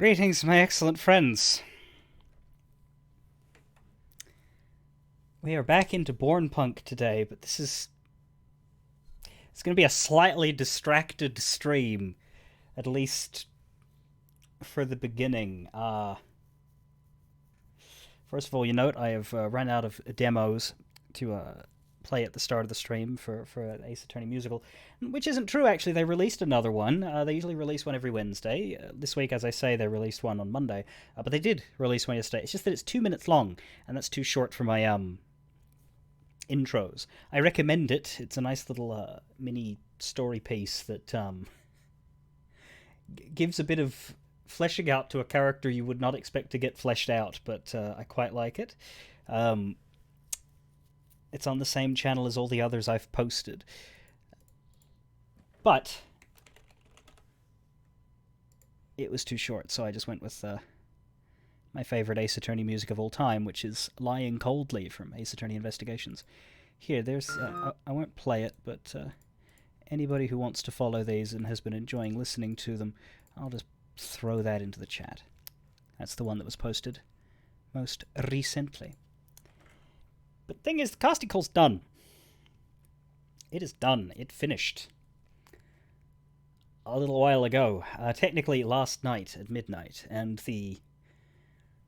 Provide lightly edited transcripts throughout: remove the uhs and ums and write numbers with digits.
Greetings, my excellent friends. We are back into Born Punk today, but it's going to be a slightly distracted stream, at least for the beginning. First of all, you note I have run out of demos to play at the start of the stream for an Ace Attorney musical, which isn't true, actually. They released another one. They usually release one every Wednesday. This week, as I say, they released one on Monday, but they did release one yesterday. It's just that it's 2 minutes long, and that's too short for my intros. I recommend it. It's a nice little mini story piece that gives a bit of fleshing out to a character you would not expect to get fleshed out, but I quite like it. It's on the same channel as all the others I've posted. But it was too short, so I just went with my favorite Ace Attorney music of all time, which is Lying Coldly from Ace Attorney Investigations. Here, there's... I won't play it, but anybody who wants to follow these and has been enjoying listening to them, I'll just throw that into the chat. That's the one that was posted most recently. But the thing is, the casting call's done. It is done. It finished a little while ago. Technically last night at midnight. And the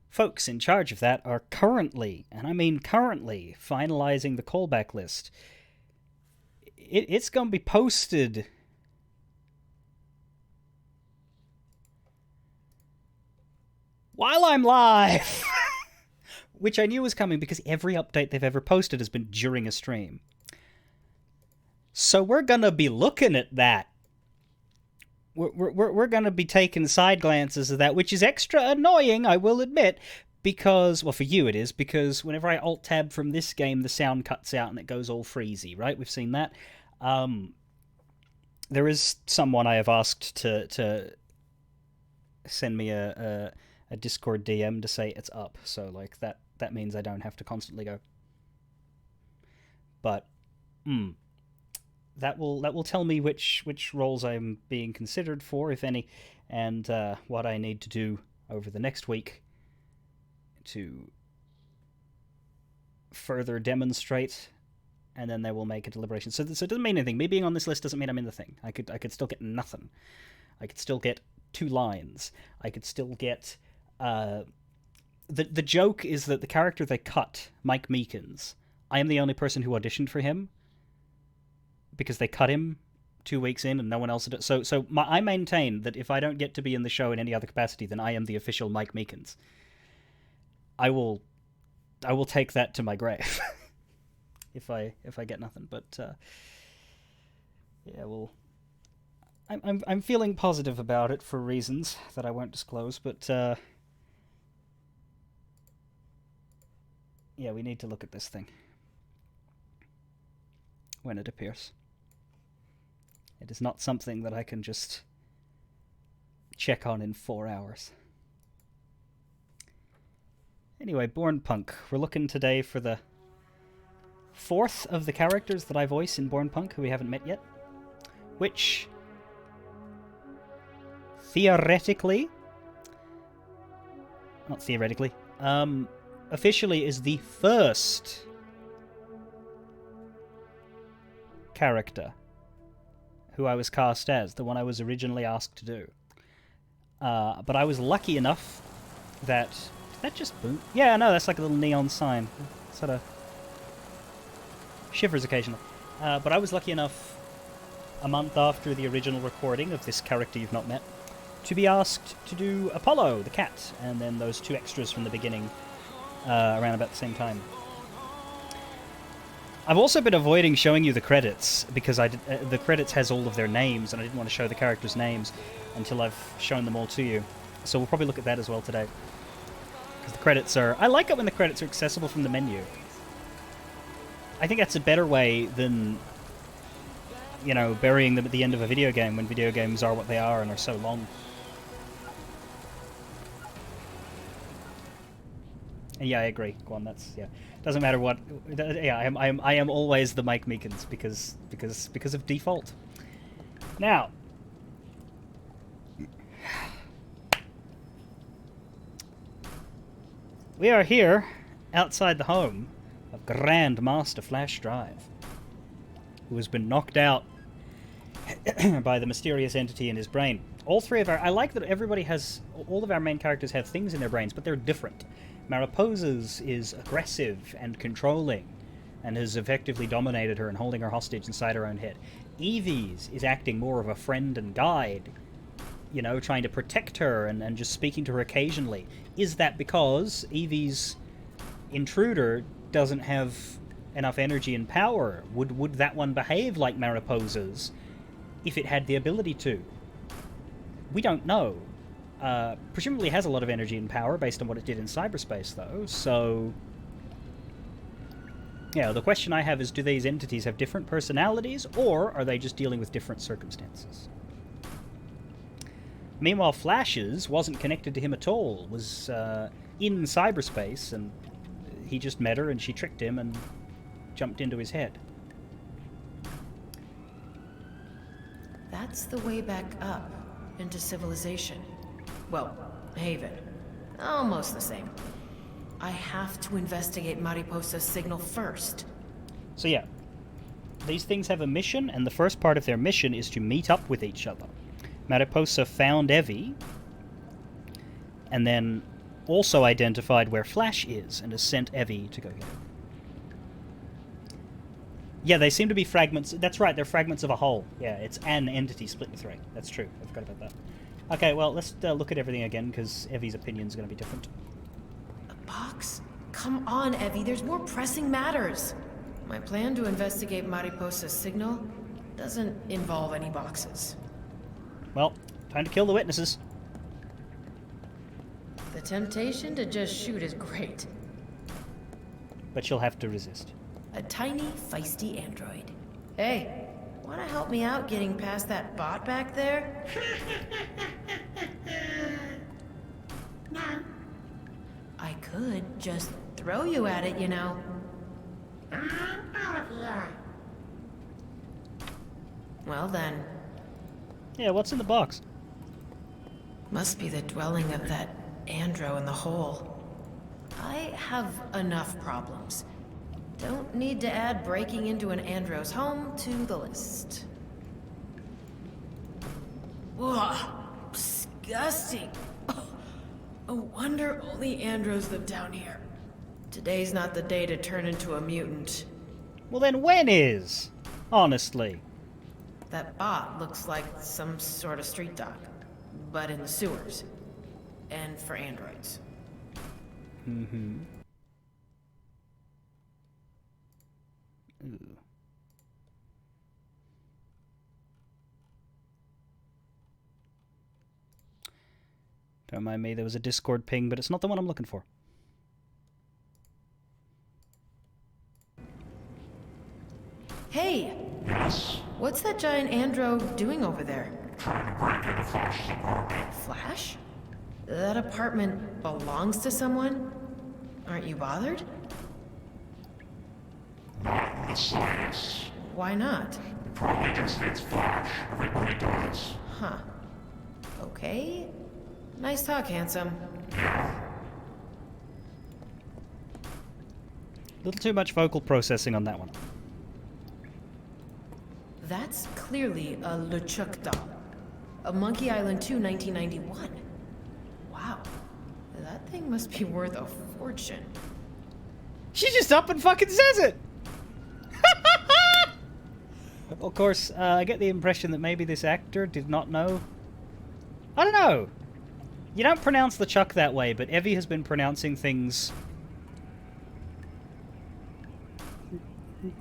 folks in charge of that are currently, and I mean currently, finalizing the callback list. It's going to be posted while I'm live! Which I knew was coming because every update they've ever posted has been during a stream. So we're gonna be looking at that. We're gonna be taking side glances of that, which is extra annoying, I will admit, because, well, for you it is, because whenever I alt-tab from this game, the sound cuts out and it goes all freezy, right? We've seen that. There is someone I have asked to send me a Discord DM to say it's up, so like that means I don't have to constantly go. But that will tell me which roles I'm being considered for, if any, and what I need to do over the next week to further demonstrate, and then they will make a deliberation. So it doesn't mean anything. Me being on this list doesn't mean I'm in the thing. I could still get nothing. I could still get 2 lines. I could still get the joke is that the character they cut, Mike Meekins, I am the only person who auditioned for him because they cut him 2 weeks in and no one else did. I maintain that if I don't get to be in the show in any other capacity, then I am the official Mike Meekins. I will take that to my grave if I get nothing. But yeah, well, I'm feeling positive about it for reasons that I won't disclose, but yeah, we need to look at this thing when it appears. It is not something that I can just check on in 4 hours. Anyway, Born Punk. We're looking today for the 4th of the characters that I voice in Born Punk who we haven't met yet, which theoretically, not theoretically, officially is the first character who I was cast as, the one I was originally asked to do. But I was lucky enough that... Did that just boom? Yeah, no, that's like a little neon sign. It sort of shivers occasionally. But I was lucky enough, a month after the original recording of this character you've not met, to be asked to do Apollo, the cat, and then those 2 extras from the beginning around about the same time. I've also been avoiding showing you the credits, because the credits has all of their names, and I didn't want to show the characters' names until I've shown them all to you. So we'll probably look at that as well today. Because the credits are... I like it when the credits are accessible from the menu. I think that's a better way than, you know, burying them at the end of a video game when video games are what they are and are so long. Yeah, I agree. Go on, that's... yeah. Doesn't matter what... yeah, I am always the Mike Meekins because of default. Now... we are here outside the home of Grand Master Flash Drive, who has been knocked out by the mysterious entity in his brain. All three of our... I like that everybody has... All of our main characters have things in their brains, but they're different. Mariposa's is aggressive and controlling, and has effectively dominated her and holding her hostage inside her own head. Evie's is acting more of a friend and guide, you know, trying to protect her and just speaking to her occasionally. Is that because Evie's intruder doesn't have enough energy and power? Would that one behave like Mariposa's if it had the ability to? We don't know. Presumably has a lot of energy and power based on what it did in cyberspace, though, so... Yeah, the question I have is, do these entities have different personalities, or are they just dealing with different circumstances? Meanwhile, Flash's wasn't connected to him at all, was in cyberspace, and he just met her and she tricked him and jumped into his head. That's the way back up into civilization. Well, Haven. Almost the same. I have to investigate Mariposa's signal first. So yeah, these things have a mission, and the first part of their mission is to meet up with each other. Mariposa found Evie, and then also identified where Flash is, and has sent Evie to go get her. Yeah, they seem to be fragments. That's right, they're fragments of a whole. Yeah, it's an entity split in three. That's true. I forgot about that. Okay, well, let's look at everything again, because Evie's opinion's going to be different. A box? Come on, Evie, there's more pressing matters. My plan to investigate Mariposa's signal doesn't involve any boxes. Well, time to kill the witnesses. The temptation to just shoot is great. But you'll have to resist. A tiny, feisty android. Hey, wanna help me out getting past that bot back there? No. I could just throw you at it, you know. I'm out of here. Well then. Yeah, what's in the box? Must be the dwelling of that andro in the hole. I have enough problems. Don't need to add breaking into an andro's home to the list. Ugh, disgusting. Oh, no wonder only andros live down here. Today's not the day to turn into a mutant. Well then when is? Honestly. That bot looks like some sort of street dog, but in the sewers. And for androids. Mm-hmm. Ooh. Don't mind me, there was a Discord ping, but it's not the one I'm looking for. Hey! Yes. What's that giant andro doing over there? Trying to break into Flash's apartment. Flash? That apartment belongs to someone? Aren't you bothered? Not in the slightest. Why not? It probably just needs Flash. Everybody does. Huh. Okay. Nice talk, handsome. Little too much vocal processing on that one. That's clearly a LeChuck doll. A Monkey Island 2 1991. Wow. That thing must be worth a fortune. She just up and fucking says it! Of course, I get the impression that maybe this actor did not know. I don't know. You don't pronounce the Chuck that way, but Evie has been pronouncing things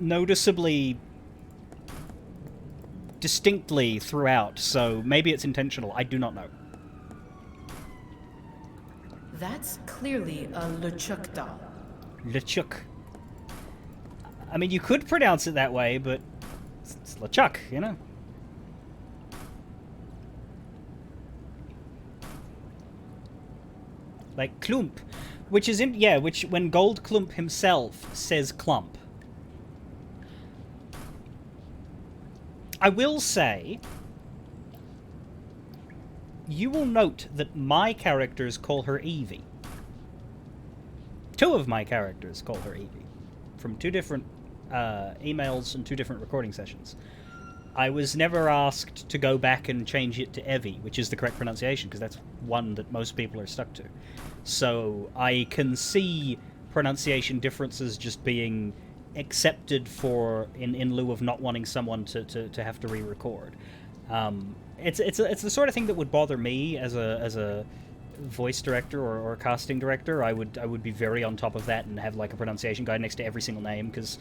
noticeably distinctly throughout, so maybe it's intentional. I do not know. That's clearly a LeChuck doll. LeChuck. I mean, you could pronounce it that way, but it's LeChuck, you know? Like Klump, which is in... Yeah, which when Gold Klump himself says clump. I will say, you will note that my characters call her Evie. Two of my characters call her Evie, from two different emails and two different recording sessions. I was never asked to go back and change it to Evie, which is the correct pronunciation, because that's one that most people are stuck to. So I can see pronunciation differences just being accepted for in lieu of not wanting someone to have to re-record. It's the sort of thing that would bother me as a voice director or casting director. I would be very on top of that and have like a pronunciation guide next to every single name, because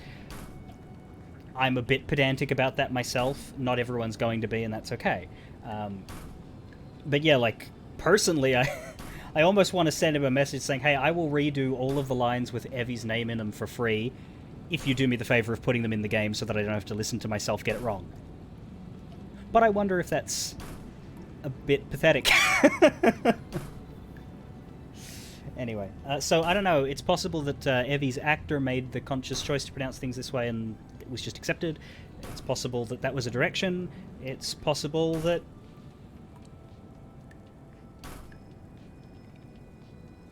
I'm a bit pedantic about that myself. Not everyone's going to be, and that's okay. But yeah, like, personally, I almost want to send him a message saying, hey, I will redo all of the lines with Evie's name in them for free if you do me the favor of putting them in the game so that I don't have to listen to myself get it wrong. But I wonder if that's a bit pathetic. Anyway, so I don't know. It's possible that Evie's actor made the conscious choice to pronounce things this way and it was just accepted. It's possible that that was a direction. It's possible that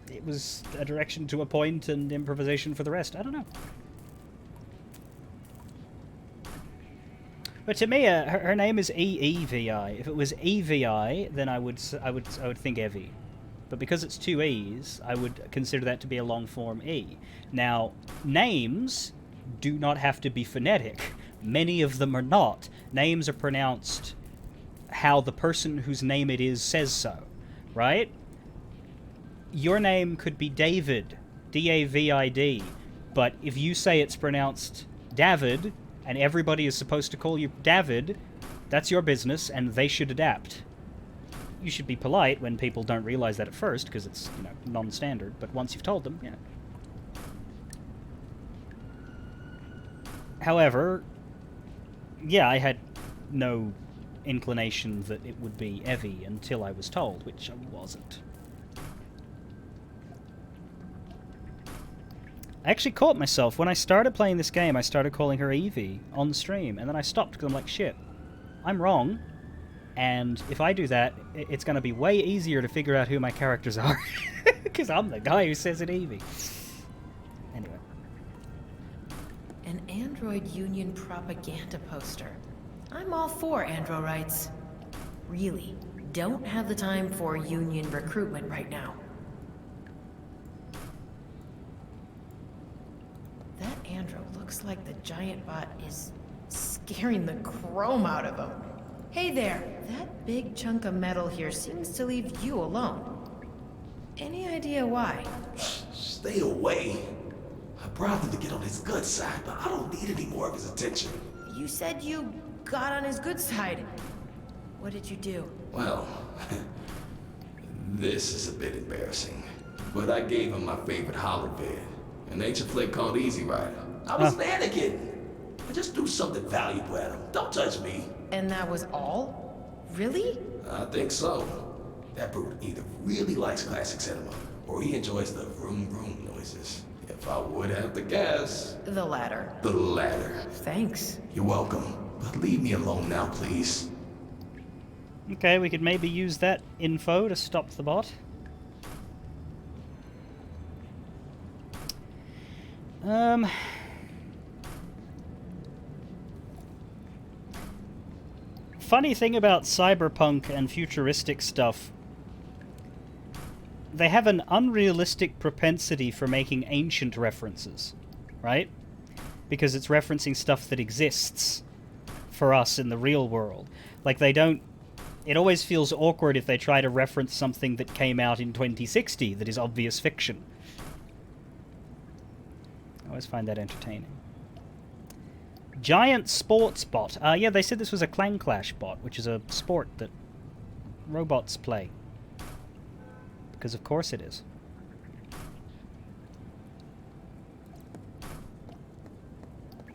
it was a direction to a point and improvisation for the rest. I don't know. But to me, her name is E-E-V-I. If it was E-V-I, then I would think Evie. But because it's two E's, I would consider that to be a long form E. Now, names do not have to be phonetic. Many of them are not. Names are pronounced how the person whose name it is says so, right? Your name could be David, D-A-V-I-D, but if you say it's pronounced David, and everybody is supposed to call you David, that's your business, and they should adapt. You should be polite when people don't realize that at first, because it's, you know, non-standard, but once you've told them, yeah. However, yeah, I had no inclination that it would be Evie until I was told, which I wasn't. I actually caught myself. When I started playing this game, I started calling her Evie on stream, and then I stopped because I'm like, shit, I'm wrong. And if I do that, it's going to be way easier to figure out who my characters are. Because I'm the guy who says it Evie. Anyway. An Android Union propaganda poster. I'm all for Andro rights. Really, don't have the time for union recruitment right now. That Andro looks like the giant bot is scaring the chrome out of him. Hey there, that big chunk of metal here seems to leave you alone. Any idea why? Stay away. I bribed him to get on his good side, but I don't need any more of his attention. You said you got on his good side. What did you do? Well, this is a bit embarrassing, but I gave him my favorite holler vid, an ancient flick called Easy Rider. I was Anakin. I just do something valuable at him. Don't touch me. And that was all? Really? I think so. That brute either really likes classic cinema, or he enjoys the vroom vroom noises. If I would have to guess... The latter. The latter. Thanks. You're welcome, but leave me alone now, please. Okay, we could maybe use that info to stop the bot. Funny thing about cyberpunk and futuristic stuff, they have an unrealistic propensity for making ancient references, right? Because it's referencing stuff that exists for us in the real world. Like, they don't... It always feels awkward if they try to reference something that came out in 2060 that is obvious fiction. I always find that entertaining. Giant sports bot. Yeah, they said this was a Clang Clash bot, which is a sport that robots play. Because of course it is.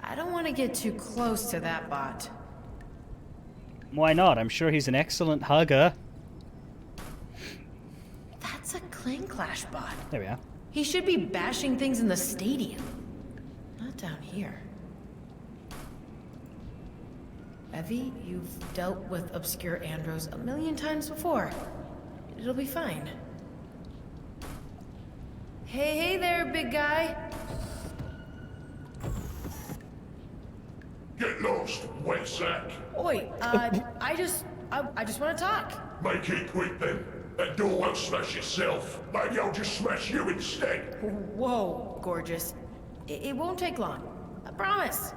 I don't want to get too close to that bot. Why not? I'm sure he's an excellent hugger. That's a Clang Clash bot. There we are. He should be bashing things in the stadium. Not down here. Evie, you've dealt with obscure Andros a million times before. It'll be fine. Hey there, big guy. Get lost, wet sack. Oi, I just want to talk. Make it quick then. That door won't smash itself. Maybe I'll just smash you instead. Whoa, gorgeous. It won't take long. I promise.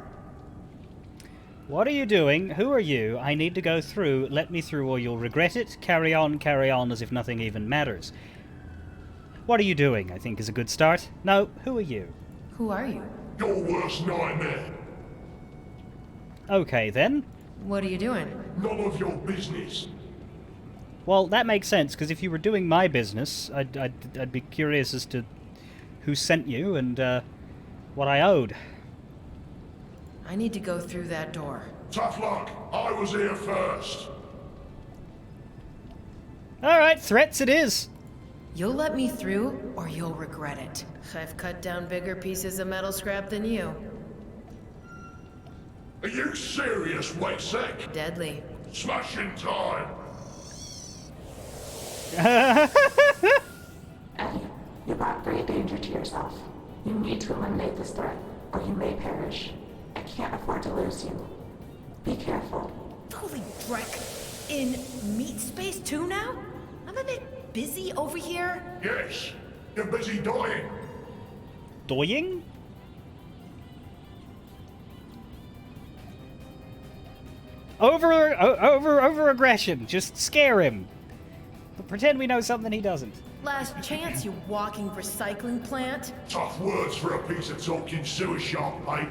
What are you doing? Who are you? I need to go through. Let me through or you'll regret it. Carry on as if nothing even matters. What are you doing, I think is a good start. No, who are you? Who are you? Your worst nightmare. Okay, then. What are you doing? None of your business. Well, that makes sense, because if you were doing my business, I'd be curious as to who sent you and what I owed. I need to go through that door. Tough luck. I was here first. Alright, threats it is. You'll let me through, or you'll regret it. I've cut down bigger pieces of metal scrap than you. Are you serious, wet sack? Deadly. Smashing time. Eddie, you brought great danger to yourself. You need to eliminate this threat, or you may perish. I can't afford to lose you. Be careful. Holy dreck. In meat space too now? I'm a bit busy over here. Yes, you're busy dying. Doying? Over aggression. Just scare him. But pretend we know something he doesn't. Last chance, you walking recycling plant. Tough words for a piece of talking sewer shop, mate.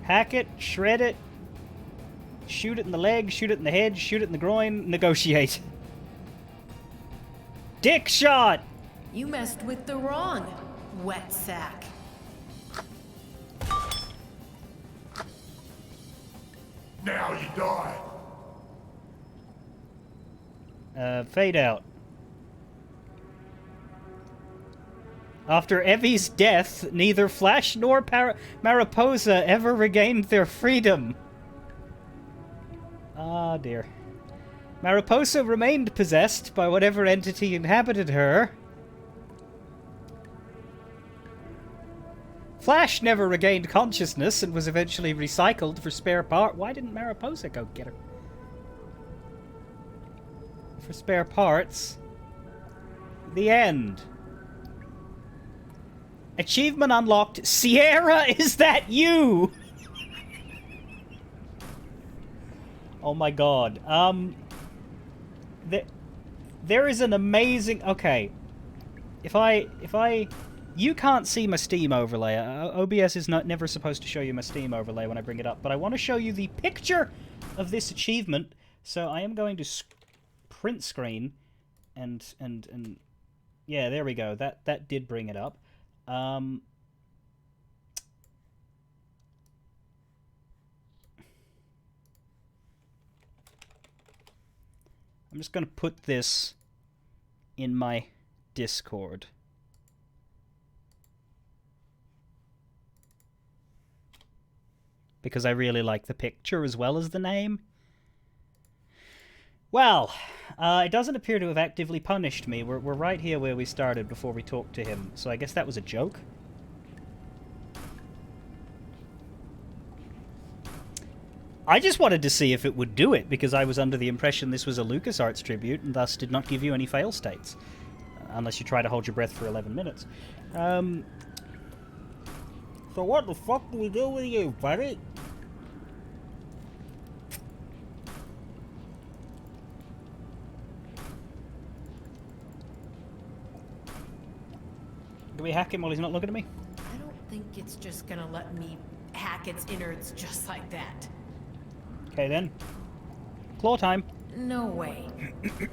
Hack it, shred it, shoot it in the leg, shoot it in the head, shoot it in the groin, negotiate. Dick shot! You messed with the wrong wet sack. Now you die. Fade out. After Evie's death, neither Flash nor Mariposa ever regained their freedom. Ah, dear. Mariposa remained possessed by whatever entity inhabited her. Flash never regained consciousness and was eventually recycled for spare part. Why didn't Mariposa go get her? For spare parts. The end. Achievement unlocked. Sierra, is that you? Oh my god. There is an amazing... Okay. If I... You can't see my Steam overlay. OBS is never supposed to show you my Steam overlay when I bring it up, but I want to show you the picture of this achievement, so I am going to print screen, and yeah, there we go. That did bring it up. I'm just going to put this in my Discord. Because I really like the picture as well as the name. Well, it doesn't appear to have actively punished me. We're right here where we started before we talked to him. So I guess that was a joke. I just wanted to see if it would do it, because I was under the impression this was a LucasArts tribute, and thus did not give you any fail states. Unless you try to hold your breath for 11 minutes. So what the fuck do we do with you, buddy? Do we hack him while he's not looking at me? I don't think it's just gonna let me hack its innards just like that. Okay then. Claw time. No way.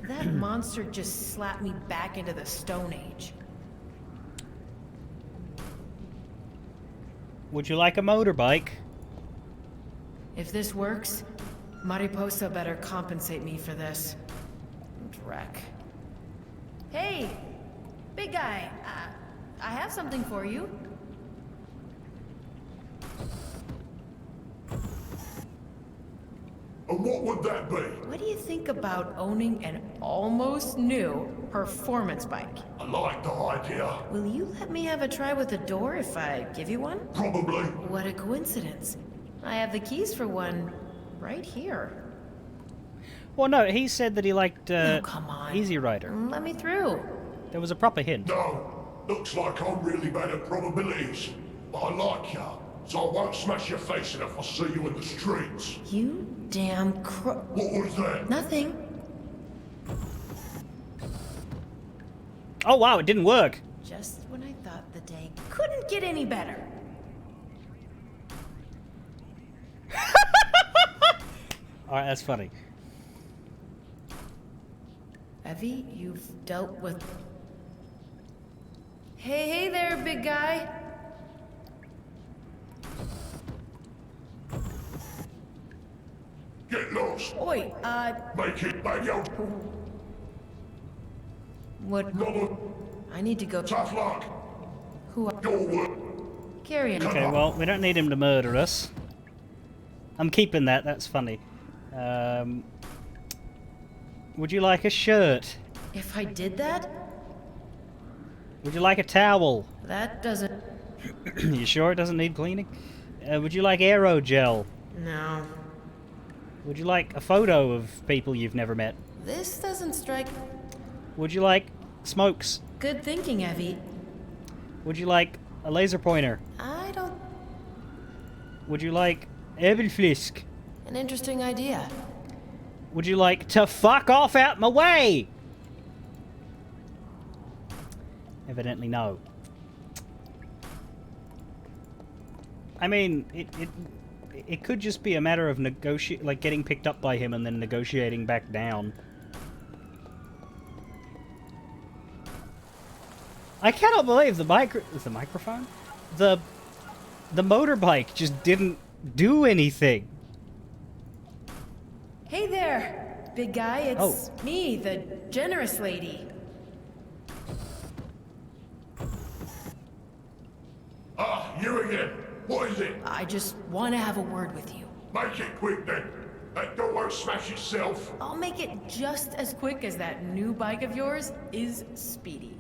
That monster just slapped me back into the Stone Age. Would you like a motorbike? If this works, Mariposa better compensate me for this. Dreck. Hey! Big guy! I have something for you. And what would that be? What do you think about owning an almost new performance bike? I like the idea. Will you let me have a try with the door if I give you one? Probably. What a coincidence. I have the keys for one right here. Well, no, he said that he liked Oh, come on. Easy Rider. Let me through. There was a proper hint. No. Looks like I'm really bad at probabilities. But I like ya. So I won't smash your face in if I see you in the streets. You damn What was that? Nothing. Oh, wow, it didn't work. Just when I thought the day couldn't get any better. Alright, that's funny. Evie, you've dealt with... Hey there, big guy. Get lost. Oi, Make it bang out. what? Another I need to go... tough luck. Who are... Your work. Carry on. Okay, well, we don't need him to murder us. I'm keeping that, that's funny. Would you like a shirt? If I did that, Would you like a towel? that doesn't... You sure it doesn't need cleaning? Would you like aerogel? No. Would you like a photo of people you've never met? This doesn't strike... Would you like smokes? Good thinking, Evie. Would you like a laser pointer? I don't... Would you like Ebenflisk? An interesting idea. Would you like to fuck off out my way? Evidently no. I mean, it could just be a matter of like getting picked up by him and then negotiating back down. I cannot believe the microphone? The motorbike just didn't do anything. Hey there, big guy. It's me, the generous lady. Ah, you again. What is it? I just want to have a word with you. Make it quick then. That door won't smash itself. I'll make it just as quick as that new bike of yours is speedy.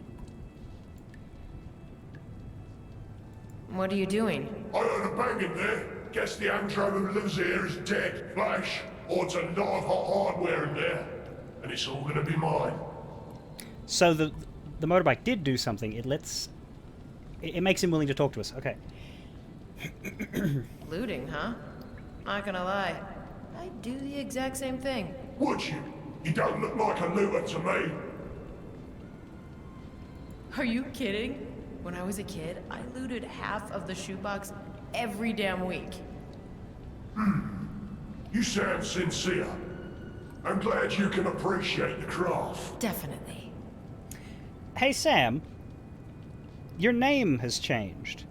What are you doing? I heard a bang in there. Guess the Andro who lives here is dead. Flash. Or it's a lot of hot hardware in there. And it's all gonna be mine. So the motorbike did do something. It makes him willing to talk to us. Okay. Looting, huh? Not gonna lie. I'd do the exact same thing. Would you? You don't look like a looter to me. Are you kidding? When I was a kid, I looted half of the shoebox every damn week. You sound sincere. I'm glad you can appreciate the craft. Definitely. Hey, Sam. Your name has changed.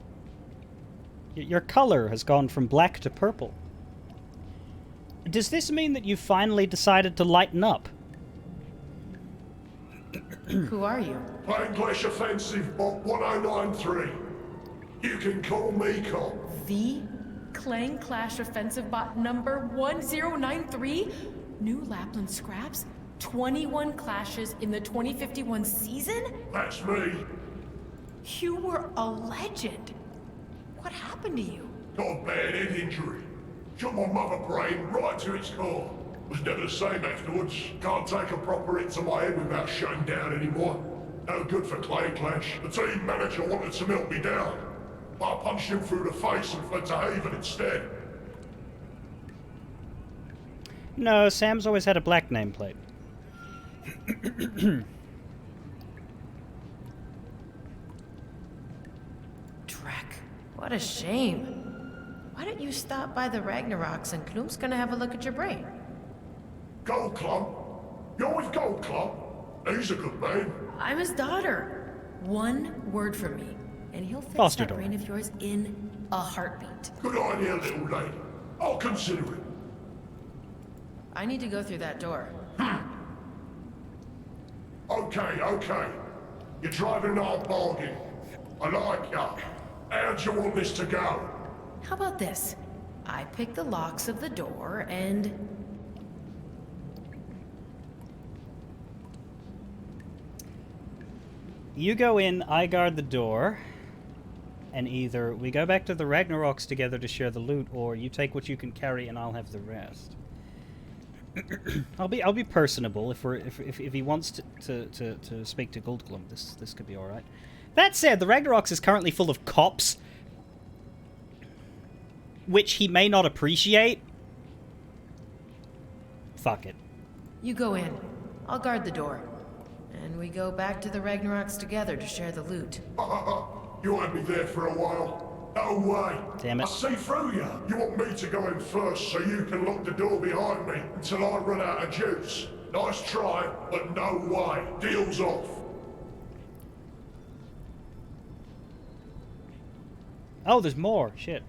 Your color has gone from black to purple. Does this mean that you've finally decided to lighten up? Who are you? English Offensive Bot 1093. You can call me Cop. The Clang Clash Offensive Bot number 1093? New Lapland scraps? 21 clashes in the 2051 season? That's me. You were a legend. What happened to you? Got a bad head injury. Shot my mother brain right to its core. Was never the same afterwards. Can't take a proper hit to my head without shutting down anymore. No good for Clay Clash. The team manager wanted to melt me down. I punched him through the face and fled to Haven instead. No, Sam's always had a black nameplate. Drek, what a shame. Why don't you stop by the Ragnaroks and Knum's gonna have a look at your brain? Gold Club? You're with Gold Club? He's a good man. I'm his daughter. One word from me, and he'll fix Foster that daughter. brain of yours in a heartbeat. Good idea, little lady. I'll consider it. I need to go through that door. Okay. You're driving an old bargain. I like ya. How'd you want this to go? How about this? I pick the locks of the door and You go in, I guard the door, and either we go back to the Ragnaroks together to share the loot, or you take what you can carry and I'll have the rest. I'll be personable if he wants to speak to Goldglum. This could be all right. That said, the Ragnaroks is currently full of cops, which he may not appreciate. Fuck it. You go in. I'll guard the door. And we go back to the Ragnaroks together to share the loot. You had me there for a while. No way. Damn it. I see through you. You want me to go in first so you can lock the door behind me until I run out of juice. Nice try, but no way. Deal's off. Oh, there's more. Shit.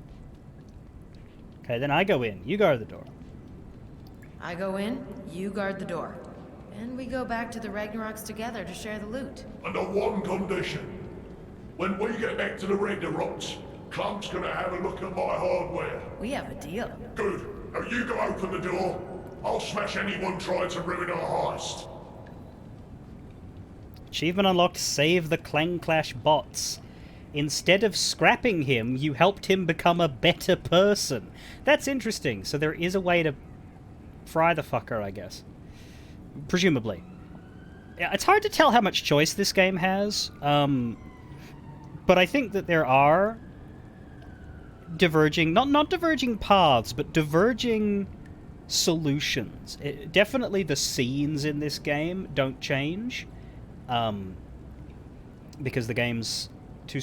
Okay, then I go in. You guard the door. I go in, you guard the door. And we go back to the Ragnaroks together to share the loot. Under one condition. When we get back to the Ragnaroks, Clump's gonna have a look at my hardware. We have a deal. Good. Now you go open the door. I'll smash anyone trying to ruin our heist. Achievement unlocked, save the Clang Clash bots. Instead of scrapping him, you helped him become a better person. That's interesting. So there is a way to fry the fucker, I guess. Presumably. Yeah, it's hard to tell how much choice this game has. But I think that there are diverging, not diverging paths, but diverging solutions. Definitely the scenes in this game don't change. Because the game's too...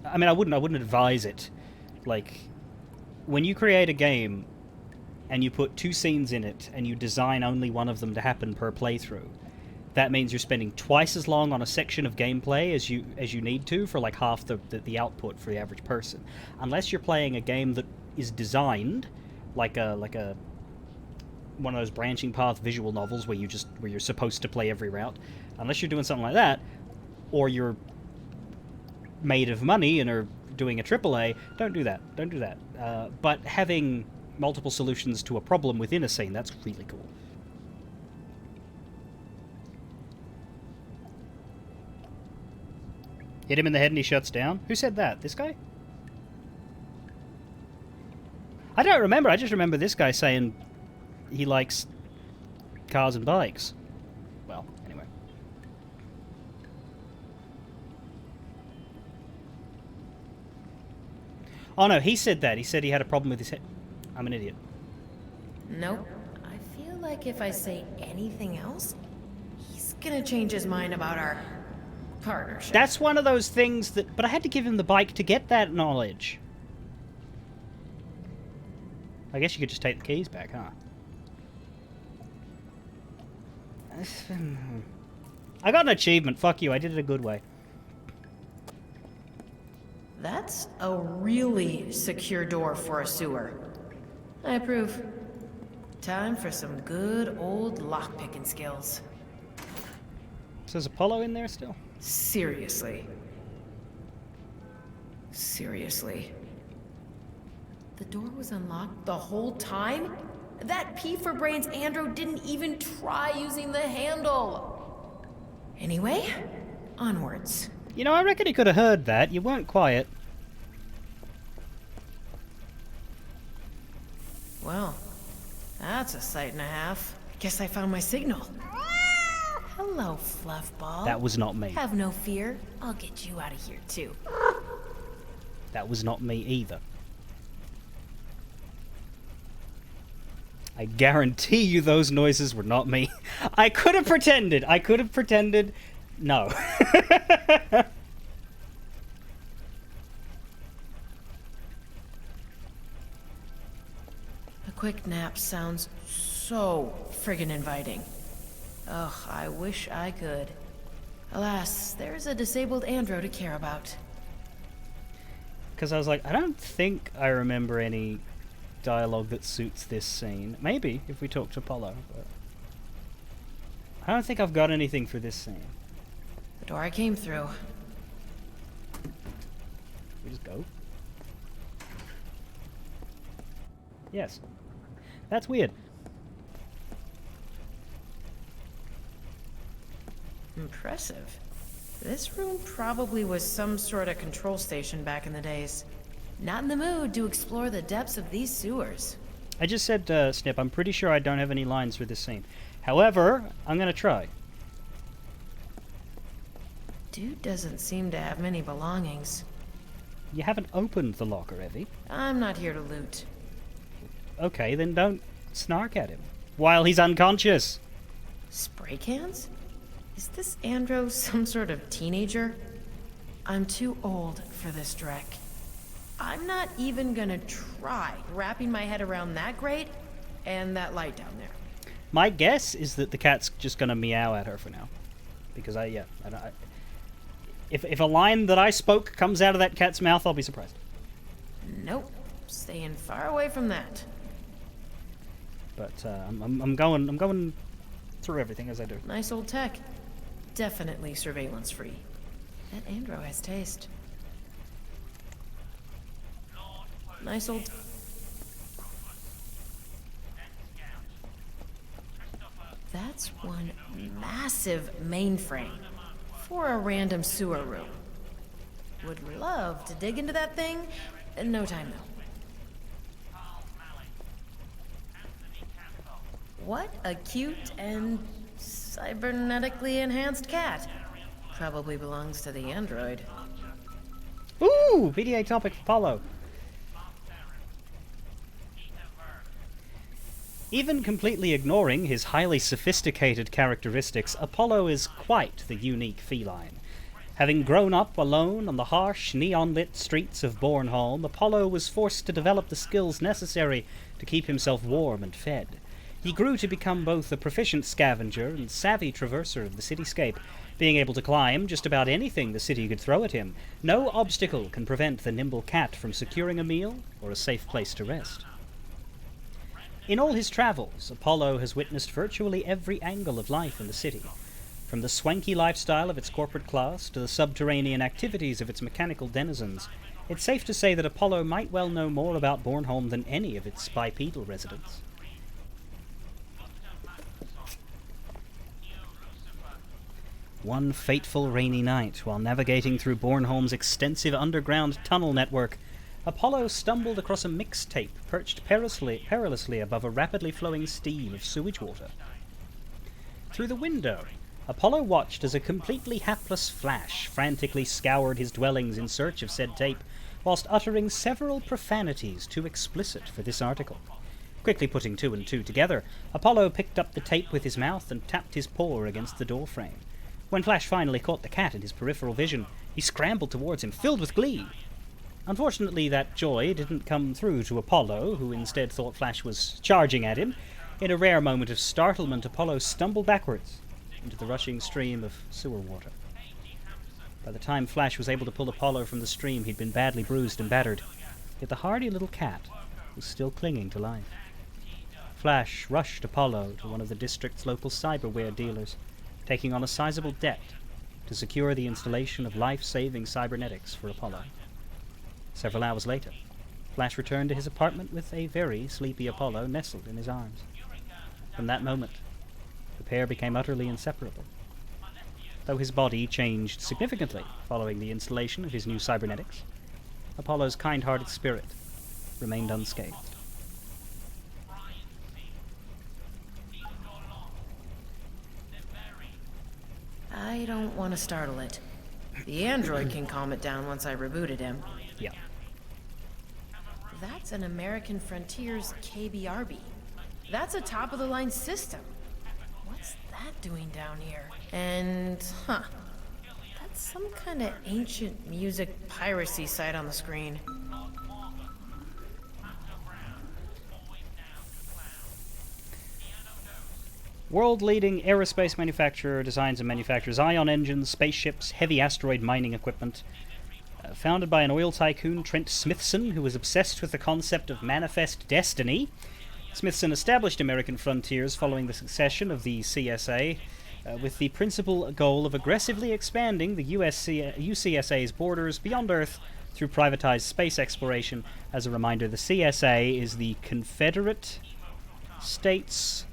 I mean, I wouldn't advise it. Like, when you create a game and you put 2 scenes in it and you design only one of them to happen per playthrough, that means you're spending twice as long on a section of gameplay as you need to for like half the output for the average person. Unless you're playing a game that is designed like a one of those branching path visual novels where you're supposed to play every route. Unless you're doing something like that, or you're made of money and are doing a AAA, don't do that. Don't do that. But having multiple solutions to a problem within a scene, that's really cool. Hit him in the head and he shuts down? Who said that? This guy? I don't remember. I just remember this guy saying he likes cars and bikes. Well, anyway. Oh no, he said that. He said he had a problem with his head. I'm an idiot. Nope. I feel like if I say anything else, he's gonna change his mind about our partnership. That's one of those things that... But I had to give him the bike to get that knowledge. I guess you could just take the keys back, huh? I got an achievement. Fuck you. I did it a good way. That's a really secure door for a sewer. I approve. Time for some good old lockpicking skills. So there's Apollo in there still? Seriously. Seriously. The door was unlocked the whole time? That P for Brains Andro didn't even try using the handle. Anyway, onwards. You know, I reckon he could have heard that. You weren't quiet. Well, that's a sight and a half. Guess I found my signal. Hello, Fluffball. That was not me. Have no fear. I'll get you out of here, too. That was not me either. I guarantee you those noises were not me. I could have pretended. I could have pretended. No. A quick nap sounds so friggin' inviting. Ugh, I wish I could. Alas, there's a disabled Andro to care about. Because I was like, I don't think I remember any dialogue that suits this scene. Maybe, if we talk to Apollo. But I don't think I've got anything for this scene. The door I came through. We just go? Yes. That's weird. Impressive. This room probably was some sort of control station back in the days. Not in the mood to explore the depths of these sewers. I just said, Snip, I'm pretty sure I don't have any lines for this scene. However, I'm gonna try. Dude doesn't seem to have many belongings. You haven't opened the locker, Evie. I'm not here to loot. Okay, then don't snark at him while he's unconscious. Spray cans? Is this Andro some sort of teenager? I'm too old for this dreck. I'm not even gonna try wrapping my head around that grate and that light down there. My guess is that the cat's just gonna meow at her for now, because if a line that I spoke comes out of that cat's mouth, I'll be surprised. Nope, staying far away from that. But I'm going through everything as I do. Nice old tech. Definitely surveillance free. That Andro has taste. Nice old... That's one massive mainframe for a random sewer room. Would love to dig into that thing. No time though. What a cute and cybernetically enhanced cat. Probably belongs to the android. Ooh, PDA topic for Apollo. Even completely ignoring his highly sophisticated characteristics, Apollo is quite the unique feline. Having grown up alone on the harsh, neon-lit streets of Bornholm, Apollo was forced to develop the skills necessary to keep himself warm and fed. He grew to become both a proficient scavenger and savvy traverser of the cityscape, being able to climb just about anything the city could throw at him. No obstacle can prevent the nimble cat from securing a meal or a safe place to rest. In all his travels, Apollo has witnessed virtually every angle of life in the city, from the swanky lifestyle of its corporate class to the subterranean activities of its mechanical denizens. It's safe to say that Apollo might well know more about Bornholm than any of its bipedal residents. One fateful rainy night, while navigating through Bornholm's extensive underground tunnel network, Apollo stumbled across a mixtape perched perilously above a rapidly flowing stream of sewage water. Through the window, Apollo watched as a completely hapless Flash frantically scoured his dwellings in search of said tape, whilst uttering several profanities too explicit for this article. Quickly putting two and two together, Apollo picked up the tape with his mouth and tapped his paw against the doorframe. When Flash finally caught the cat in his peripheral vision, he scrambled towards him, filled with glee. Unfortunately, that joy didn't come through to Apollo, who instead thought Flash was charging at him. In a rare moment of startlement, Apollo stumbled backwards into the rushing stream of sewer water. By the time Flash was able to pull Apollo from the stream, he'd been badly bruised and battered, yet the hardy little cat was still clinging to life. Flash rushed Apollo to one of the district's local cyberware dealers, taking on a sizable debt to secure the installation of life-saving cybernetics for Apollo. Several hours later, Flash returned to his apartment with a very sleepy Apollo nestled in his arms. From that moment, the pair became utterly inseparable. Though his body changed significantly following the installation of his new cybernetics, Apollo's kind-hearted spirit remained unscathed. I don't want to startle it. The android can calm it down once I rebooted him. Yeah. That's an American Frontiers KBRB. That's a top-of-the-line system. What's that doing down here? And, that's some kind of ancient music piracy site on the screen. World-leading aerospace manufacturer designs and manufactures ion engines, spaceships, heavy asteroid mining equipment. Founded by an oil tycoon, Trent Smithson, who was obsessed with the concept of manifest destiny, Smithson established American Frontiers following the succession of the CSA, with the principal goal of aggressively expanding the UCSA's borders beyond Earth through privatized space exploration. As a reminder, the CSA is the Confederate States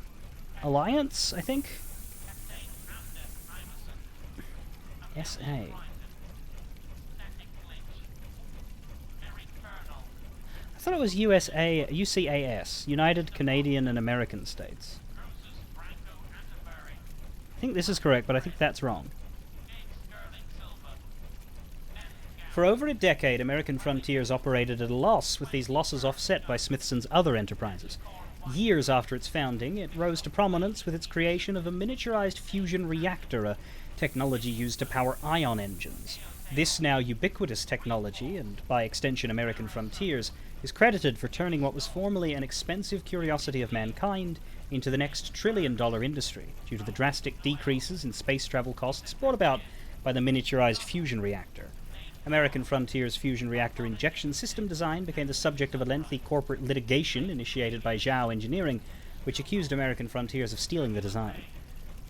Alliance, I think? SA. I thought it was USA, UCAS, United Canadian and American States. I think this is correct, but I think that's wrong. For over a decade, American Frontiers operated at a loss, with these losses offset by Smithson's other enterprises. Years after its founding, it rose to prominence with its creation of a miniaturized fusion reactor, a technology used to power ion engines. This now ubiquitous technology, and by extension American Frontiers, is credited for turning what was formerly an expensive curiosity of mankind into the next trillion-dollar industry, due to the drastic decreases in space travel costs brought about by the miniaturized fusion reactor. American Frontiers' fusion reactor injection system design became the subject of a lengthy corporate litigation initiated by Zhao Engineering, which accused American Frontiers of stealing the design.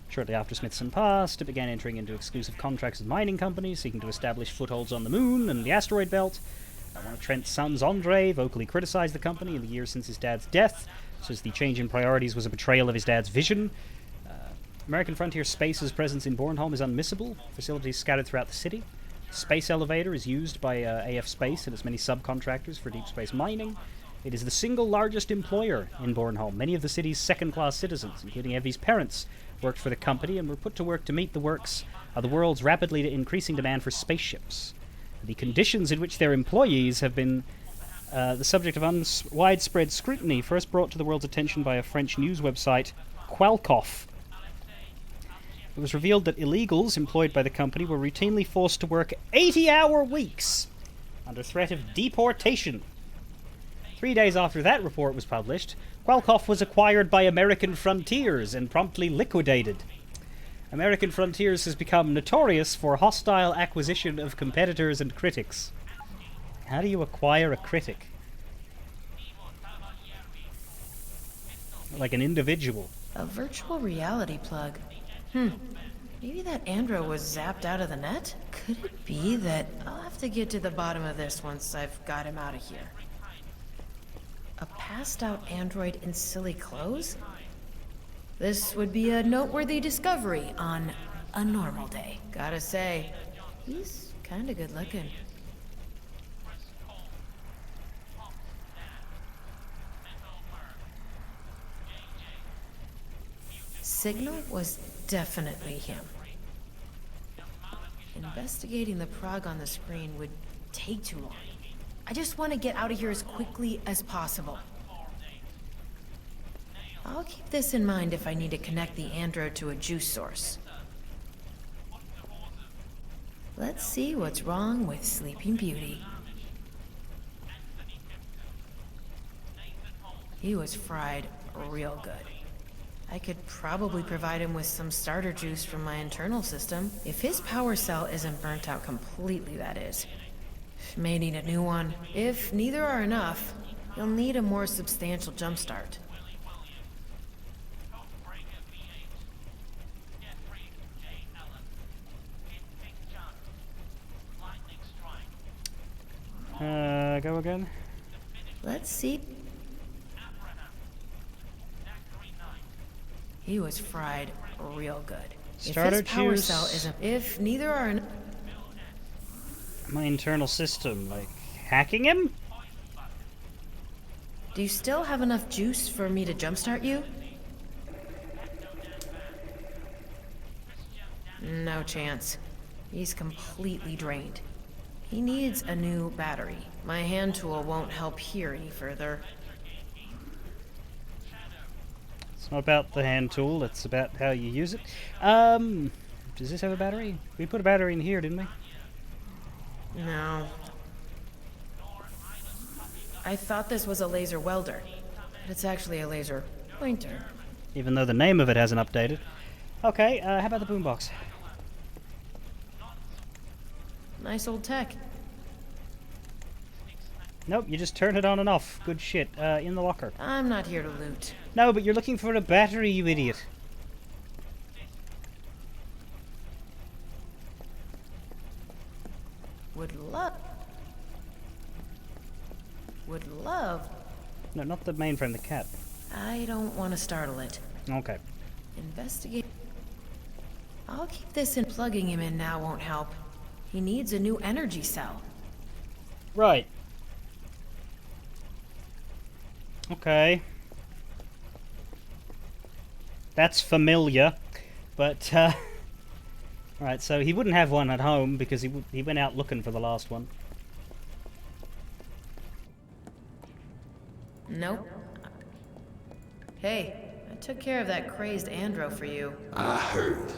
Shortly after Smithson passed, it began entering into exclusive contracts with mining companies seeking to establish footholds on the moon and the asteroid belt. One of Trent's sons, Andre, vocally criticized the company in the years since his dad's death, says the change in priorities was a betrayal of his dad's vision. American Frontier Space's presence in Bornholm is unmissable, facilities scattered throughout the city. Space elevator is used by AF Space and its many subcontractors for deep space mining. It is the single largest employer in Bornholm. Many of the city's second-class citizens, including Evie's parents, worked for the company and were put to work to meet the works of the world's rapidly increasing demand for spaceships. The conditions in which their employees have been the subject of widespread scrutiny, first brought to the world's attention by a French news website, Qualcomm. It was revealed that illegals employed by the company were routinely forced to work 80-hour weeks under threat of deportation. 3 days after that report was published, Qualcomm was acquired by American Frontiers and promptly liquidated. American Frontiers has become notorious for hostile acquisition of competitors and critics. How do you acquire a critic? Like an individual. A virtual reality plug. Maybe that Andro was zapped out of the net? Could it be that... I'll have to get to the bottom of this once I've got him out of here. A passed-out android in silly clothes? This would be a noteworthy discovery on a normal day. Gotta say, he's kinda good looking. Signal was definitely him. Investigating the prog on the screen would take too long. I just want to get out of here as quickly as possible. I'll keep this in mind if I need to connect the Andro to a juice source. Let's see what's wrong with Sleeping Beauty. He was fried real good. I could probably provide him with some starter juice from my internal system. If his power cell isn't burnt out completely, that is. May need a new one. If neither are enough, you'll need a more substantial jumpstart. Go again? Let's see. He was fried real good. Starter if his power juice. cell isn't... If neither are... My internal system, like hacking him? Do you still have enough juice for me to jumpstart you? No chance. He's completely drained. He needs a new battery. My hand tool won't help here any further. It's not about the hand tool, it's about how you use it. Does this have a battery? We put a battery in here, didn't we? No. I thought this was a laser welder, but it's actually a laser pointer. Even though the name of it hasn't updated. Okay, how about the boombox? Nice old tech. Nope, you just turn it on and off. Good shit. In the locker. I'm not here to loot. No, but you're looking for a battery, you idiot. Would love. No, not the mainframe, the cat. I don't want to startle it. Okay. Investigate. I'll keep this in. Plugging him in now won't help. He needs a new energy cell. Right. Okay. That's familiar. But, Alright, so he wouldn't have one at home because he went out looking for the last one. Nope. Hey, I took care of that crazed Andro for you. I heard.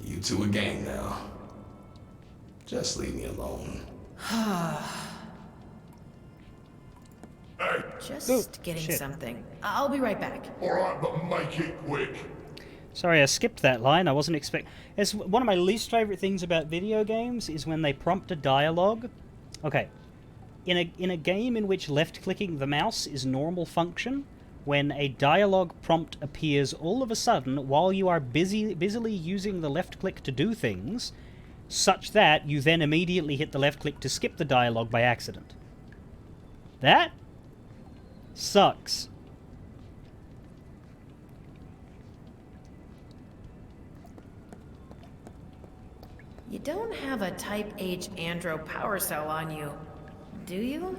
You two a gang now. Just leave me alone. Hey, Just getting shit. something. I'll be right back. alright, but make it quick. Sorry, I skipped that line. I wasn't expect. It's one of my least favorite things about video games is when they prompt a dialogue. Okay, in a game in which left-clicking the mouse is normal function, when a dialogue prompt appears all of a sudden while you are busily using the left click to do things, such that you then immediately hit the left click to skip the dialogue by accident. That sucks. You don't have a Type H Andro power cell on you, do you?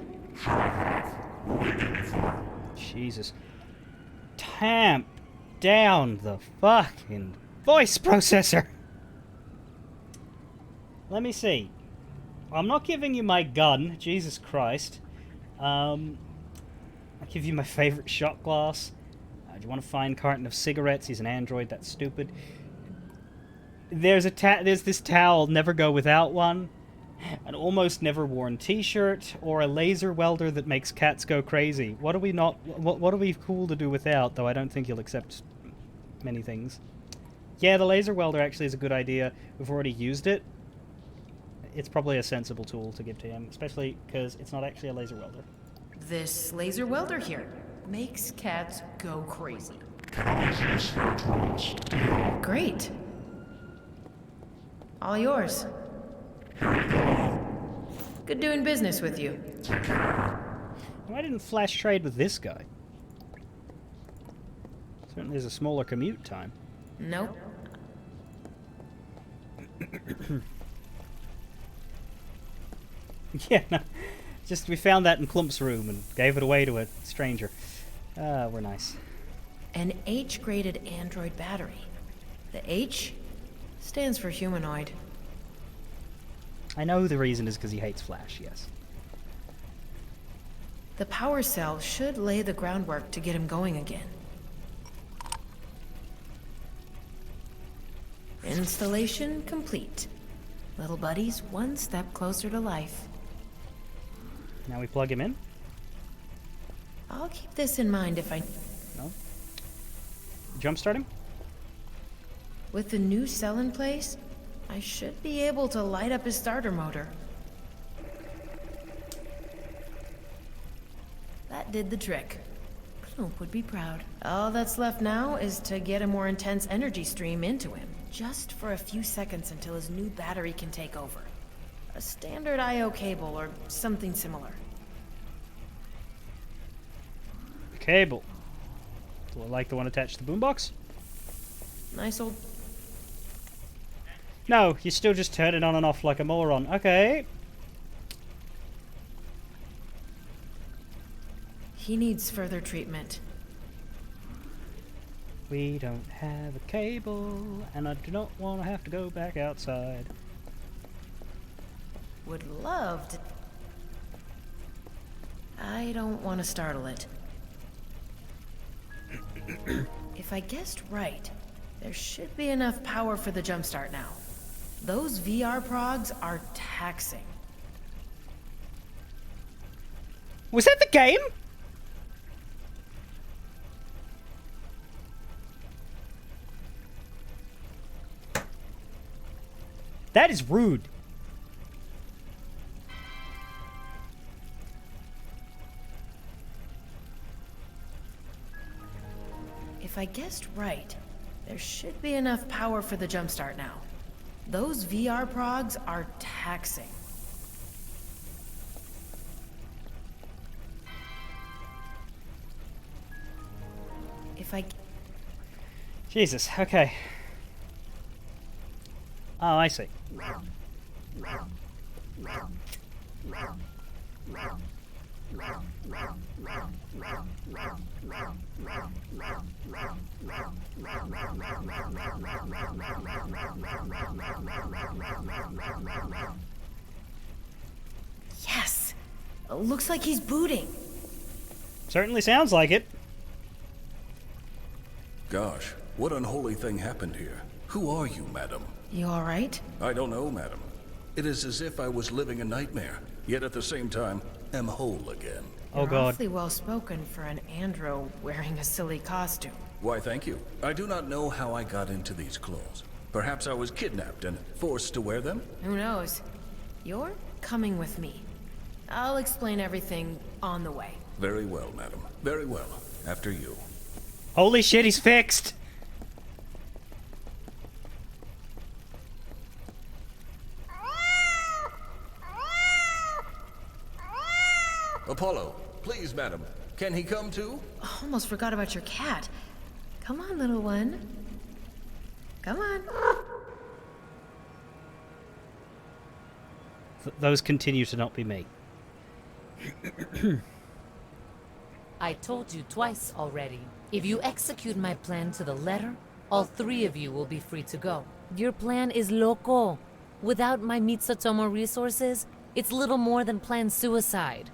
Jesus. Tamp down the fucking voice processor. Let me see. I'm not giving you my gun. Jesus Christ. I'll give you my favorite shot glass. Do you want to find carton of cigarettes? He's an android. That's stupid. There's this towel. Never go without one. An almost never worn T-shirt, or a laser welder that makes cats go crazy. What are we not? What are we cool to do without? Though I don't think you'll accept many things. Yeah, the laser welder actually is a good idea. We've already used it. It's probably a sensible tool to give to him, especially because it's not actually a laser welder. This laser welder here makes cats go crazy. Great. All yours. Good doing business with you. Why didn't Flash trade with this guy? Certainly is a smaller commute time. Nope. Yeah, no. Just we found that in Clump's room and gave it away to a stranger. We're nice. An H-graded android battery. The H stands for humanoid. I know the reason is because he hates Flash, yes. The power cell should lay the groundwork to get him going again. Installation complete. Little buddy's one step closer to life. Now we plug him in? I'll keep this in mind if I... No? Jumpstart him? With the new cell in place, I should be able to light up his starter motor. That did the trick. Clump would be proud. All that's left now is to get a more intense energy stream into him. Just for a few seconds until his new battery can take over. A standard I/O cable or something similar. Cable. Do I like the one attached to the boombox? Nice old... No, you still just turn it on and off like a moron. Okay. He needs further treatment. We don't have a cable, and I do not want to have to go back outside. Would love to... I don't want to startle it. If I guessed right, there should be enough power for the jumpstart now. Those VR progs are taxing. Was that the game? That is rude. If I guessed right, there should be enough power for the jumpstart now. Those VR progs are taxing. If I... Jesus, okay. Oh, I see. Yes! Looks like he's booting. Certainly sounds like it. Gosh, what unholy thing happened here? Who are you, madam? You alright? I don't know, madam. It is as if I was living a nightmare, yet at the same time, am whole again. Oh You're god. awfully well spoken for an andro wearing a silly costume. Why, thank you. I do not know how I got into these clothes. Perhaps I was kidnapped and forced to wear them? Who knows? You're coming with me. I'll explain everything on the way. Very well, madam. Very well. After you. Holy shit, he's fixed! Apollo, please, madam. Can he come too? Almost forgot about your cat. Come on, little one. Come on. Those continue to not be me. I told you twice already. If you execute my plan to the letter, all three of you will be free to go. Your plan is loco. Without my Mitsutomo resources, it's little more than planned suicide.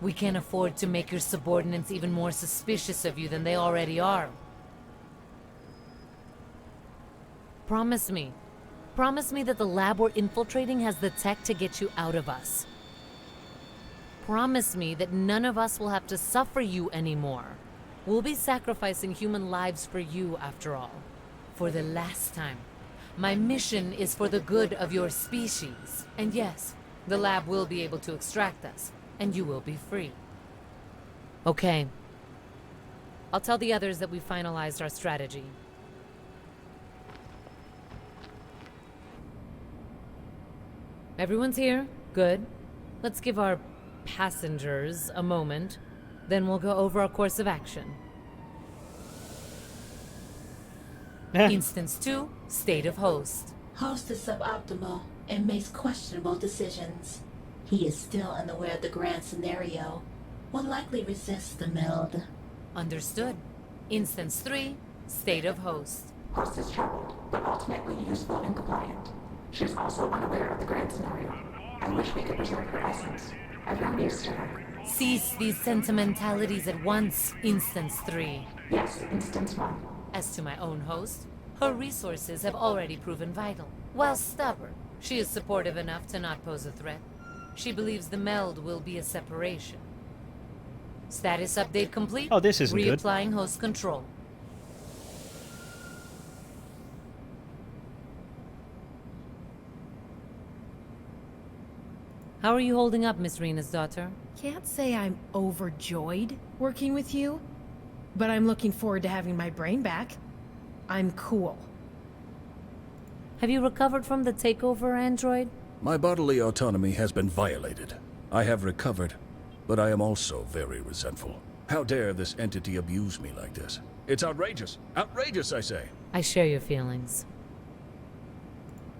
We can't afford to make your subordinates even more suspicious of you than they already are. Promise me. Promise me that the lab we're infiltrating has the tech to get you out of us. Promise me that none of us will have to suffer you anymore. We'll be sacrificing human lives for you, after all. For the last time. My mission is for the good of your species. And yes, the lab will be able to extract us, and you will be free. Okay. I'll tell the others that we finalized our strategy. Everyone's here? Good. Let's give our passengers a moment. Then we'll go over our course of action. Instance 2, State of Host. Host is suboptimal and makes questionable decisions. He is still unaware of the grand scenario. Will likely resist the meld. Understood. Instance 3, State of Host. Host is troubled, but ultimately useful and compliant. She is also unaware of the grand scenario. I wish we could preserve her essence. I've grown used to her. Cease these sentimentalities at once, Instance 3. Yes, instance 1. As to my own host, her resources have already proven vital. While stubborn, she is supportive enough to not pose a threat. She believes the meld will be a separation. Status update complete. Oh, this isn't good. Reapplying host control. How are you holding up, Miss Rena's daughter? Can't say I'm overjoyed working with you, but I'm looking forward to having my brain back. I'm cool. Have you recovered from the takeover, android? My bodily autonomy has been violated. I have recovered, but I am also very resentful. How dare this entity abuse me like this? It's outrageous. Outrageous, I say. I share your feelings.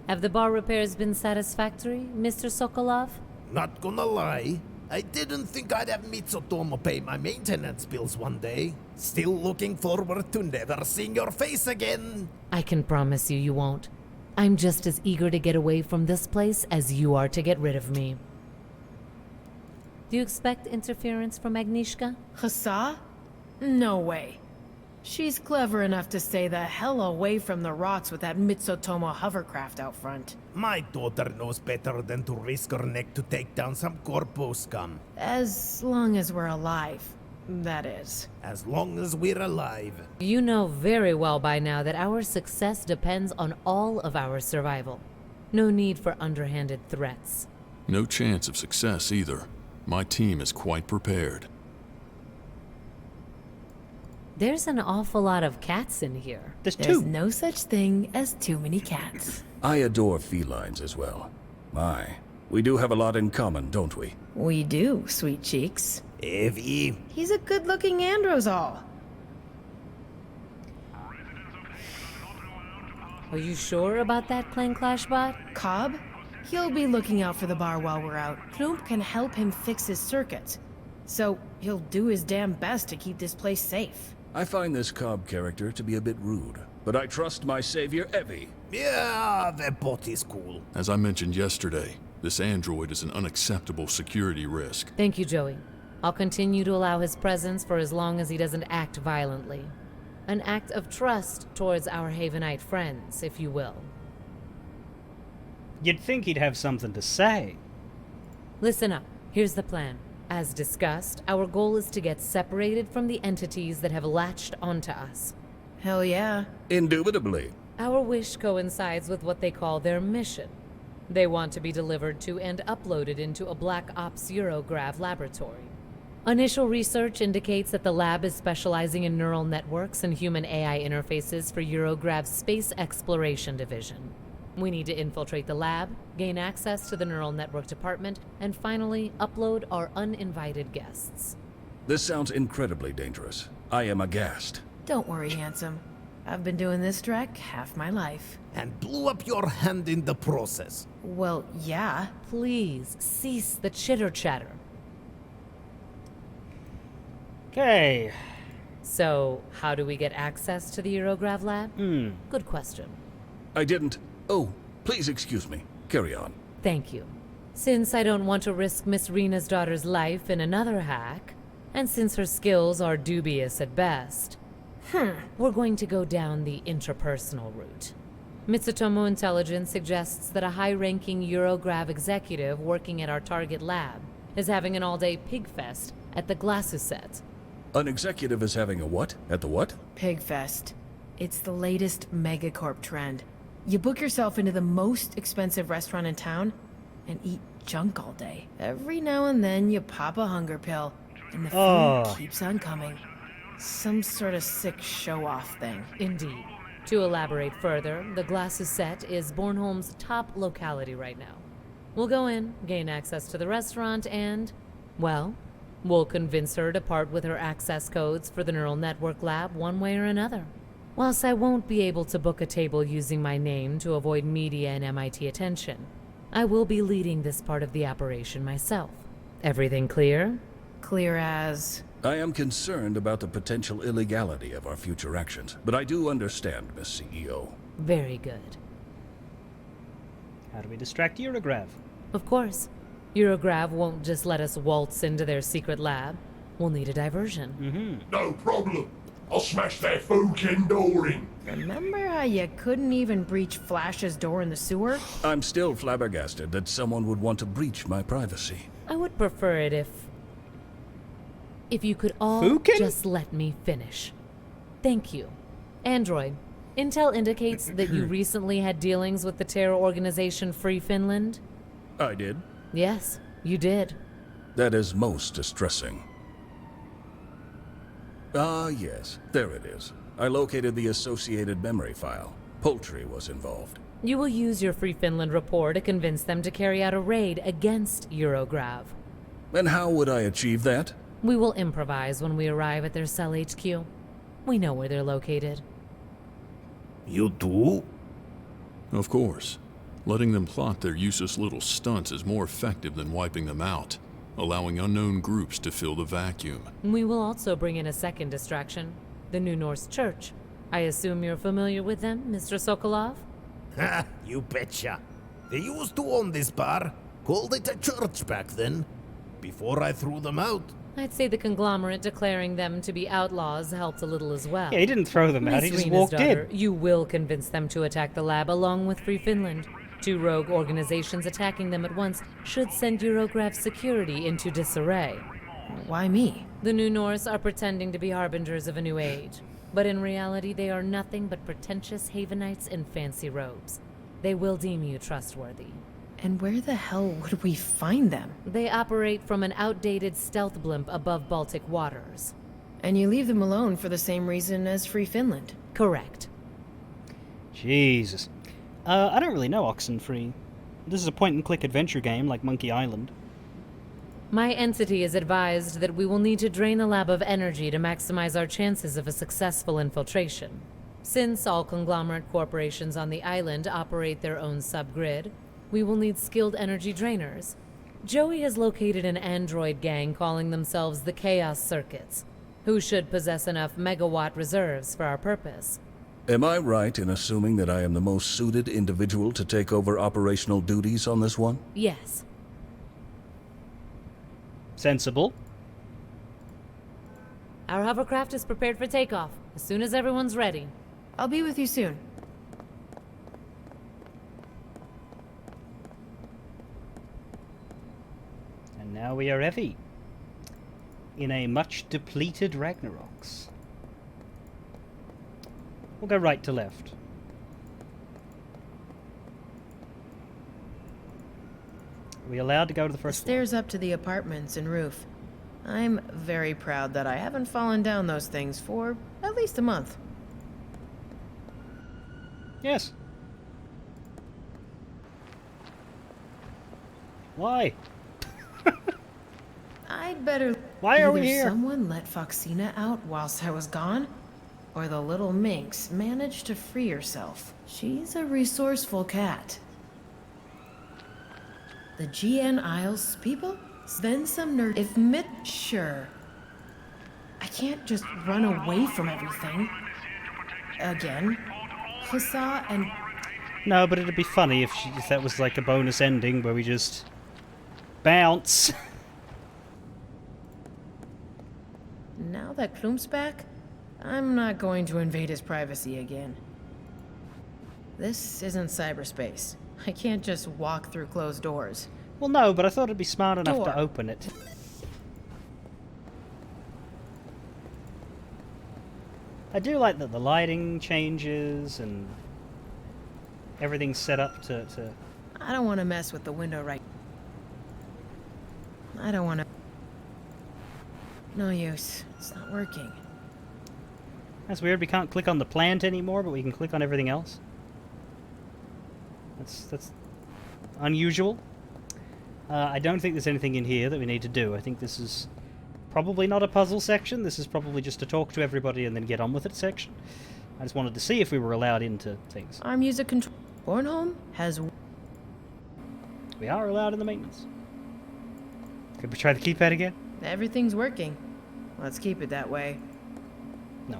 Have the bar repairs been satisfactory, Mr. Sokolov? Not gonna lie, I didn't think I'd have Mitsutomo pay my maintenance bills one day. Still looking forward to never seeing your face again. I can promise you you won't. I'm just as eager to get away from this place as you are to get rid of me. Do you expect interference from Agnieszka? Hassa? No way. She's clever enough to stay the hell away from the rocks with that Mitsutomo hovercraft out front. My daughter knows better than to risk her neck to take down some corpo scum. As long as we're alive, that is. As long as we're alive. You know very well by now that our success depends on all of our survival. No need for underhanded threats. No chance of success either. My team is quite prepared. There's an awful lot of cats in here. There's There's two. no such thing as too many cats. I adore felines as well. My, we do have a lot in common, don't we? We do, sweet cheeks. Evie. He's a good-looking Androzol. Are you sure about that, Plane Clash bot? Cobb? He'll be looking out for the bar while we're out. Knoop can help him fix his circuits. So, he'll do his damn best to keep this place safe. I find this Cobb character to be a bit rude, but I trust my savior, Evie. Yeah, the bot is cool. As I mentioned yesterday, this android is an unacceptable security risk. Thank you, Joey. I'll continue to allow his presence for as long as he doesn't act violently. An act of trust towards our Havenite friends, if you will. You'd think he'd have something to say. Listen up. Here's the plan. As discussed, our goal is to get separated from the entities that have latched onto us. Hell yeah. Indubitably. Our wish coincides with what they call their mission. They want to be delivered to and uploaded into a Black Ops Eurograv laboratory. Initial research indicates that the lab is specializing in neural networks and human AI interfaces for Eurograv's Space Exploration Division. We need to infiltrate the lab, gain access to the neural network department, and finally upload our uninvited guests. This sounds incredibly dangerous. I am aghast. Don't worry, handsome. I've been doing this trek half my life. And blew up your hand in the process. Well, yeah. Please cease the chitter-chatter. Okay. So, how do we get access to the Eurograv lab? Good question. I didn't... Oh, please excuse me. Carry on. Thank you. Since I don't want to risk Miss Rena's daughter's life in another hack, and since her skills are dubious at best, we're going to go down the interpersonal route. Mitsutomo Intelligence suggests that a high-ranking Eurograv executive working at our target lab is having an all-day pig fest at the Glassuset. An executive is having a what? At the what? Pigfest. It's the latest megacorp trend. You book yourself into the most expensive restaurant in town and eat junk all day. Every now and then you pop a hunger pill, and the food keeps on coming. Some sort of sick show-off thing. Indeed. To elaborate further, the Glassuset is Bornholm's top locality right now. We'll go in, gain access to the restaurant, and, well, we'll convince her to part with her access codes for the neural network lab one way or another. Whilst I won't be able to book a table using my name to avoid media and MIT attention, I will be leading this part of the operation myself. Everything clear? Clear as... I am concerned about the potential illegality of our future actions, but I do understand, Miss CEO. Very good. How do we distract Eurograv? Of course. Eurograv won't just let us waltz into their secret lab. We'll need a diversion. No problem. I'll smash that fucking door in. Remember how you couldn't even breach Flash's door in the sewer? I'm still flabbergasted that someone would want to breach my privacy. I would prefer it if you could all Fukin? just let me finish. Thank you. Android, intel indicates that you recently had dealings with the terror organization Free Finland. I did. Yes, you did. That is most distressing. Ah, yes. There it is. I located the associated memory file. Poultry was involved. You will use your Free Finland rapport to convince them to carry out a raid against Eurograv. And how would I achieve that? We will improvise when we arrive at their cell HQ. We know where they're located. You do? Of course. Letting them plot their useless little stunts is more effective than wiping them out, allowing unknown groups to fill the vacuum. We will also bring in a second distraction, the New Norse Church. I assume you're familiar with them, Mr. Sokolov? Ha, you betcha. They used to own this bar. Called it a church back then. Before I threw them out. I'd say the conglomerate declaring them to be outlaws helped a little as well. Yeah, he didn't throw them out, he Miss just Rena's walked daughter, in. you will convince them to attack the lab along with Free Finland. Two rogue organizations attacking them at once should send Eurograv's security into disarray. Why me? The New Norse are pretending to be harbingers of a new age, but in reality they are nothing but pretentious Havenites in fancy robes. They will deem you trustworthy. And where the hell would we find them? They operate from an outdated stealth blimp above Baltic waters. And you leave them alone for the same reason as Free Finland? Correct. Jesus. I don't really know Oxenfree. This is a point-and-click adventure game like Monkey Island. My entity is advised that we will need to drain the lab of energy to maximize our chances of a successful infiltration. Since all conglomerate corporations on the island operate their own subgrid, we will need skilled energy drainers. Joey has located an android gang calling themselves the Chaos Circuits, who should possess enough megawatt reserves for our purpose. Am I right in assuming that I am the most suited individual to take over operational duties on this one? Yes. Sensible. Our hovercraft is prepared for takeoff, as soon as everyone's ready. I'll be with you soon. And now we are heavy in a much depleted Ragnaroks. We'll go right to left. Are we allowed to go to the first floor? Stairs up to the apartments and roof. I'm very proud that I haven't fallen down those things for at least a month. Yes. Why? I'd better... Why are we Either here? someone let Foxina out whilst I was gone, or the little minx managed to free herself. She's a resourceful cat. The GN Isles people? Spend some nerd... If Mit... Sure. I can't just run away from everything. Again. Hussar and... No, but it'd be funny if that was like a bonus ending where we just bounce. Now that Klump's back, I'm not going to invade his privacy again. This isn't cyberspace. I can't just walk through closed doors. Well, no, but I thought it'd be smart enough Door. to open it. I do like that the lighting changes and everything's set up to... I don't want to mess with the window right... I don't want to... No use. It's not working. That's weird, we can't click on the plant anymore, but we can click on everything else. That's unusual. I don't think there's anything in here that we need to do. I think this is probably not a puzzle section. This is probably just to talk to everybody and then get on with it section. I just wanted to see if we were allowed into things. Our music control... Bornholm has... We are allowed in the maintenance. Could we try the keypad again? Everything's working. Let's keep it that way. No.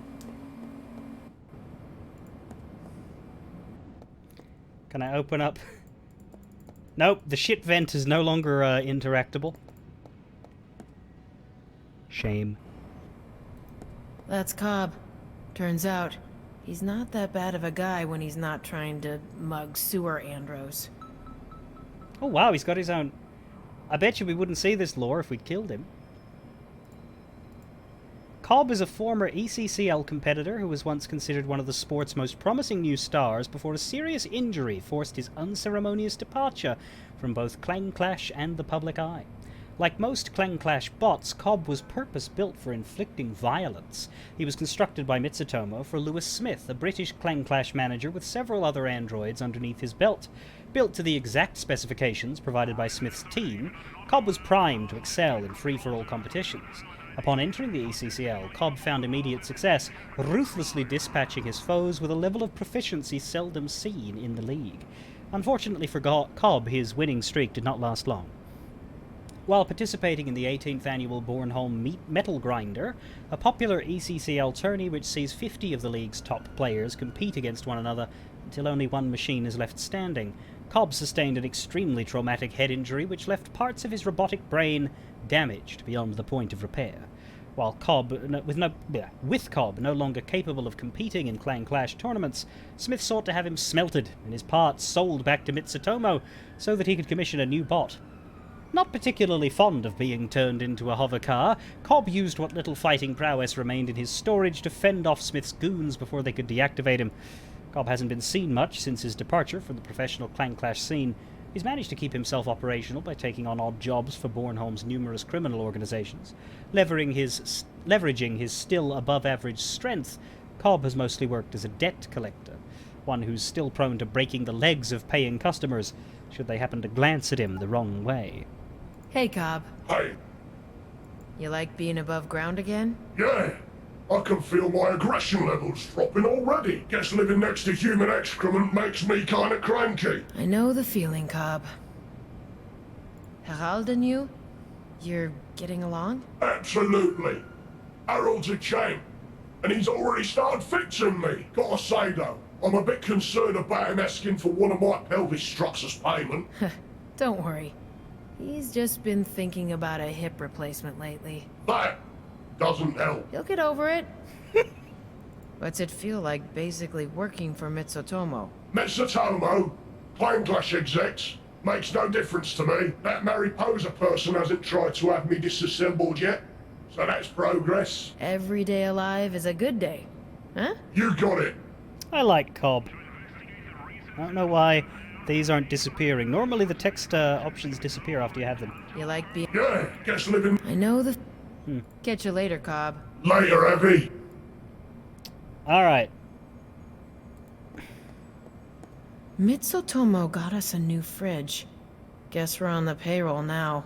Can I open up? Nope, the shit vent is no longer interactable. Shame. That's Cobb. Turns out, he's not that bad of a guy when he's not trying to mug sewer andros. Oh wow, he's got his own... I bet you we wouldn't see this lore if we'd killed him. Cobb is a former ECCL competitor who was once considered one of the sport's most promising new stars before a serious injury forced his unceremonious departure from both Clang Clash and the public eye. Like most Clang Clash bots, Cobb was purpose-built for inflicting violence. He was constructed by Mitsutomo for Lewis Smith, a British Clang Clash manager with several other androids underneath his belt. Built to the exact specifications provided by Smith's team, Cobb was primed to excel in free-for-all competitions. Upon entering the ECCL, Cobb found immediate success, ruthlessly dispatching his foes with a level of proficiency seldom seen in the league. Unfortunately for Cobb, his winning streak did not last long. While participating in the 18th annual Bornholm Metal Grinder, a popular ECCL tourney which sees 50 of the league's top players compete against one another until only one machine is left standing, Cobb sustained an extremely traumatic head injury which left parts of his robotic brain damaged beyond the point of repair. While with Cobb no longer capable of competing in Clang Clash tournaments, Smith sought to have him smelted and his parts sold back to Mitsutomo so that he could commission a new bot. Not particularly fond of being turned into a hover car, Cobb used what little fighting prowess remained in his storage to fend off Smith's goons before they could deactivate him. Cobb hasn't been seen much since his departure from the professional Clang Clash scene. He's managed to keep himself operational by taking on odd jobs for Bornholm's numerous criminal organizations. Leveraging his still above-average strength, Cobb has mostly worked as a debt collector, one who's still prone to breaking the legs of paying customers, should they happen to glance at him the wrong way. Hey, Cobb. Hey, You like being above ground again? yeah. I can feel my aggression levels dropping already. Guess living next to human excrement makes me kinda cranky. I know the feeling, Cobb. Harald and you? You're getting along? Absolutely. Harold's a champ, and he's already started fixing me. Gotta say though, I'm a bit concerned about him asking for one of my pelvis struts as payment. Don't worry. He's just been thinking about a hip replacement lately. That doesn't help. He'll get over it. What's it feel like basically working for Mitsutomo? Mitsutomo, Plane Clash execs, makes no difference to me. That Mariposa person hasn't tried to have me disassembled yet, so that's progress. Every day alive is a good day. Huh? You got it. I like Cobb. I don't know why these aren't disappearing. Normally the text options disappear after you have them. You like being... Yeah, guess living... I know the... Catch you later, Cobb. Later, Evie. Alright. Mitsutomo got us a new fridge. Guess we're on the payroll now.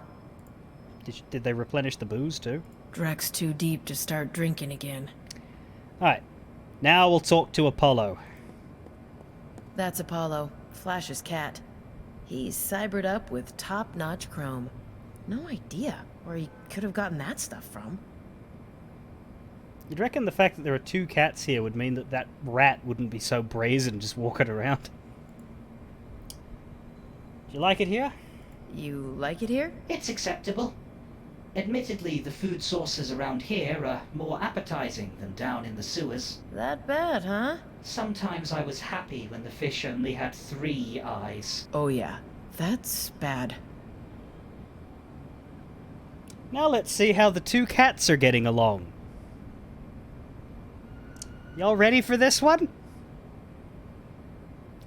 Did they replenish the booze too? Drek's too deep to start drinking again. Alright. Now we'll talk to Apollo. That's Apollo, Flash's cat. He's cybered up with top-notch chrome. No idea where he could have gotten that stuff from. You'd reckon the fact that there are two cats here would mean that that rat wouldn't be so brazen just walking around. Do you like it here? You like it here? It's acceptable. Admittedly, the food sources around here are more appetizing than down in the sewers. That bad, huh? Sometimes I was happy when the fish only had 3 eyes. Oh yeah, that's bad. Now let's see how the two cats are getting along. Y'all ready for this one?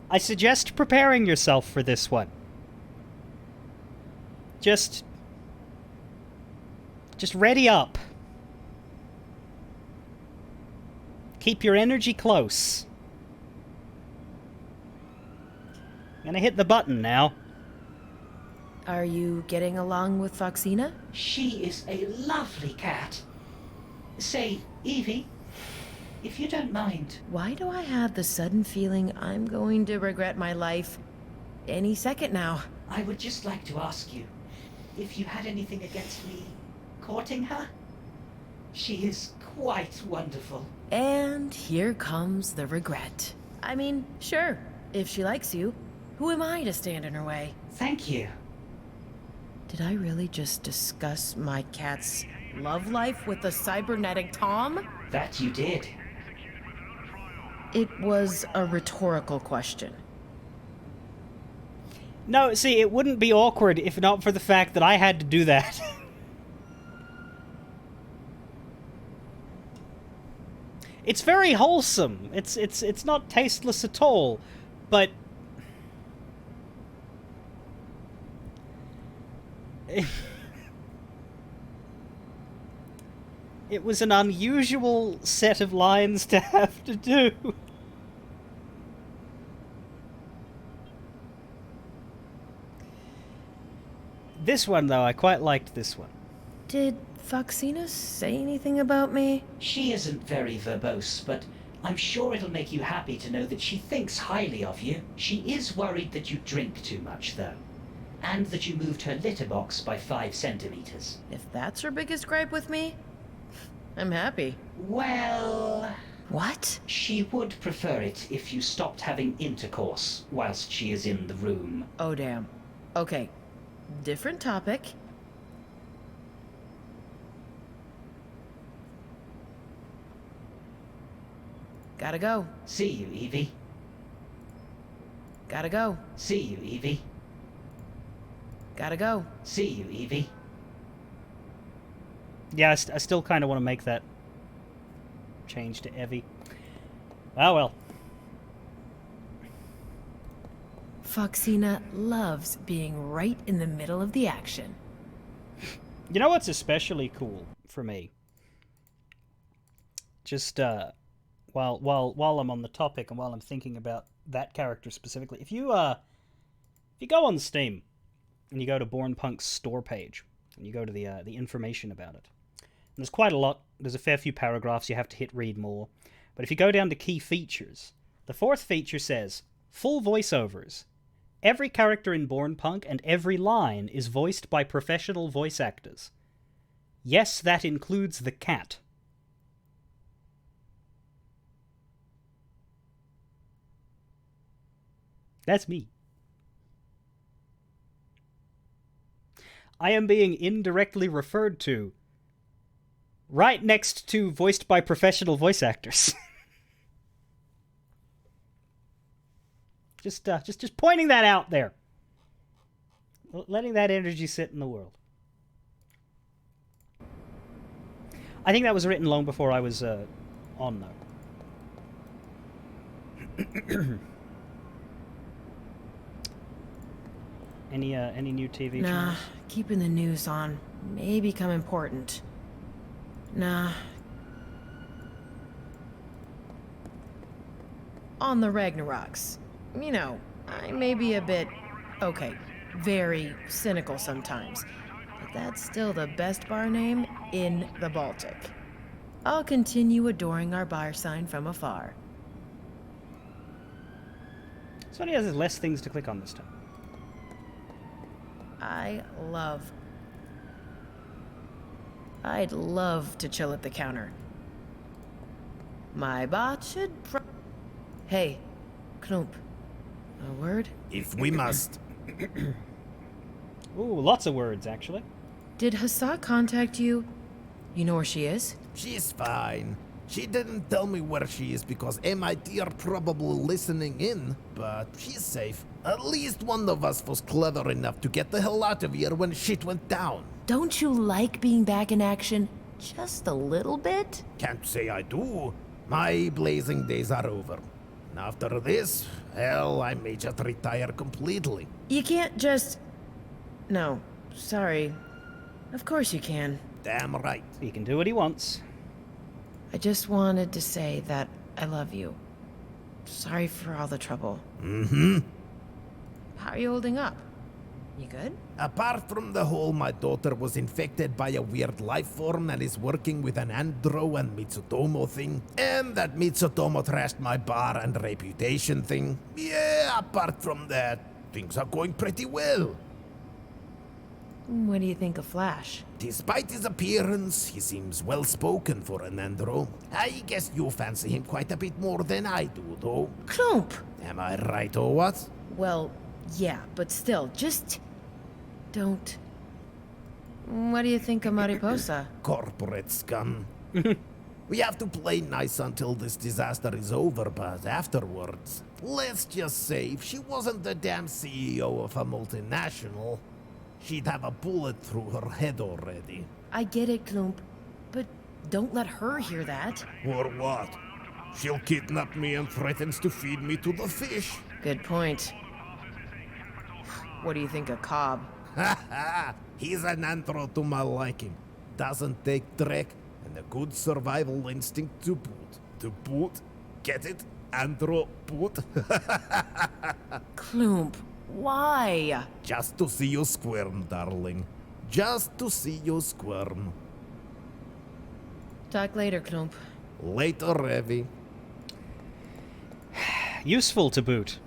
I suggest preparing yourself for this one. Just ready up. Keep your energy close. I'm gonna hit the button now. Are you getting along with Foxina? She is a lovely cat. Say, Evie, if you don't mind. Why do I have the sudden feeling I'm going to regret my life any second now? I would just like to ask you if you had anything against me courting her. She is quite wonderful. And here comes the regret. I mean, sure, if she likes you, who am I to stand in her way? Thank you. Did I really just discuss my cat's love life with the cybernetic Tom? That you did. It was a rhetorical question. No, see, it wouldn't be awkward if not for the fact that I had to do that. It's very wholesome. It's not tasteless at all, but it was an unusual set of lines to have to do. This one, though, I quite liked this one. Did Foxina say anything about me? She isn't very verbose, but I'm sure it'll make you happy to know that she thinks highly of you. She is worried that you drink too much, though, and that you moved her litter box by 5 centimeters. If that's her biggest gripe with me, I'm happy. Well... What? She would prefer it if you stopped having intercourse whilst she is in the room. Oh, damn. Okay. Different topic. Gotta go. See you, Evie. Gotta go. See you, Evie. Gotta go. See you, Evie. Yeah, I still kind of want to make that change to Evie. Ah, well. Foxina loves being right in the middle of the action. You know what's especially cool for me? Just while I'm on the topic and while I'm thinking about that character specifically, if you go on Steam and you go to Born Punk's store page and you go to the information about it, There's quite a lot. There's a fair few paragraphs you have to hit read more. But if you go down to key features, the fourth feature says, full voiceovers. Every character in Born Punk and every line is voiced by professional voice actors. Yes, that includes the cat. That's me. I am being indirectly referred to right next to voiced by professional voice actors. just pointing that out there. Letting that energy sit in the world. I think that was written long before I was on, though. Any new TV Nah, shows? keeping the news on may become important. Nah. On the Ragnaroks. You know, I may be a bit, okay, very cynical sometimes, but that's still the best bar name in the Baltic. I'll continue adoring our bar sign from afar. So he has less things to click on this time. I'd love to chill at the counter. My bot should Hey, Knop. A word? If we must. Ooh, lots of words, actually. Did Hassa contact you? You know where she is? She's fine. She didn't tell me where she is because MIT are probably listening in, but she's safe. At least one of us was clever enough to get the hell out of here when shit went down. Don't you like being back in action? Just a little bit? Can't say I do. My blazing days are over. And after this, hell, I may just retire completely. You can't just... No, sorry. Of course you can. Damn right. He can do what he wants. I just wanted to say that I love you. Sorry for all the trouble. Mm-hmm. How are you holding up? You good? Apart from the whole my daughter was infected by a weird life form and is working with an Andro and Mitsutomo thing, and that Mitsutomo trashed my bar and reputation thing, yeah, apart from that, things are going pretty well. What do you think of Flash? Despite his appearance, he seems well-spoken for an Andro. I guess you fancy him quite a bit more than I do, though. Klump! Am I right or what? Well, yeah, but still, just... don't. What do you think of Mariposa? Corporate scum. We have to play nice until this disaster is over, but afterwards, let's just say if she wasn't the damn CEO of a multinational, she'd have a bullet through her head already. I get it, Klump, but don't let her hear that. Or what? She'll kidnap me and threatens to feed me to the fish. Good point. What do you think of Cobb? Ha ha! He's an Andro to my liking. Doesn't take dreck, and a good survival instinct to boot. To boot? Get it? Andro boot? Klump, why? Just to see you squirm, darling. Just to see you squirm. Talk later, Klump. Later, Revi. Useful to boot.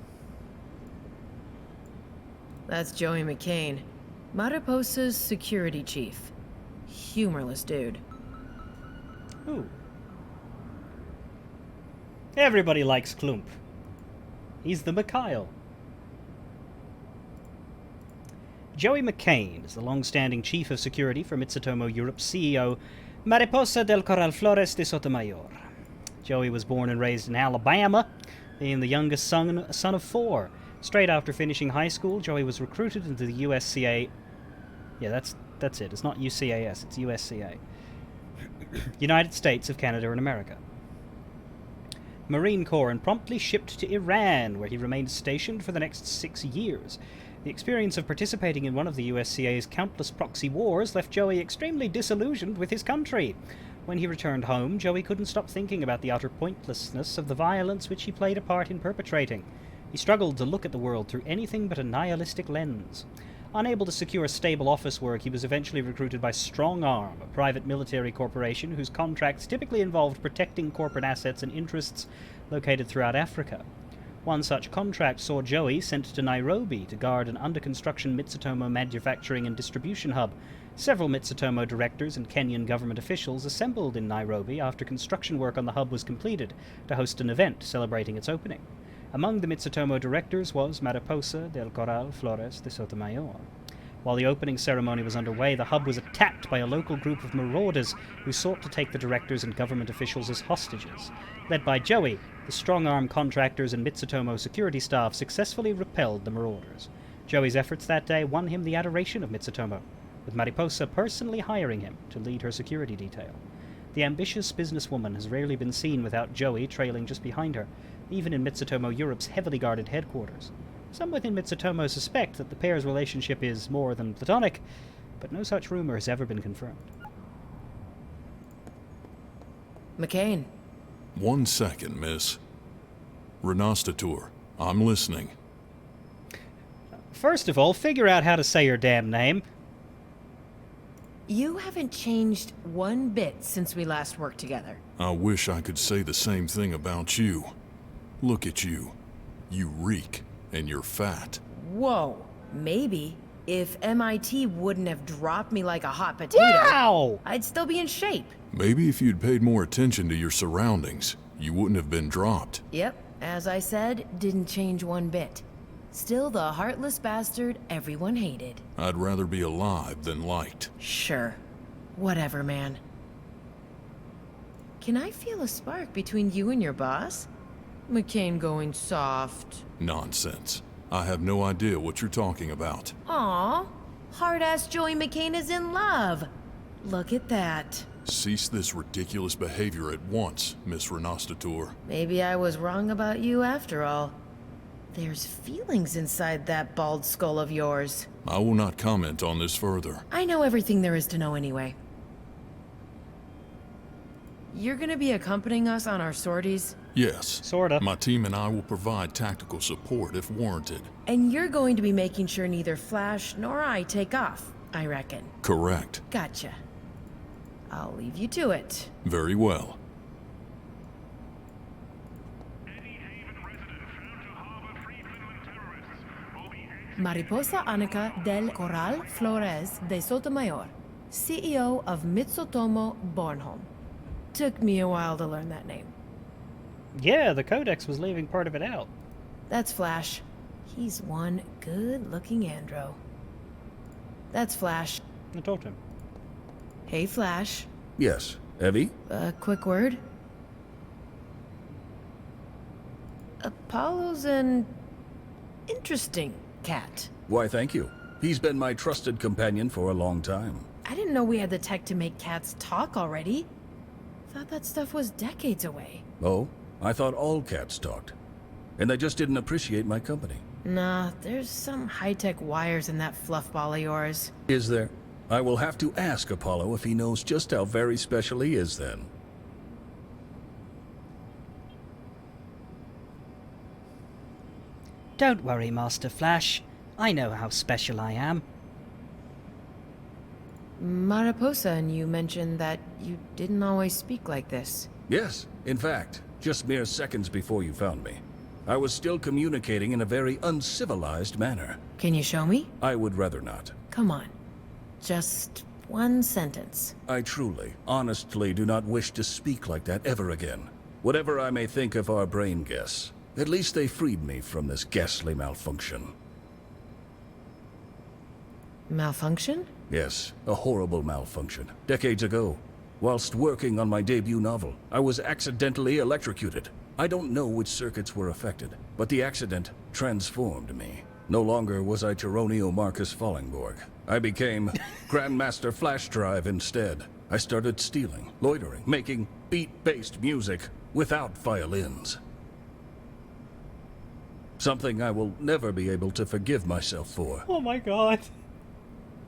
That's Joey McCain, Mariposa's security chief. Humorless dude. Ooh. Everybody likes Klump. He's the Mikhail. Joey McCain is the long-standing chief of security for Mitsutomo Europe's CEO, Mariposa del Corral Flores de Sotomayor. Joey was born and raised in Alabama, being the youngest son of four. Straight after finishing high school, Joey was recruited into the USCA. Yeah, that's it. It's not UCAS, it's USCA. United States of Canada and America. Marine Corps and promptly shipped to Iran, where he remained stationed for the next 6 years. The experience of participating in one of the USCA's countless proxy wars left Joey extremely disillusioned with his country. When he returned home, Joey couldn't stop thinking about the utter pointlessness of the violence which he played a part in perpetrating. He struggled to look at the world through anything but a nihilistic lens. Unable to secure stable office work, he was eventually recruited by Strong Arm, a private military corporation whose contracts typically involved protecting corporate assets and interests located throughout Africa. One such contract saw Joey sent to Nairobi to guard an under-construction Mitsutomo manufacturing and distribution hub. Several Mitsutomo directors and Kenyan government officials assembled in Nairobi after construction work on the hub was completed to host an event celebrating its opening. Among the Mitsutomo directors was Mariposa del Corral Flores de Sotomayor. While the opening ceremony was underway, the hub was attacked by a local group of marauders who sought to take the directors and government officials as hostages. Led by Joey, the strong-arm contractors and Mitsutomo security staff successfully repelled the marauders. Joey's efforts that day won him the adoration of Mitsutomo, with Mariposa personally hiring him to lead her security detail. The ambitious businesswoman has rarely been seen without Joey trailing just behind her, even in Mitsutomo Europe's heavily guarded headquarters. Some within Mitsutomo suspect that the pair's relationship is more than platonic, but no such rumor has ever been confirmed. McCain. 1 second, miss. Renostator, I'm listening. First of all, figure out how to say your damn name. You haven't changed one bit since we last worked together. I wish I could say the same thing about you. Look at you. You reek, and you're fat. Whoa. Maybe if MIT wouldn't have dropped me like a hot potato, Wow! I'd still be in shape. Maybe if you'd paid more attention to your surroundings, you wouldn't have been dropped. Yep, as I said, didn't change one bit. Still the heartless bastard everyone hated. I'd rather be alive than liked. Sure. Whatever, man. Can I feel a spark between you and your boss? McCain going soft. Nonsense. I have no idea what you're talking about. Aw, hard-ass Joey McCain is in love. Look at that. Cease this ridiculous behavior at once, Miss Renostator. Maybe I was wrong about you after all. There's feelings inside that bald skull of yours. I will not comment on this further. I know everything there is to know anyway. You're gonna be accompanying us on our sorties? Yes. Sorta. My team and I will provide tactical support if warranted. And you're going to be making sure neither Flash nor I take off, I reckon. Correct. Gotcha. I'll leave you to it. Very well. Mariposa Annika del Corral Flores de Sotomayor, CEO of Mitsutomo Bornholm. Took me a while to learn that name. Yeah, the Codex was leaving part of it out. That's Flash. He's one good-looking andro. That's Flash. I talked to him. Hey, Flash. Yes, Evie? A quick word. Apollo's an interesting cat. Why, thank you. He's been my trusted companion for a long time. I didn't know we had the tech to make cats talk already. Thought that stuff was decades away. Oh? I thought all cats talked. And they just didn't appreciate my company. Nah, there's some high-tech wires in that fluffball of yours. Is there? I will have to ask Apollo if he knows just how very special he is then. Don't worry, Master Flash. I know how special I am. Mariposa and you mentioned that you didn't always speak like this. Yes, in fact, just mere seconds before you found me. I was still communicating in a very uncivilized manner. Can you show me? I would rather not. Come on. Just one sentence. I truly, honestly do not wish to speak like that ever again. Whatever I may think of our brain guests, at least they freed me from this ghastly malfunction. Malfunction? Yes, a horrible malfunction. Decades ago, whilst working on my debut novel, I was accidentally electrocuted. I don't know which circuits were affected, but the accident transformed me. No longer was I Geronio Marcus Fallingborg. I became Grandmaster Flash Drive instead. I started stealing, loitering, making beat-based music without violins. Something I will never be able to forgive myself for. Oh my god.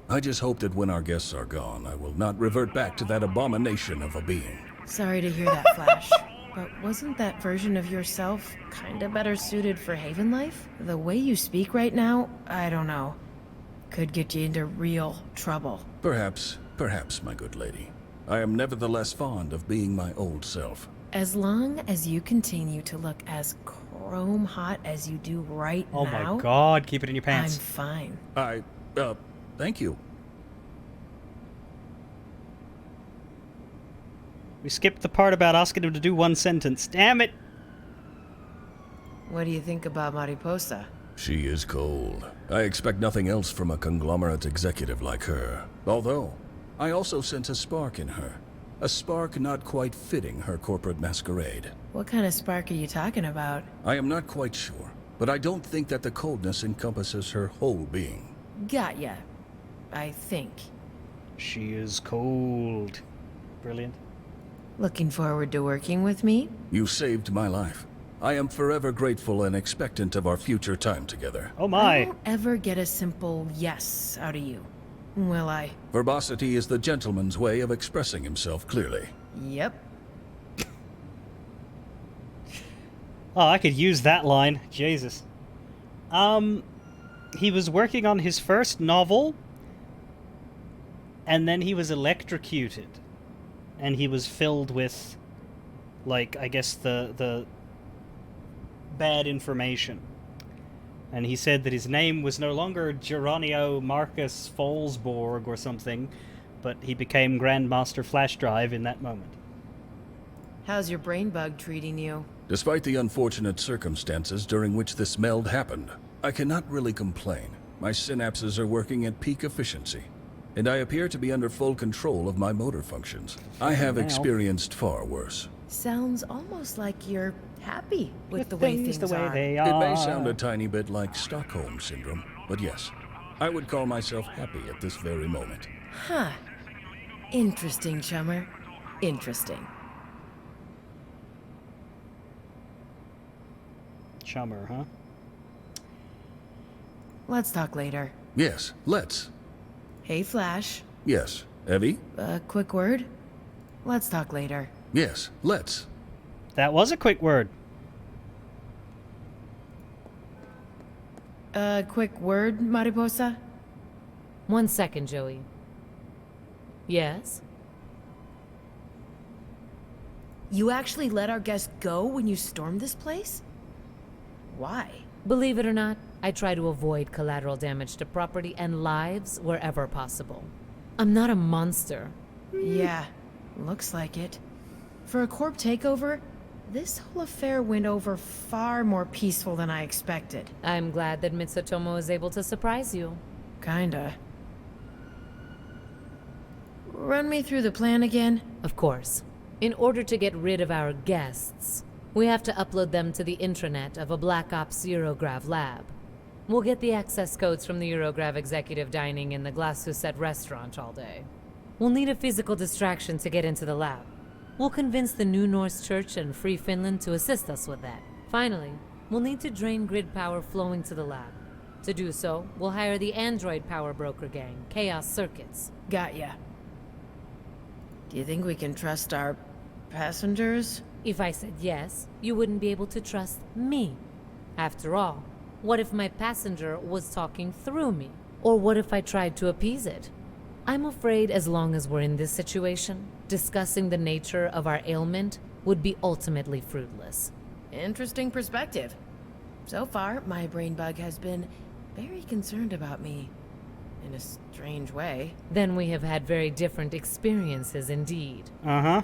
I just hope that when our guests are gone, I will not revert back to that abomination of a being. Sorry to hear that, Flash. But wasn't that version of yourself kinda better suited for Haven life? The way you speak right now, I don't know. Could get you into real trouble. Perhaps, my good lady. I am nevertheless fond of being my old self. As long as you continue to look as chrome hot as you do right Oh now... my god, keep it in your I'm pants. fine. Thank you. We skipped the part about asking him to do one sentence. Damn it! What do you think about Mariposa? She is cold. I expect nothing else from a conglomerate executive like her. Although, I also sense a spark in her. A spark not quite fitting her corporate masquerade. What kind of spark are you talking about? I am not quite sure, but I don't think that the coldness encompasses her whole being. Got ya. I think. She is cold. Brilliant. Looking forward to working with me? You saved my life. I am forever grateful and expectant of our future time together. Oh I my. won't ever get a simple yes out of you. Will I? Verbosity is the gentleman's way of expressing himself clearly. Yep. Oh, I could use that line. Jesus. He was working on his first novel, and then he was electrocuted. And he was filled with, like, I guess the bad information. And he said that his name was no longer Geronio Marcus Falsborg or something, but he became Grandmaster Flash Drive in that moment. How's your brain bug treating you? Despite the unfortunate circumstances during which this meld happened, I cannot really complain. My synapses are working at peak efficiency, and I appear to be under full control of my motor functions. I have experienced far worse. Sounds almost like you're happy with the way things are. They It are. may sound a tiny bit like Stockholm Syndrome, but yes, I would call myself happy at this very moment. Huh. Interesting, chummer. Interesting. Chummer, huh? Let's talk later. Yes, let's. Hey, Flash. Yes, Evie? A quick word? Let's talk later. Yes, let's. That was a quick word. A quick word, Mariposa? 1 second, Joey. Yes? You actually let our guest go when you stormed this place? Why? Believe it or not, I try to avoid collateral damage to property and lives wherever possible. I'm not a monster. Yeah, looks like it. For a corp takeover, this whole affair went over far more peaceful than I expected. I'm glad that Mitsutomo is able to surprise you. Kinda. Run me through the plan again? Of course. In order to get rid of our guests, we have to upload them to the intranet of a Black Ops Eurograv lab. We'll get the access codes from the Eurograv executive dining in the Glashuset restaurant all day. We'll need a physical distraction to get into the lab. We'll convince the New Norse Church and Free Finland to assist us with that. Finally, we'll need to drain grid power flowing to the lab. To do so, we'll hire the android power broker gang, Chaos Circuits. Got ya. Do you think we can trust our passengers? If I said yes, you wouldn't be able to trust me. After all, what if my passenger was talking through me? Or what if I tried to appease it? I'm afraid as long as we're in this situation, discussing the nature of our ailment would be ultimately fruitless. Interesting perspective. So far, my brain bug has been very concerned about me. In a strange way. Then we have had very different experiences indeed. Uh-huh.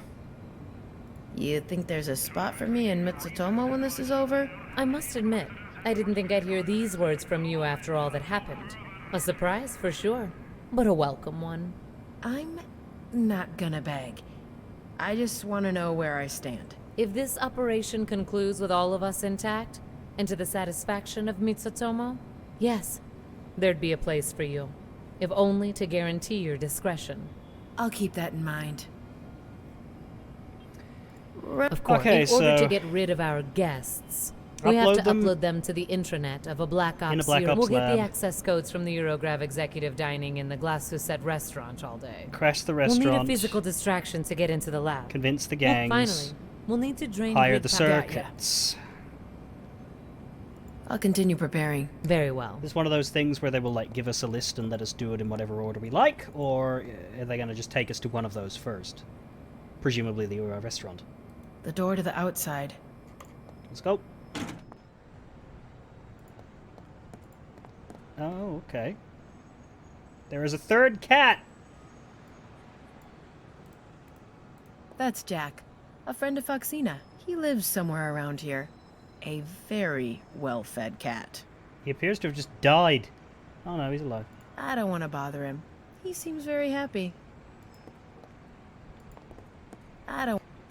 You think there's a spot for me in Mitsutomo when this is over? I must admit, I didn't think I'd hear these words from you after all that happened. A surprise, for sure, but a welcome one. I'm not gonna beg. I just want to know where I stand. If this operation concludes with all of us intact, and to the satisfaction of Mitsutomo, yes, there'd be a place for you, if only to guarantee your discretion. I'll keep that in mind. Of course, Okay, in order so to get rid of our guests, we have to upload them to the intranet of a Black Ops Black Ops We'll get lab. the access codes from the Eurograv executive dining in the Glashuset restaurant all day. Crash the We'll restaurant. need a physical distraction to get into the lab. Convince the Well, gangs. finally, we'll need to drain Hire grid the power. circuits. I'll continue preparing. Very well. Is this one of those things where they will, like, give us a list and let us do it in whatever order we like, or are they going to just take us to one of those first? Presumably the restaurant. The door to the outside. Let's go. Oh, okay. There is a third cat! That's Jack, a friend of Foxina. He lives somewhere around here. A very well-fed cat. He appears to have just died. Oh no, he's alive. I don't want to bother him. He seems very happy.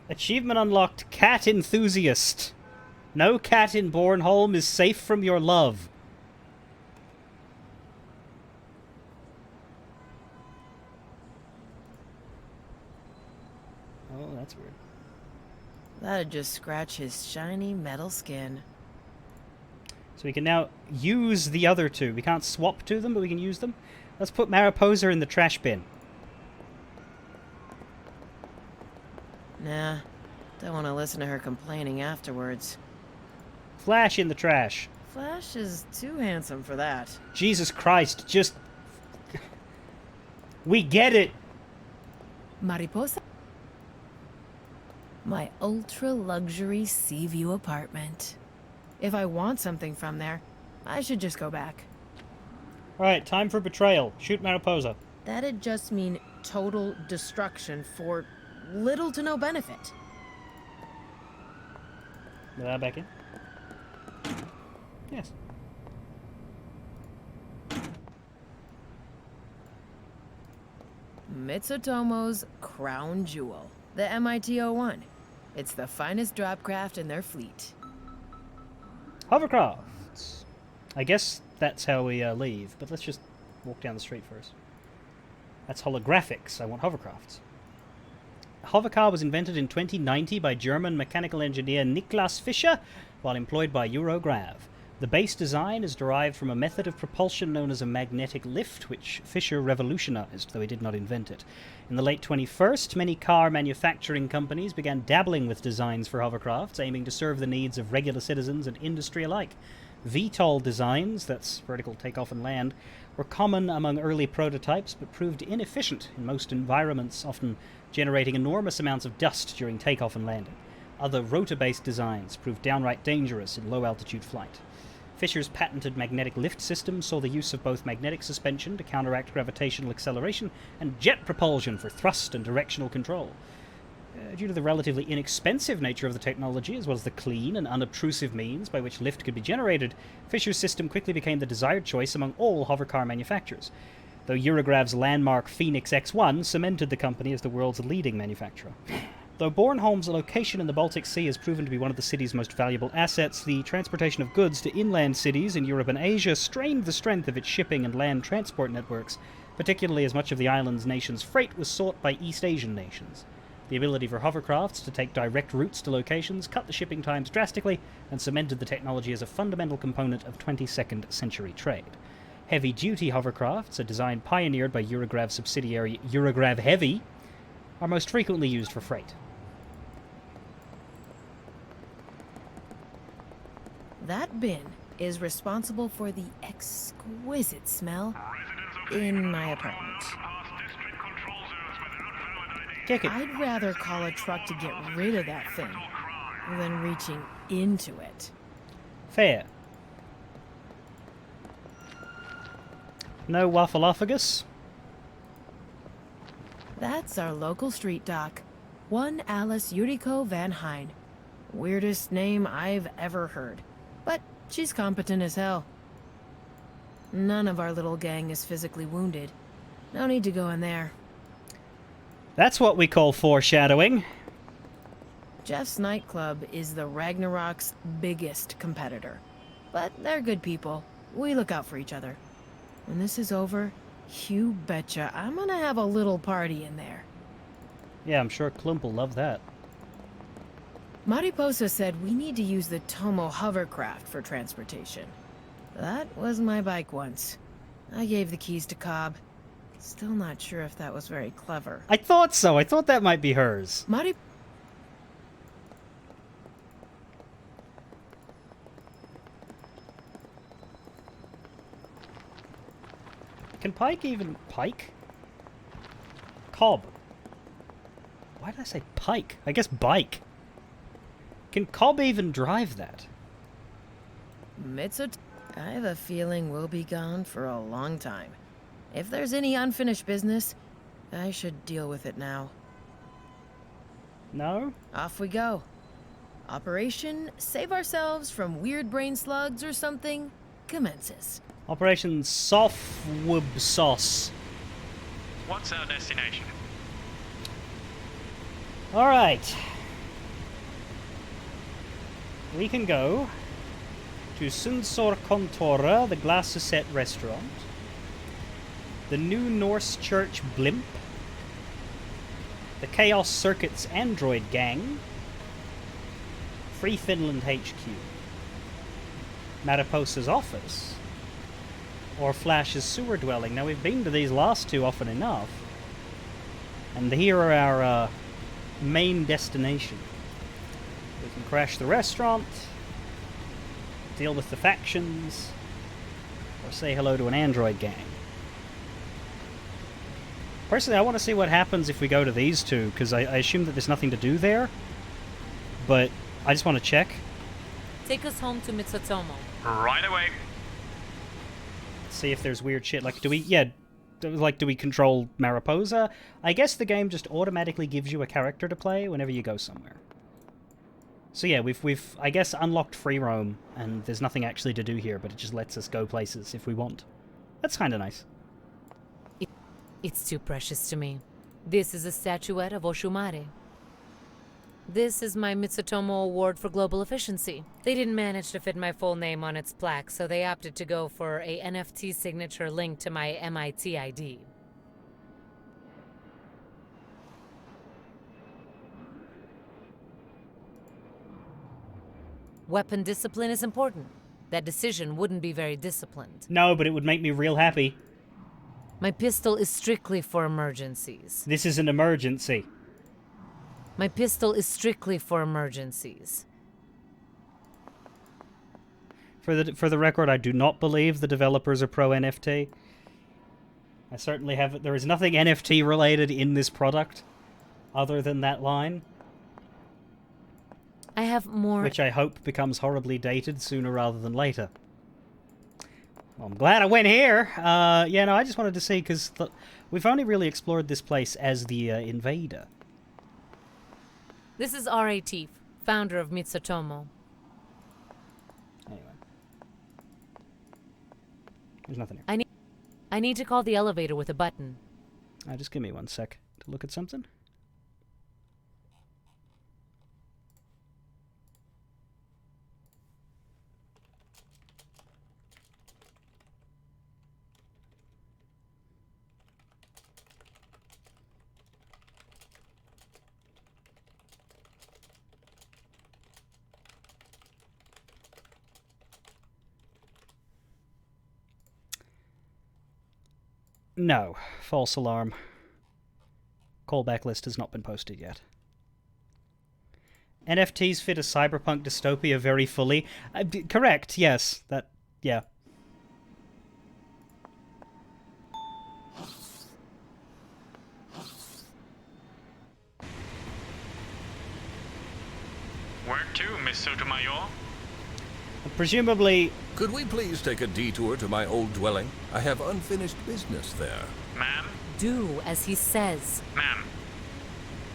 Achievement unlocked, Cat Enthusiast. No cat in Bornholm is safe from your love. Oh, that's weird. That'd just scratch his shiny metal skin. So we can now use the other two. We can't swap to them, but we can use them. Let's put Mariposa in the trash bin. Nah, don't want to listen to her complaining afterwards. Flash in the trash. Flash is too handsome for that. Jesus Christ, just... We get it! Mariposa? My ultra-luxury sea view apartment. If I want something from there, I should just go back. Alright, time for betrayal. Shoot Mariposa. That'd just mean total destruction for little to no benefit. Get that back in. Yes. Mitsutomo's crown jewel, the MIT-01. It's the finest dropcraft in their fleet. Hovercrafts. I guess that's how we leave, but let's just walk down the street first. That's holographics. I want hovercrafts. A hovercar was invented in 2090 by German mechanical engineer Niklas Fischer while employed by Eurograv. The base design is derived from a method of propulsion known as a magnetic lift, which Fischer revolutionized, though he did not invent it. In the late 21st, many car manufacturing companies began dabbling with designs for hovercrafts, aiming to serve the needs of regular citizens and industry alike. VTOL designs, that's vertical takeoff and land, were common among early prototypes, but proved inefficient in most environments, often generating enormous amounts of dust during takeoff and landing. Other rotor-based designs proved downright dangerous in low-altitude flight. Fischer's patented magnetic lift system saw the use of both magnetic suspension to counteract gravitational acceleration and jet propulsion for thrust and directional control. Due to the relatively inexpensive nature of the technology, as well as the clean and unobtrusive means by which lift could be generated, Fischer's system quickly became the desired choice among all hovercar manufacturers, though Eurograv's landmark Phoenix X1 cemented the company as the world's leading manufacturer. Though Bornholm's location in the Baltic Sea has proven to be one of the city's most valuable assets, the transportation of goods to inland cities in Europe and Asia strained the strength of its shipping and land transport networks, particularly as much of the island's nation's freight was sought by East Asian nations. The ability for hovercrafts to take direct routes to locations cut the shipping times drastically and cemented the technology as a fundamental component of 22nd century trade. Heavy-duty hovercrafts, a design pioneered by Eurograv subsidiary Eurograv Heavy, are most frequently used for freight. That bin is responsible for the exquisite smell in my apartment. Kick it. I'd rather call a truck to get rid of that thing than reaching into it. Fair. No waffleophagus? That's our local street doc. One Alice Yuriko Van Hine. Weirdest name I've ever heard. But she's competent as hell. None of our little gang is physically wounded. No need to go in there. That's what we call foreshadowing. Jeff's nightclub is the Ragnarok's biggest competitor. But they're good people. We look out for each other. When this is over, you betcha I'm gonna have a little party in there. Yeah, I'm sure Klump will love that. Mariposa said we need to use the Tomo hovercraft for transportation. That was my bike once. I gave the keys to Cobb. Still not sure if that was very clever. I thought so. I thought that might be hers. Can Pike even... Pike? Cobb. Why did I say Pike? I guess bike. Can Cobb even drive that? Mitsut, I have a feeling we'll be gone for a long time. If there's any unfinished business, I should deal with it now. No? Off we go. Operation Save Ourselves from Weird Brain Slugs or something commences. Operation Softwub Sauce. What's our destination? Alright. We can go to Sunsor Kontora, the Glasset restaurant, the New Norse Church Blimp, the Chaos Circuits Android Gang, Free Finland HQ, Mariposa's office, or Flash's sewer dwelling. Now, we've been to these last two often enough, and here are our main destination. We can crash the restaurant, deal with the factions, or say hello to an android gang. Personally, I want to see what happens if we go to these two, because I assume that there's nothing to do there, but I just want to check. Take us home to Mitsutomo. Right away. See if there's weird shit. Like, do we control Mariposa? I guess the game just automatically gives you a character to play whenever you go somewhere. So yeah, we've I guess unlocked free roam, and there's nothing actually to do here, but it just lets us go places if we want. That's kind of nice. It's too precious to me. This is a statuette of Oshumare. This is my Mitsutomo Award for Global Efficiency. They didn't manage to fit my full name on its plaque, so they opted to go for a NFT signature linked to my MIT ID. Weapon discipline is important. That decision wouldn't be very disciplined. No, but it would make me real happy. My pistol is strictly for emergencies. This is an emergency. My pistol is strictly for emergencies. For the record, I do not believe the developers are pro-NFT. I certainly have... There is nothing NFT related in this product other than that line. I have more... Which I hope becomes horribly dated sooner rather than later. Well, I'm glad I went here. Yeah, no, I just wanted to see, because we've only really explored this place as the invader. This is R.A. Teef, founder of Mitsutomo. Anyway. There's nothing here. I need to call the elevator with a button. Just give me 1 sec to look at something. No. False alarm. Callback list has not been posted yet. NFTs fit a cyberpunk dystopia very fully. Correct, yes. Yeah. Where to, Miss Sotomayor? Presumably... Could we please take a detour to my old dwelling? I have unfinished business there. Ma'am? Do as he says. Ma'am?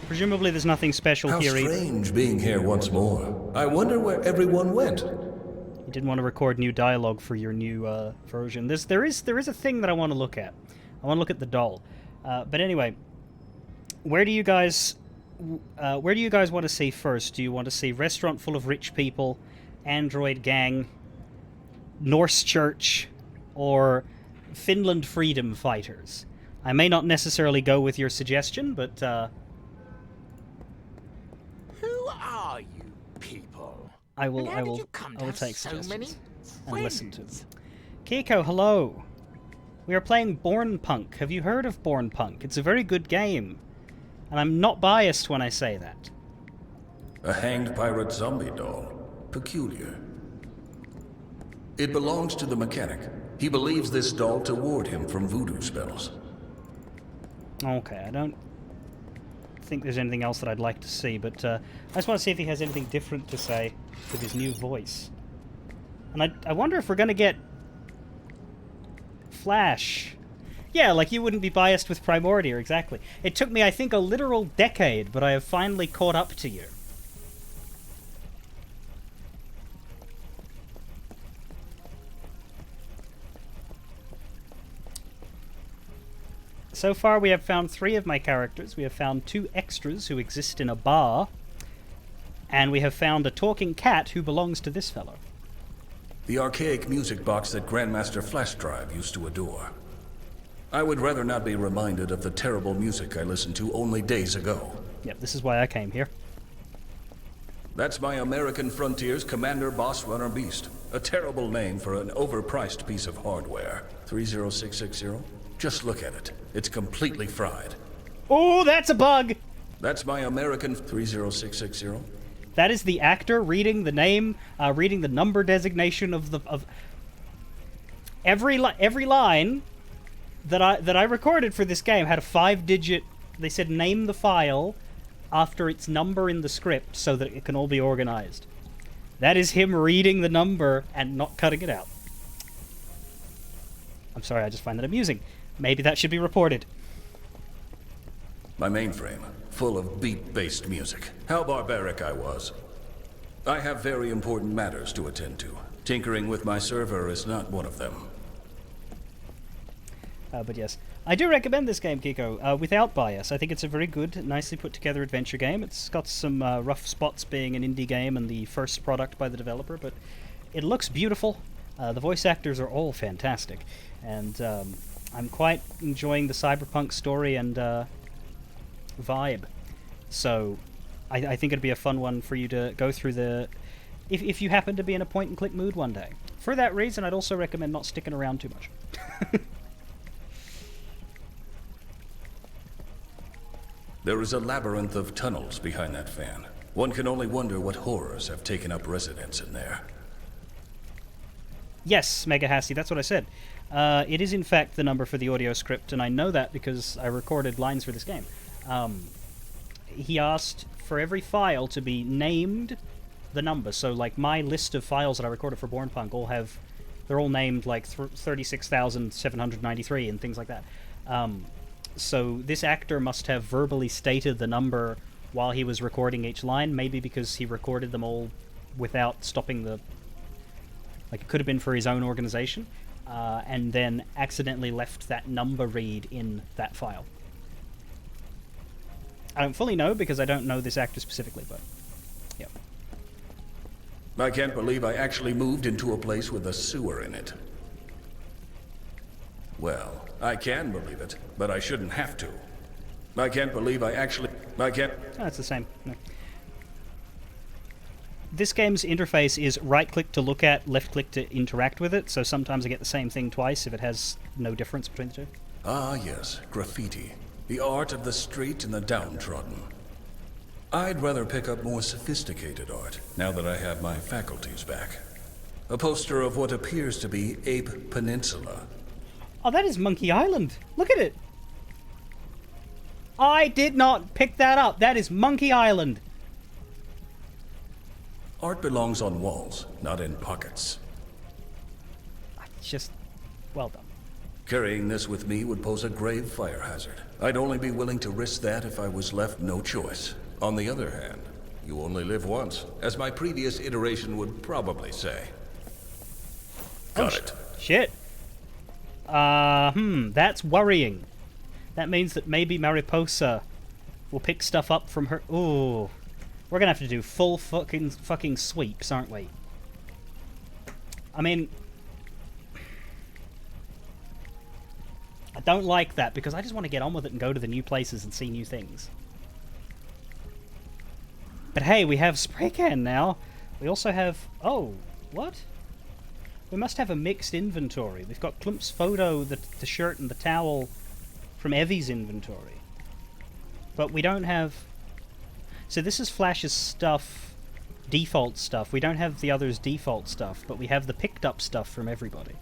Presumably there's nothing special How here either. strange being here once more. I wonder where everyone went. You didn't want to record new dialogue for your new version. There is a thing that I want to look at. I want to look at the doll. But anyway, where do you guys want to see first? Do you want to see restaurant full of rich people, android gang, Norse church, or Finland freedom fighters? I may not necessarily go with your suggestion, but Who are you people? I will take suggestions and listen to them. Keiko, hello. We are playing Born Punk. Have you heard of Born Punk? It's a very good game, and I'm not biased when I say that. A hanged pirate zombie doll. Peculiar. It belongs to the mechanic. He believes this doll to ward him from voodoo spells. Okay, I don't think there's anything else that I'd like to see, but I just want to see if he has anything different to say with his new voice. And I wonder if we're going to get Flash. Yeah, like you wouldn't be biased with Primordia, exactly. It took me, I think, a literal decade, but I have finally caught up to you. So far we have found 3 of my characters. We have found 2 extras who exist in a bar. And we have found a talking cat who belongs to this fellow. The archaic music box that Grandmaster Flash Drive used to adore. I would rather not be reminded of the terrible music I listened to only days ago. Yep, this is why I came here. That's my American Frontiers Commander Boss Runner Beast. A terrible name for an overpriced piece of hardware. 30660? Just look at it. It's completely fried. Oh, that's a bug! That's my American 30660. That is the actor reading the name, reading the number designation of every line that I recorded for this game had a 5-digit. They said name the file after its number in the script so that it can all be organized. That is him reading the number and not cutting it out. I'm sorry, I just find that amusing. Maybe that should be reported. My mainframe, full of beat-based music. How barbaric I was. I have very important matters to attend to. Tinkering with my server is not one of them. But yes, I do recommend this game, Kiko, without bias. I think it's a very good, nicely put together adventure game. It's got some rough spots being an indie game and the first product by the developer, but it looks beautiful. The voice actors are all fantastic, and I'm quite enjoying the cyberpunk story and vibe. So I think it'd be a fun one for you to go through if you happen to be in a point-and-click mood one day. For that reason, I'd also recommend not sticking around too much. There is a labyrinth of tunnels behind that fan. One can only wonder what horrors have taken up residence in there. Yes, Mega Hasty, that's what I said. It is in fact the number for the audio script, and I know that because I recorded lines for this game. He asked for every file to be named the number. So, like, my list of files that I recorded for Bornpunk they're all named, like, 36,793 and things like that. So this actor must have verbally stated the number while he was recording each line, maybe because he recorded them all without stopping the... Like, it could have been for his own organization, and then accidentally left that number read in that file. I don't fully know because I don't know this actor specifically, but yeah. I can't believe I actually moved into a place with a sewer in it. Well, I can believe it, but I shouldn't have to. I can't believe I can't... Oh, it's the same. No. This game's interface is right-click to look at, left-click to interact with it, so sometimes I get the same thing twice if it has no difference between the two. Ah, yes, graffiti. The art of the street and the downtrodden. I'd rather pick up more sophisticated art, now that I have my faculties back. A poster of what appears to be Ape Peninsula. Oh, that is Monkey Island. Look at it. I did not pick that up. That is Monkey Island. Art belongs on walls, not in pockets. Just, well done. Carrying this with me would pose a grave fire hazard. I'd only be willing to risk that if I was left no choice. On the other hand, you only live once, as my previous iteration would probably say. Got it. Shit. That's worrying. That means that maybe Mariposa will pick stuff up from her... Ooh. We're gonna have to do full fucking sweeps, aren't we? I mean... I don't like that, because I just want to get on with it and go to the new places and see new things. But hey, we have spray can now. We also have... Oh, what? We must have a mixed inventory. We've got Klump's photo, the shirt and the towel from Evie's inventory. But we don't have... So this is Flash's stuff, default stuff. We don't have the others' default stuff, but we have the picked up stuff from everybody.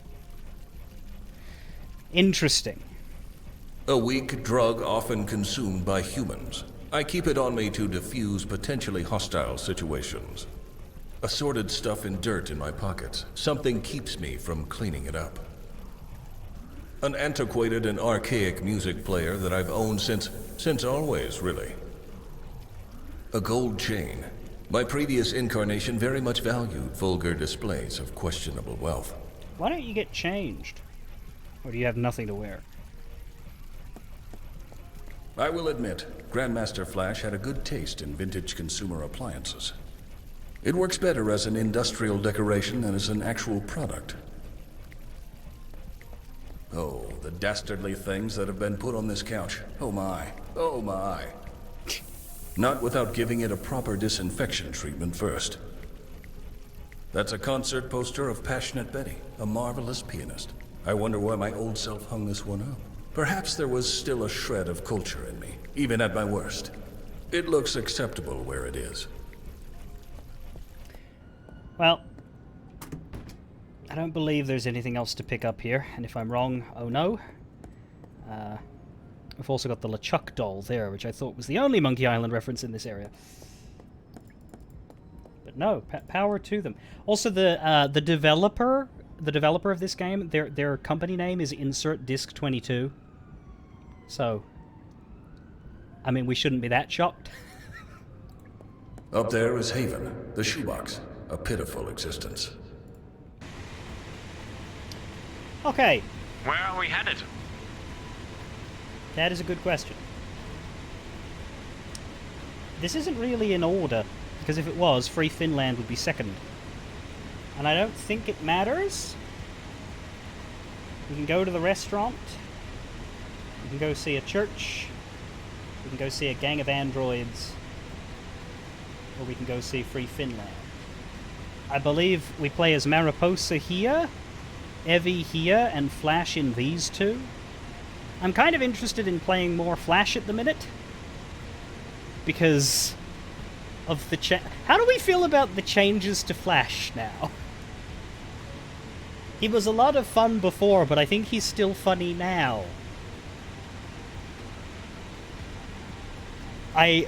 Interesting. A weak drug often consumed by humans. I keep it on me to defuse potentially hostile situations. Assorted stuff in dirt in my pockets. Something keeps me from cleaning it up. An antiquated and archaic music player that I've owned since always, really. A gold chain. My previous incarnation very much valued vulgar displays of questionable wealth. Why don't you get changed? Or do you have nothing to wear? I will admit, Grandmaster Flash had a good taste in vintage consumer appliances. It works better as an industrial decoration than as an actual product. Oh, the dastardly things that have been put on this couch. Oh my. Oh my. Not without giving it a proper disinfection treatment first. That's a concert poster of Passionate Betty, a marvelous pianist. I wonder why my old self hung this one up. Perhaps there was still a shred of culture in me, even at my worst. It looks acceptable where it is. Well, I don't believe there's anything else to pick up here, and if I'm wrong, oh no. We've also got the LeChuck doll there, which I thought was the only Monkey Island reference in this area. But no, power to them. Also, the developer of this game, their company name is Insert Disc 22. So, I mean, we shouldn't be that shocked. Up there is Haven, the shoebox, a pitiful existence. Okay. Where are we headed? That is a good question. This isn't really in order, because if it was, Free Finland would be second. And I don't think it matters. We can go to the restaurant. We can go see a church. We can go see a gang of androids. Or we can go see Free Finland. I believe we play as Mariposa here, Evie here, and Flash in these two. I'm kind of interested in playing more Flash at the minute. Because of the how do we feel about the changes to Flash now? He was a lot of fun before, but I think he's still funny now. I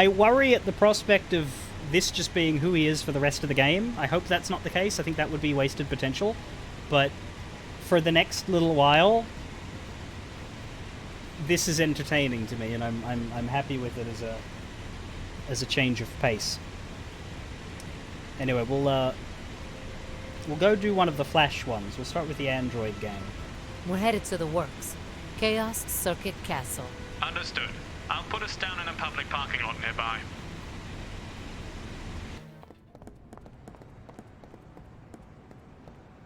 worry at the prospect of this just being who he is for the rest of the game. I hope that's not the case. I think that would be wasted potential. But for the next little while, this is entertaining to me, and I'm happy with it as a change of pace. Anyway, we'll go do one of the Flash ones. We'll start with the Android gang. We're headed to the works. Chaos Circuit Castle. Understood. I'll put us down in a public parking lot nearby.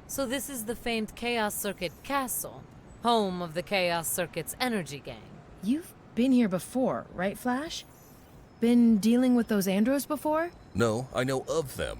So this is the famed Chaos Circuit Castle, home of the Chaos Circuit's energy gang. You've been here before, right, Flash? Been dealing with those andros before? No, I know of them.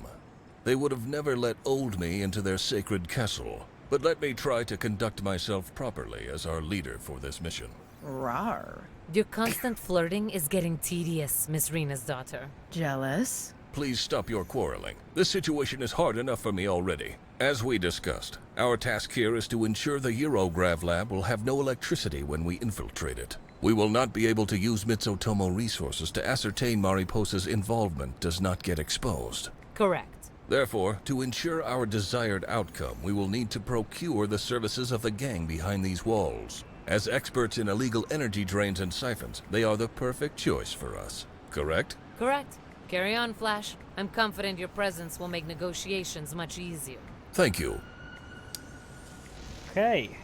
They would have never let old me into their sacred castle. But let me try to conduct myself properly as our leader for this mission. Rawr. Your constant flirting is getting tedious, Miss Rena's daughter. Jealous? Please stop your quarreling. This situation is hard enough for me already. As we discussed, our task here is to ensure the Eurograv lab will have no electricity when we infiltrate it. We will not be able to use Mitsutomo resources to ascertain Mariposa's involvement does not get exposed. Correct. Therefore, to ensure our desired outcome, we will need to procure the services of the gang behind these walls. As experts in illegal energy drains and siphons, they are the perfect choice for us. Correct? Correct. Carry on, Flash. I'm confident your presence will make negotiations much easier. Thank you. Okay.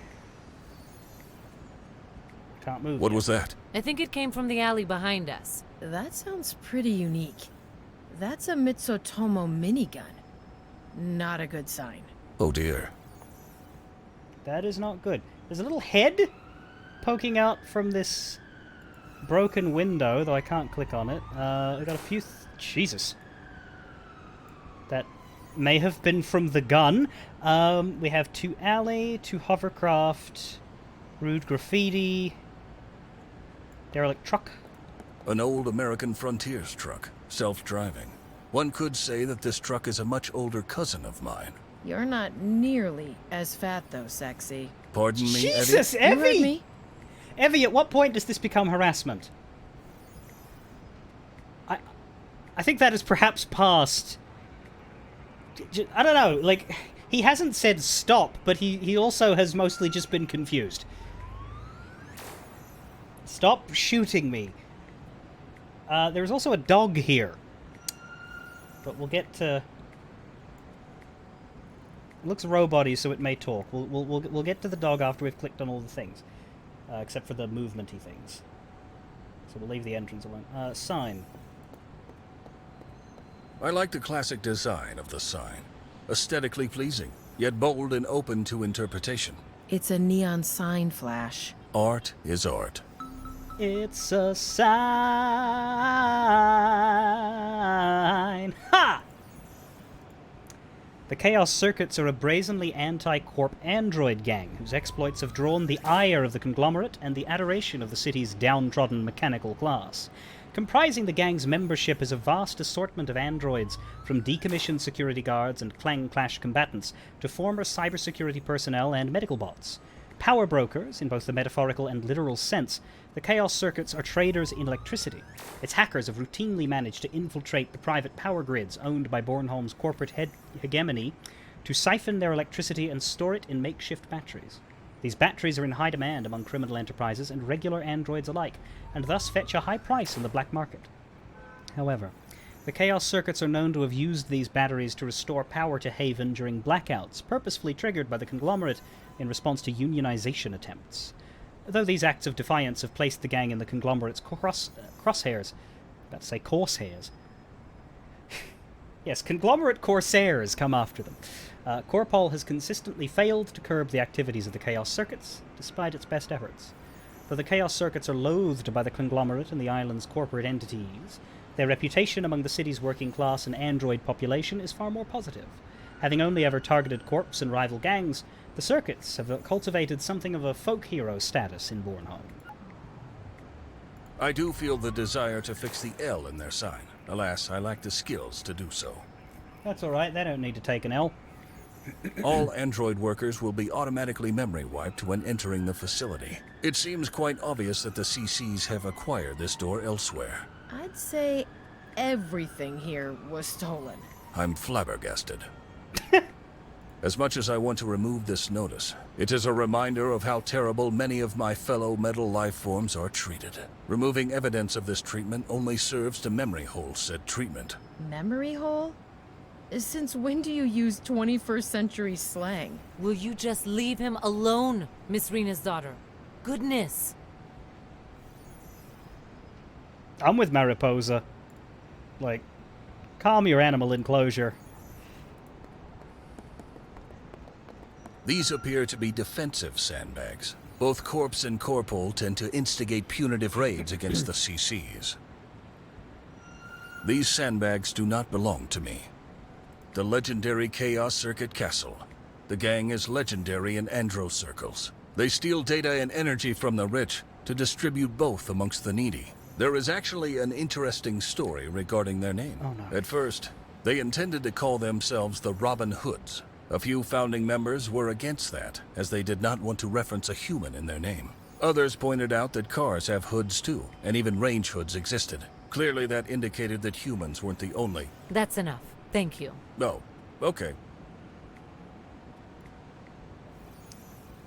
Can't move. What yet. was that? I think it came from the alley behind us. That sounds pretty unique. That's a Mitsutomo minigun. Not a good sign. Oh dear. That is not good. There's a little head poking out from this broken window, though I can't click on it. I got a few... Jesus. That may have been from the gun. We have 2 alley, 2 hovercraft, rude graffiti, derelict truck. An old American Frontiers truck, self-driving. One could say that this truck is a much older cousin of mine. You're not nearly as fat, though, sexy. Pardon me, Jesus, Evie? You heard Evie! me. Evie, at what point does this become harassment? I think that is perhaps past... I don't know, like, he hasn't said stop, but he also has mostly just been confused. Stop shooting me. There's also a dog here. But we'll get to... It looks robot-y, so it may talk. We'll get to the dog after we've clicked on all the things. Except for the movementy things. So we'll leave the entrance alone. Sign. I like the classic design of the sign. Aesthetically pleasing, yet bold and open to interpretation. It's a neon sign flash. Art is art. It's a sign. Ha! The Chaos Circuits are a brazenly anti-corp android gang whose exploits have drawn the ire of the conglomerate and the adoration of the city's downtrodden mechanical class. Comprising the gang's membership is a vast assortment of androids, from decommissioned security guards and clang-clash combatants to former cybersecurity personnel and medical bots. Power brokers, in both the metaphorical and literal sense, the Chaos Circuits are traders in electricity. Its hackers have routinely managed to infiltrate the private power grids owned by Bornholm's corporate hegemony to siphon their electricity and store it in makeshift batteries. These batteries are in high demand among criminal enterprises and regular androids alike, and thus fetch a high price in the black market. However, the Chaos Circuits are known to have used these batteries to restore power to Haven during blackouts, purposefully triggered by the conglomerate in response to unionization attempts. Though these acts of defiance have placed the gang in the conglomerate's crosshairs. About to say corsehairs. Yes, conglomerate corsairs come after them. Corpol has consistently failed to curb the activities of the Chaos Circuits, despite its best efforts. Though the Chaos Circuits are loathed by the conglomerate and the island's corporate entities, their reputation among the city's working class and android population is far more positive. Having only ever targeted corps and rival gangs, the Circuits have cultivated something of a folk hero status in Bornholm. I do feel the desire to fix the L in their sign. Alas, I lack the skills to do so. That's alright, they don't need to take an L. All android workers will be automatically memory wiped when entering the facility. It seems quite obvious that the CCs have acquired this door elsewhere. I'd say everything here was stolen. I'm flabbergasted. As much as I want to remove this notice, it is a reminder of how terrible many of my fellow metal life forms are treated. Removing evidence of this treatment only serves to memory hole said treatment. Memory hole? Since when do you use 21st century slang? Will you just leave him alone, Miss Rena's daughter? Goodness. I'm with Mariposa. Like, calm your animal enclosure. These appear to be defensive sandbags. Both Corpse and Corpol tend to instigate punitive raids against the CCs. These sandbags do not belong to me. The legendary Chaos Circuit Castle. The gang is legendary in Andro circles. They steal data and energy from the rich to distribute both amongst the needy. There is actually an interesting story regarding their name. Oh, no. At first, they intended to call themselves the Robin Hoods. A few founding members were against that, as they did not want to reference a human in their name. Others pointed out that cars have hoods too, and even range hoods existed. Clearly that indicated that humans weren't the only... That's enough. Thank you. No. Okay.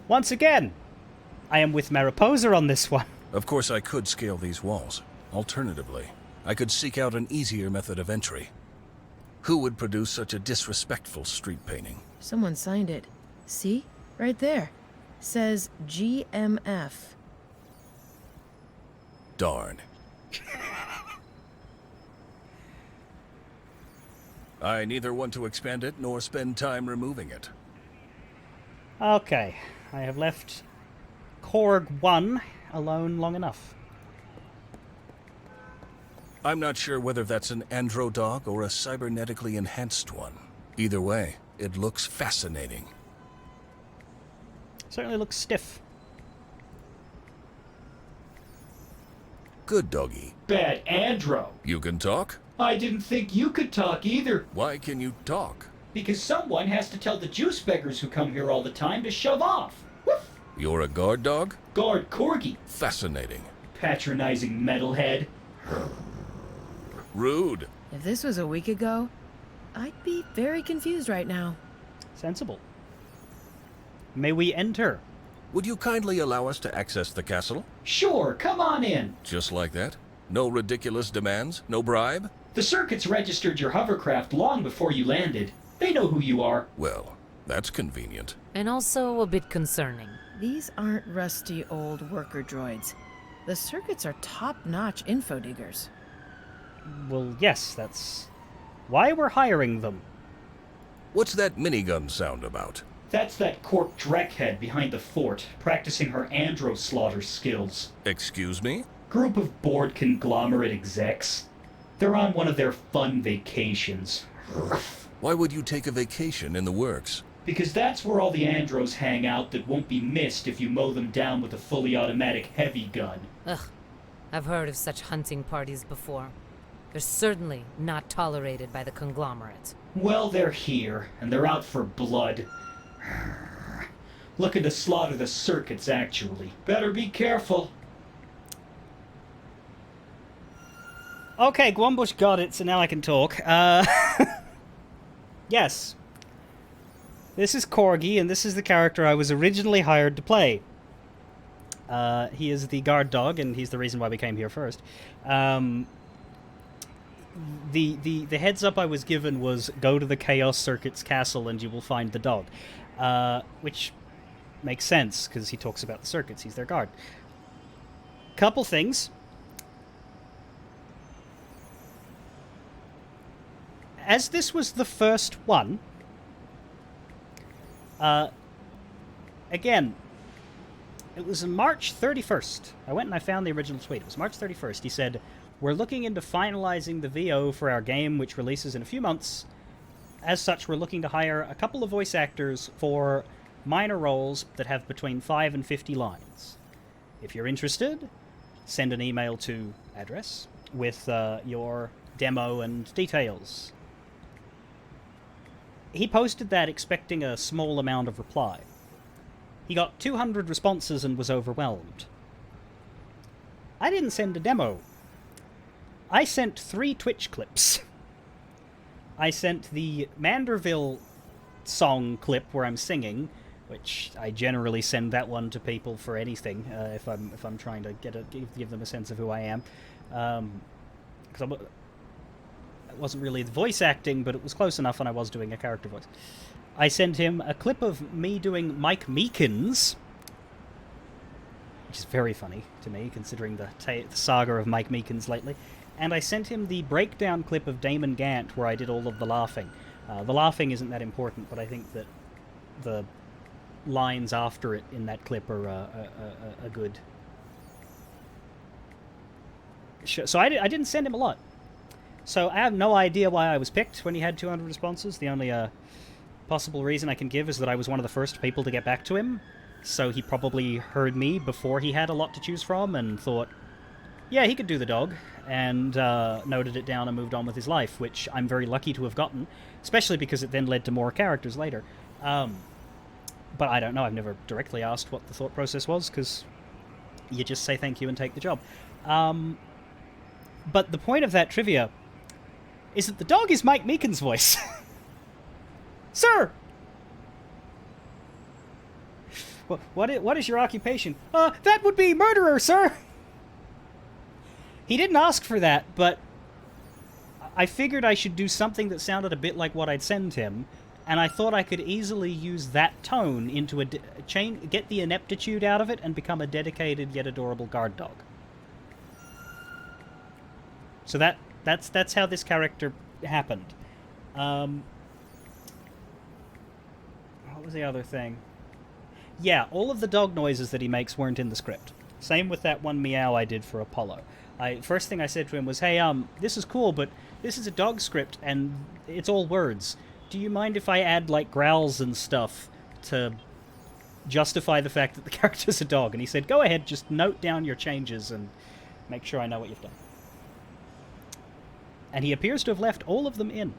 Once again, I am with Mariposa on this one. Of course I could scale these walls. Alternatively, I could seek out an easier method of entry. Who would produce such a disrespectful street painting? Someone signed it. See? Right there. Says GMF. Darn. I neither want to expand it nor spend time removing it. Okay, I have left Korg 1 alone long enough. I'm not sure whether that's an andro dog or a cybernetically enhanced one. Either way, it looks fascinating. Certainly looks stiff. Good doggy. Bad Andro. You can talk? I didn't think you could talk either. Why can you talk? Because someone has to tell the juice beggars who come here all the time to shove off. Woof. You're a guard dog? Guard corgi. Fascinating. Patronizing metalhead. Rude. If this was a week ago, I'd be very confused right now. Sensible. May we enter? Would you kindly allow us to access the castle? Sure, come on in. Just like that? No ridiculous demands? No bribe? The circuits registered your hovercraft long before you landed. They know who you are. Well, that's convenient. And also a bit concerning. These aren't rusty old worker droids. The circuits are top-notch info diggers. Well, yes, that's why we're hiring them. What's that minigun sound about? That's that cork dreckhead behind the fort, practicing her andro slaughter skills. Excuse me? Group of bored conglomerate execs. They're on one of their fun vacations. Why would you take a vacation in the works? Because that's where all the andros hang out that won't be missed if you mow them down with a fully automatic heavy gun. Ugh. I've heard of such hunting parties before. They're certainly not tolerated by the conglomerate. Well, they're here, and they're out for blood. Looking to slaughter the circuits, actually. Better be careful. Okay, Gwambush got it, so now I can talk. Yes. This is Corgi, and this is the character I was originally hired to play. He is the guard dog, and he's the reason why we came here first. The heads up I was given was go to the Chaos Circuit's castle and you will find the dog. Which makes sense, because he talks about the circuits, he's their guard. Couple things. As this was the first one, again, it was March 31st. I went and I found the original tweet. It was March 31st. He said, "We're looking into finalizing the VO for our game, which releases in a few months. As such, we're looking to hire a couple of voice actors for minor roles that have between 5 and 50 lines. If you're interested, send an email to address with your demo and details." He posted that expecting a small amount of reply. He got 200 responses and was overwhelmed. I didn't send a demo. I sent 3 Twitch clips. I sent the Manderville song clip where I'm singing, which I generally send that one to people for anything, if I'm trying to give them a sense of who I am. Because it wasn't really the voice acting, but it was close enough, and I was doing a character voice. I sent him a clip of me doing Mike Meekins, which is very funny to me, considering the saga of Mike Meekins lately. And I sent him the breakdown clip of Damon Gant, where I did all of the laughing. The laughing isn't that important, but I think that the lines after it in that clip are a good... So I didn't send him a lot. So I have no idea why I was picked when he had 200 responses. The only possible reason I can give is that I was one of the first people to get back to him. So he probably heard me before he had a lot to choose from and thought, yeah, he could do the dog, and noted it down and moved on with his life, which I'm very lucky to have gotten, especially because it then led to more characters later. But I don't know, I've never directly asked what the thought process was, because you just say thank you and take the job. But the point of that trivia is that the dog is Mike Meekins' voice. Sir! What is your occupation? That would be murderer, sir! He didn't ask for that, but I figured I should do something that sounded a bit like what I'd send him, and I thought I could easily use that tone into a get the ineptitude out of it and become a dedicated yet adorable guard dog. So that's how this character happened. What was the other thing? Yeah, all of the dog noises that he makes weren't in the script. Same with that one meow I did for Apollo. First thing I said to him was, hey, this is cool, but this is a dog script, and it's all words. Do you mind if I add, like, growls and stuff to justify the fact that the character's a dog? And he said, go ahead, just note down your changes and make sure I know what you've done. And he appears to have left all of them in.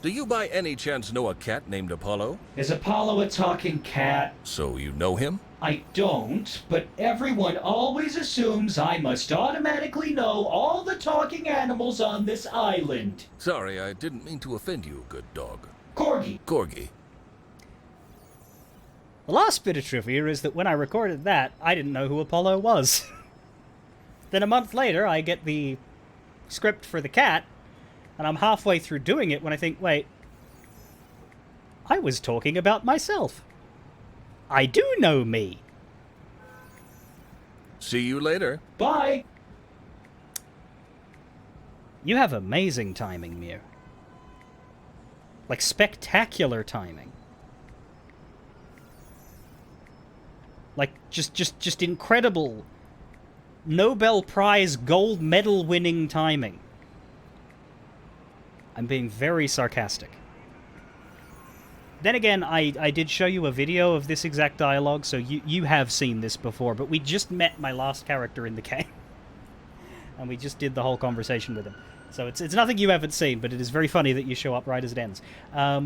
Do you by any chance know a cat named Apollo? Is Apollo a talking cat? So you know him? I don't, but everyone always assumes I must automatically know all the talking animals on this island. Sorry, I didn't mean to offend you, good dog. Corgi. Corgi. The last bit of trivia is that when I recorded that, I didn't know who Apollo was. Then a month later, I get the script for the cat, and I'm halfway through doing it when I think, wait, I was talking about myself. I do know me. See you later. Bye. You have amazing timing, Mew. Like, spectacular timing. Like, just incredible Nobel Prize gold medal winning timing. I'm being very sarcastic. Then again, I did show you a video of this exact dialogue, so you have seen this before, but we just met my last character in the game. And we just did the whole conversation with him. So it's nothing you haven't seen, but it is very funny that you show up right as it ends. I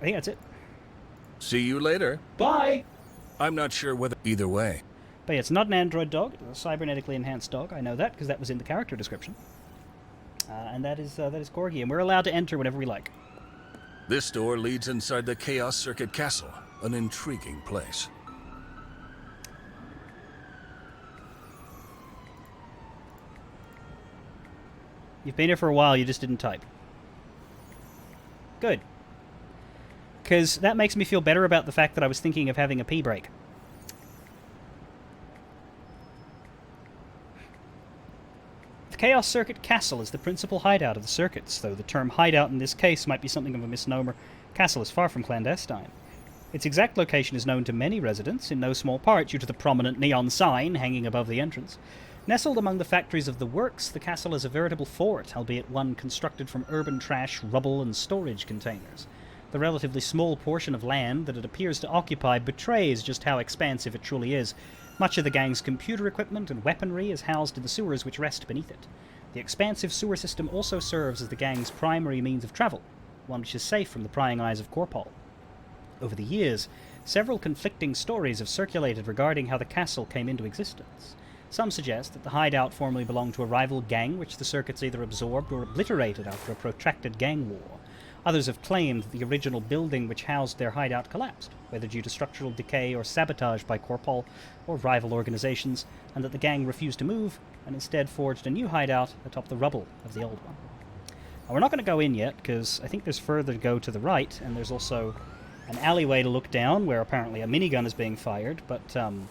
think that's it. See you later. Bye. I'm not sure whether either way. But yeah, it's not an android dog, it's a cybernetically enhanced dog. I know that, because that was in the character description. And that is Corgi, and we're allowed to enter whenever we like. This door leads inside the Chaos Circuit Castle, an intriguing place. You've been here for a while, you just didn't type. Good. Because that makes me feel better about the fact that I was thinking of having a pee break. The Chaos Circuit Castle is the principal hideout of the circuits, though the term hideout in this case might be something of a misnomer. Castle is far from clandestine. Its exact location is known to many residents, in no small part due to the prominent neon sign hanging above the entrance. Nestled among the factories of the works, the castle is a veritable fort, albeit one constructed from urban trash, rubble, and storage containers. The relatively small portion of land that it appears to occupy betrays just how expansive it truly is. Much of the gang's computer equipment and weaponry is housed in the sewers which rest beneath it. The expansive sewer system also serves as the gang's primary means of travel, one which is safe from the prying eyes of Corpol. Over the years, several conflicting stories have circulated regarding how the castle came into existence. Some suggest that the hideout formerly belonged to a rival gang which the circuits either absorbed or obliterated after a protracted gang war. Others have claimed that the original building which housed their hideout collapsed, whether due to structural decay or sabotage by Corpol or rival organizations, and that the gang refused to move and instead forged a new hideout atop the rubble of the old one. Now, we're not going to go in yet, because I think there's further to go to the right, and there's also an alleyway to look down where apparently a minigun is being fired, but I'm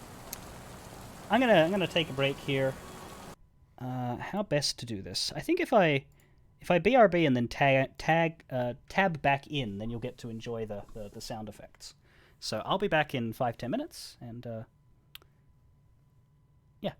gonna take a break here. How best to do this? I think if I BRB and then tab back in, then you'll get to enjoy the sound effects. So I'll be back in 5-10 minutes, and yeah.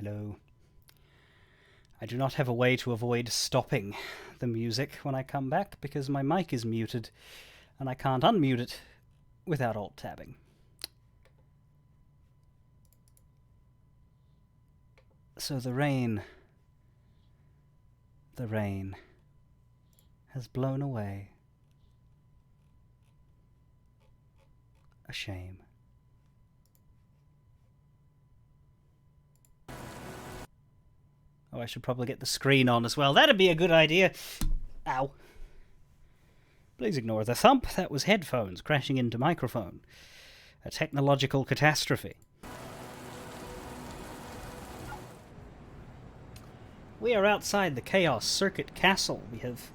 Hello. I do not have a way to avoid stopping the music when I come back because my mic is muted and I can't unmute it without alt-tabbing. So the rain has blown away. A shame. Oh, I should probably get the screen on as well. That'd be a good idea. Ow. Please ignore the thump. That was headphones crashing into microphone. A technological catastrophe. We are outside the Chaos Circuit Castle. We have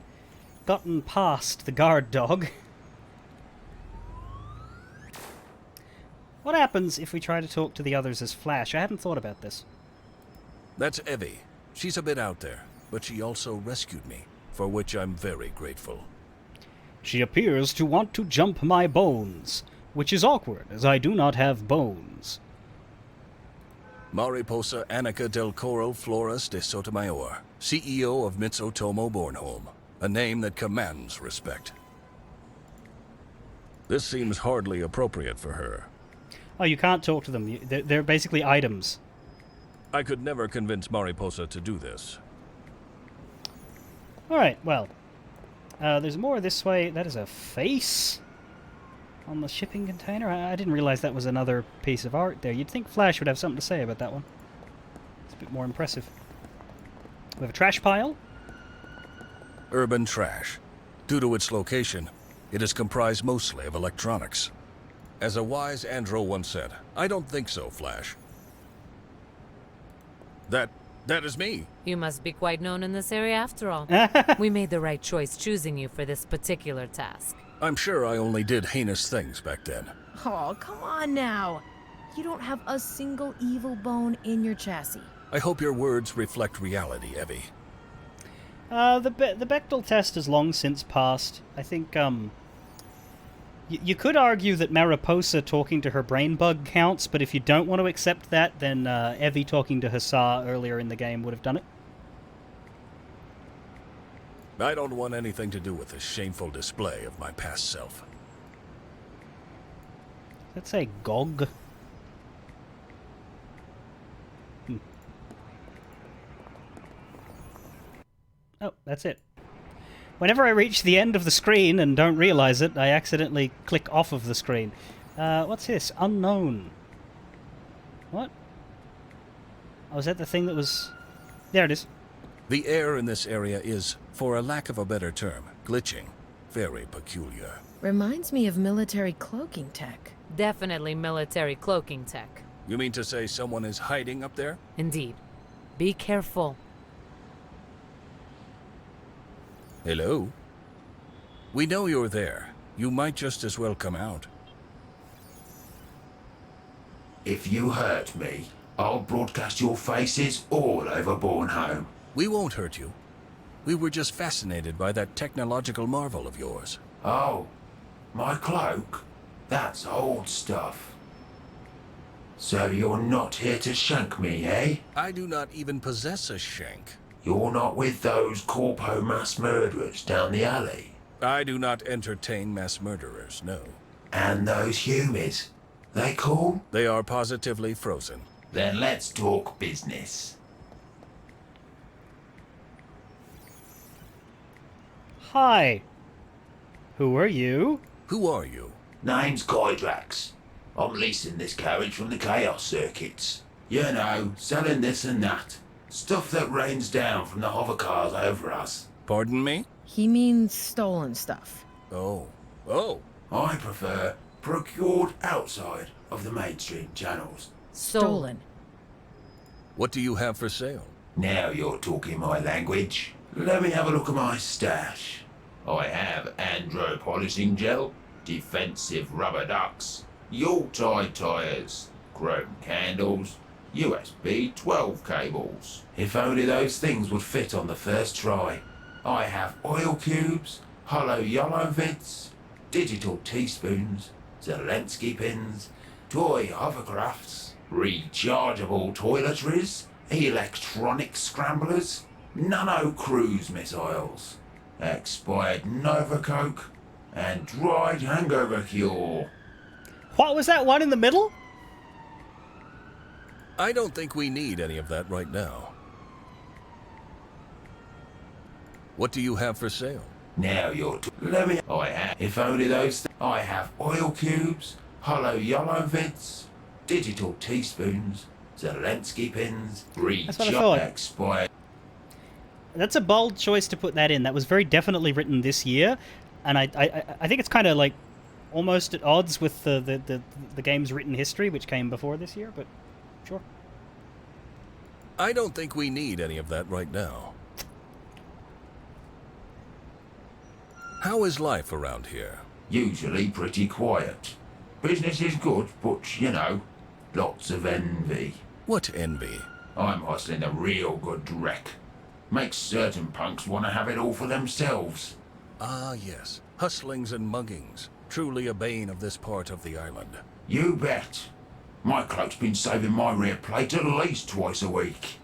gotten past the guard dog. What happens if we try to talk to the others as Flash? I hadn't thought about this. That's Evie. She's a bit out there, but she also rescued me, for which I'm very grateful. She appears to want to jump my bones, which is awkward, as I do not have bones. Mariposa Annika del Coral Flores de Sotomayor, CEO of Mitsutomo Bornholm, a name that commands respect. This seems hardly appropriate for her. Oh, you can't talk to them. They're basically items. I could never convince Mariposa to do this. Alright, well. There's more this way. That is a face on the shipping container. I didn't realize that was another piece of art there. You'd think Flash would have something to say about that one. It's a bit more impressive. We have a trash pile. Urban trash. Due to its location, it is comprised mostly of electronics. As a wise Andro once said, I don't think so, Flash. That is me. You must be quite known in this area after all. We made the right choice choosing you for this particular task. I'm sure I only did heinous things back then. Oh, come on now. You don't have a single evil bone in your chassis. I hope your words reflect reality, Evie. The Bechdel test has long since passed. I think, you could argue that Mariposa talking to her brain bug counts, but if you don't want to accept that, then Evie talking to Hussar earlier in the game would have done it. I don't want anything to do with this shameful display of my past self. Let's say GOG. Oh, that's it. Whenever I reach the end of the screen and don't realize it, I accidentally click off of the screen. What's this? Unknown. What? Oh, is that the thing that was... There it is. The air in this area is, for a lack of a better term, glitching. Very peculiar. Reminds me of military cloaking tech. Definitely military cloaking tech. You mean to say someone is hiding up there? Indeed. Be careful. Hello? We know you're there. You might just as well come out. If you hurt me, I'll broadcast your faces all over Bornholm. We won't hurt you. We were just fascinated by that technological marvel of yours. Oh, my cloak? That's old stuff. So you're not here to shank me, eh? I do not even possess a shank. You're not with those corpo mass murderers down the alley? I do not entertain mass murderers, no. And those humies? They cool? They are positively frozen. Then let's talk business. Hi. Who are you? Who are you? Name's Kydrax. I'm leasing this carriage from the Chaos Circuits. You know, selling this and that. Stuff that rains down from the hover cars over us. Pardon me? He means stolen stuff. Oh. I prefer procured outside of the mainstream channels. Stolen. What do you have for sale? Now you're talking my language. Let me have a look at my stash. I have andro polishing gel, defensive rubber ducks, Yuletide tires, chrome candles, USB 12 cables. If only those things would fit on the first try. I have oil cubes, hollow yellow vids, digital teaspoons, Zelensky pins, toy hovercrafts, rechargeable toiletries, electronic scramblers, nano-cruise missiles, expired Nova Coke, and dried hangover cure. What was that one in the middle? I don't think we need any of that right now. What do you have for sale? Now you're let me. I have, if only those. I have oil cubes, hollow yellow vids, digital teaspoons, Zelensky pins, That's what I thought. expired. That's a bold choice to put that in. That was very definitely written this year, and I think it's kind of like almost at odds with the game's written history, which came before this year. But sure. I don't think we need any of that right now. How is life around here? Usually pretty quiet. Business is good, but you know, lots of envy. What envy? I'm hustling a real good wreck. Makes certain punks want to have it all for themselves. Ah, yes. Hustlings and muggings. Truly a bane of this part of the island. You bet. My cloak's been saving my rear plate at least twice a week.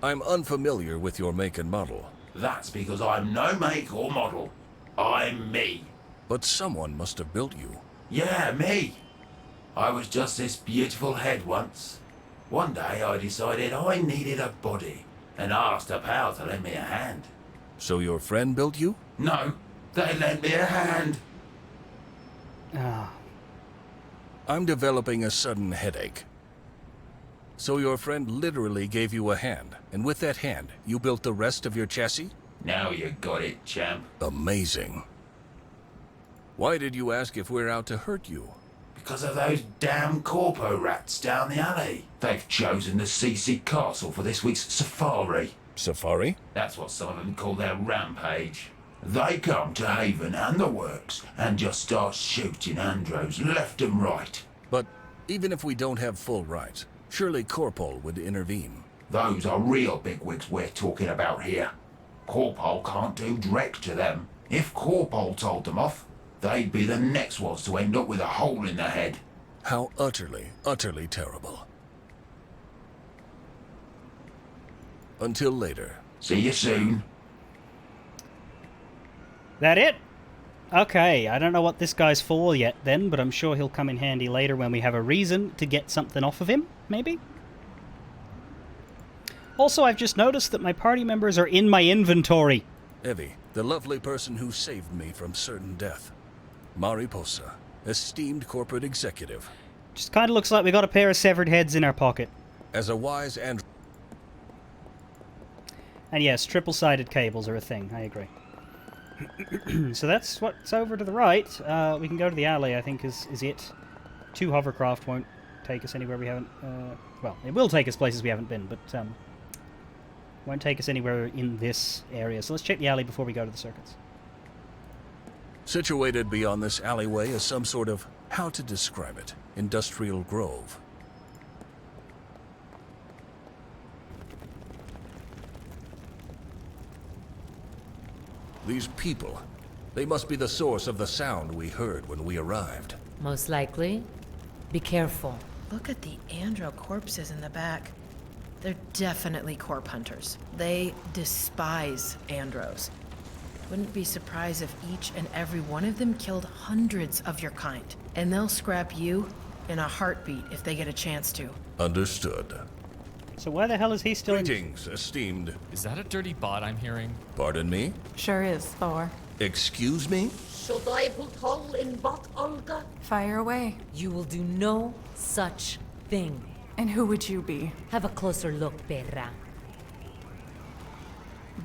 I'm unfamiliar with your make and model. That's because I'm no make or model. I'm me. But someone must have built you. Yeah, me. I was just this beautiful head once. One day I decided I needed a body and asked a pal to lend me a hand. So your friend built you? No, they lent me a hand. I'm developing a sudden headache. So your friend literally gave you a hand, and with that hand, you built the rest of your chassis? Now you got it, champ. Amazing. Why did you ask if we're out to hurt you? Because of those damn corpo rats down the alley. They've chosen the CC Castle for this week's safari. Safari? That's what some of them call their rampage. They come to Haven and the works and just start shooting Andros left and right. But even if we don't have full rights, surely Corpol would intervene. Those are real bigwigs we're talking about here. Corpol can't do direct to them. If Corpol told them off, they'd be the next ones to end up with a hole in the head. How utterly, utterly terrible. Until later. See you soon. That it? Okay, I don't know what this guy's for yet then, but I'm sure he'll come in handy later when we have a reason to get something off of him, maybe? Also, I've just noticed that my party members are in my inventory. Evie, the lovely person who saved me from certain death. Mariposa, esteemed corporate executive. Just kind of looks like we got a pair of severed heads in our pocket. As a wise and... And yes, triple-sided cables are a thing, I agree. So that's what's over to the right. We can go to the alley, I think, is it. 2 hovercraft won't take us anywhere we haven't... well, it will take us places we haven't been, but won't take us anywhere in this area. So let's check the alley before we go to the circuits. Situated beyond this alleyway is some sort of, how to describe it, industrial grove. These people, they must be the source of the sound we heard when we arrived. Most likely. Be careful. Look at the Andro corpses in the back. They're definitely corp hunters. They despise Andros. Wouldn't be surprised if each and every one of them killed hundreds of your kind. And they'll scrap you in a heartbeat if they get a chance to. Understood. So why the hell is he still Greetings, esteemed. Is that a dirty bot I'm hearing? Pardon me? Sure is, Thor. Excuse me? Should I put hole in bot, Olga? Fire away. You will do no such thing. And who would you be? Have a closer look, Perra.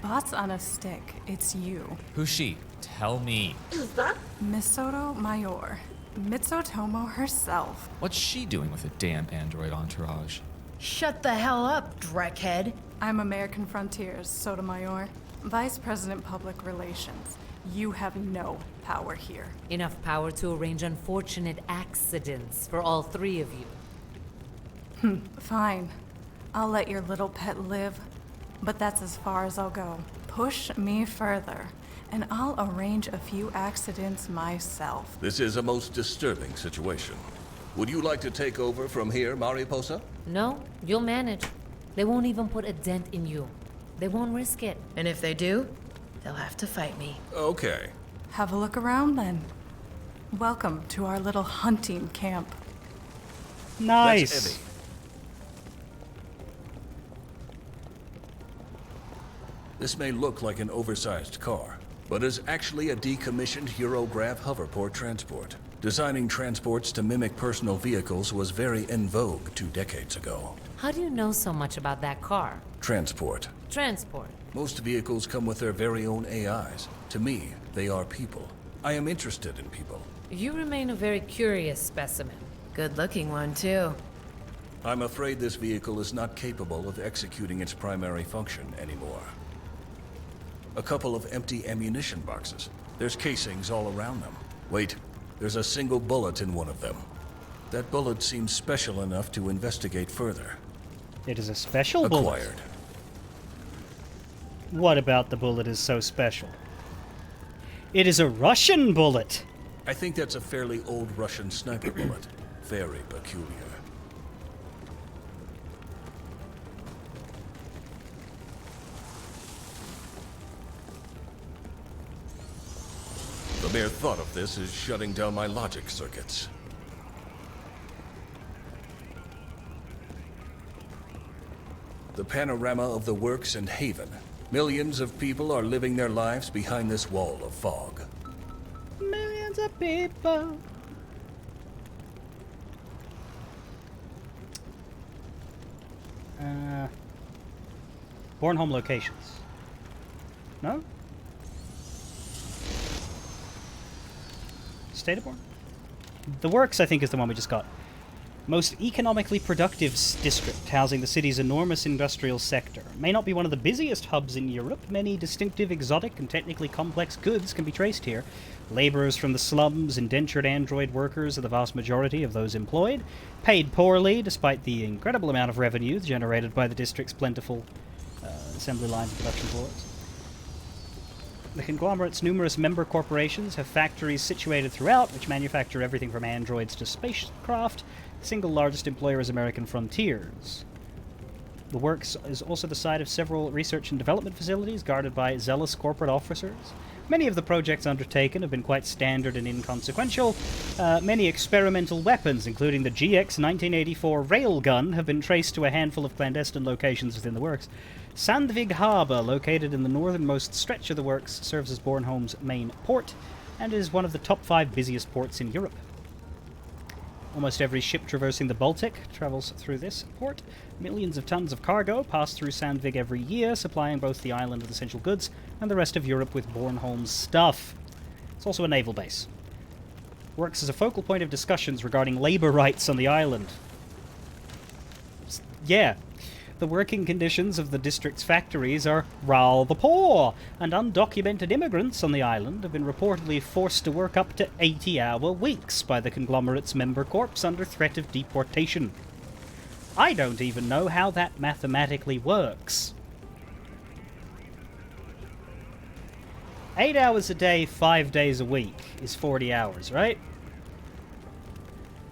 Bots on a stick. It's you. Who's she? Tell me. Is that? Misoto Mayor. Mitsutomo herself. What's she doing with a damn android entourage? Shut the hell up, dreckhead. I'm American Frontiers, Sotomayor. Vice President Public Relations. You have no power here. Enough power to arrange unfortunate accidents for all 3 of you. Fine. I'll let your little pet live, but that's as far as I'll go. Push me further, and I'll arrange a few accidents myself. This is a most disturbing situation. Would you like to take over from here, Mariposa? No, you'll manage. They won't even put a dent in you. They won't risk it. And if they do, they'll have to fight me. Okay. Have a look around then. Welcome to our little hunting camp. Nice. That's Evie. This may look like an oversized car, but is actually a decommissioned Eurograph hoverport transport. Designing transports to mimic personal vehicles was very en vogue 2 decades ago. How do you know so much about that car? Transport. Transport. Most vehicles come with their very own AIs. To me, they are people. I am interested in people. You remain a very curious specimen. Good-looking one, too. I'm afraid this vehicle is not capable of executing its primary function anymore. A couple of empty ammunition boxes. There's casings all around them. Wait, there's a single bullet in one of them. That bullet seems special enough to investigate further. It is a special bullet. Acquired. What about the bullet is so special? It is a Russian bullet! I think that's a fairly old Russian sniper bullet. Very peculiar. The mere thought of this is shutting down my logic circuits. The panorama of the works and Haven. Millions of people are living their lives behind this wall of fog. Millions of people. Born home locations. No? State of Born? The Works, I think, is the one we just got. Most economically productive district, housing the city's enormous industrial sector. May not be one of the busiest hubs in Europe. Many distinctive, exotic, and technically complex goods can be traced here. Laborers from the slums, indentured android workers are the vast majority of those employed. Paid poorly, despite the incredible amount of revenue generated by the district's plentiful assembly lines and production floors. The conglomerate's numerous member corporations have factories situated throughout, which manufacture everything from androids to spacecraft. The single largest employer is American Frontiers. The Works is also the site of several research and development facilities guarded by zealous corporate officers. Many of the projects undertaken have been quite standard and inconsequential. Many experimental weapons, including the GX 1984 railgun, have been traced to a handful of clandestine locations within the Works. Sandvig Harbour, located in the northernmost stretch of the Works, serves as Bornholm's main port and is one of the top 5 busiest ports in Europe. Almost every ship traversing the Baltic travels through this port. Millions of tons of cargo pass through Sandvig every year, supplying both the island with essential goods and the rest of Europe with Bornholm's stuff. It's also a naval base. Works as a focal point of discussions regarding labor rights on the island. Yeah. The working conditions of the district's factories are rather poor, and undocumented immigrants on the island have been reportedly forced to work up to 80-hour weeks by the conglomerate's member corps under threat of deportation. I don't even know how that mathematically works. 8 hours a day, 5 days a week is 40 hours, right?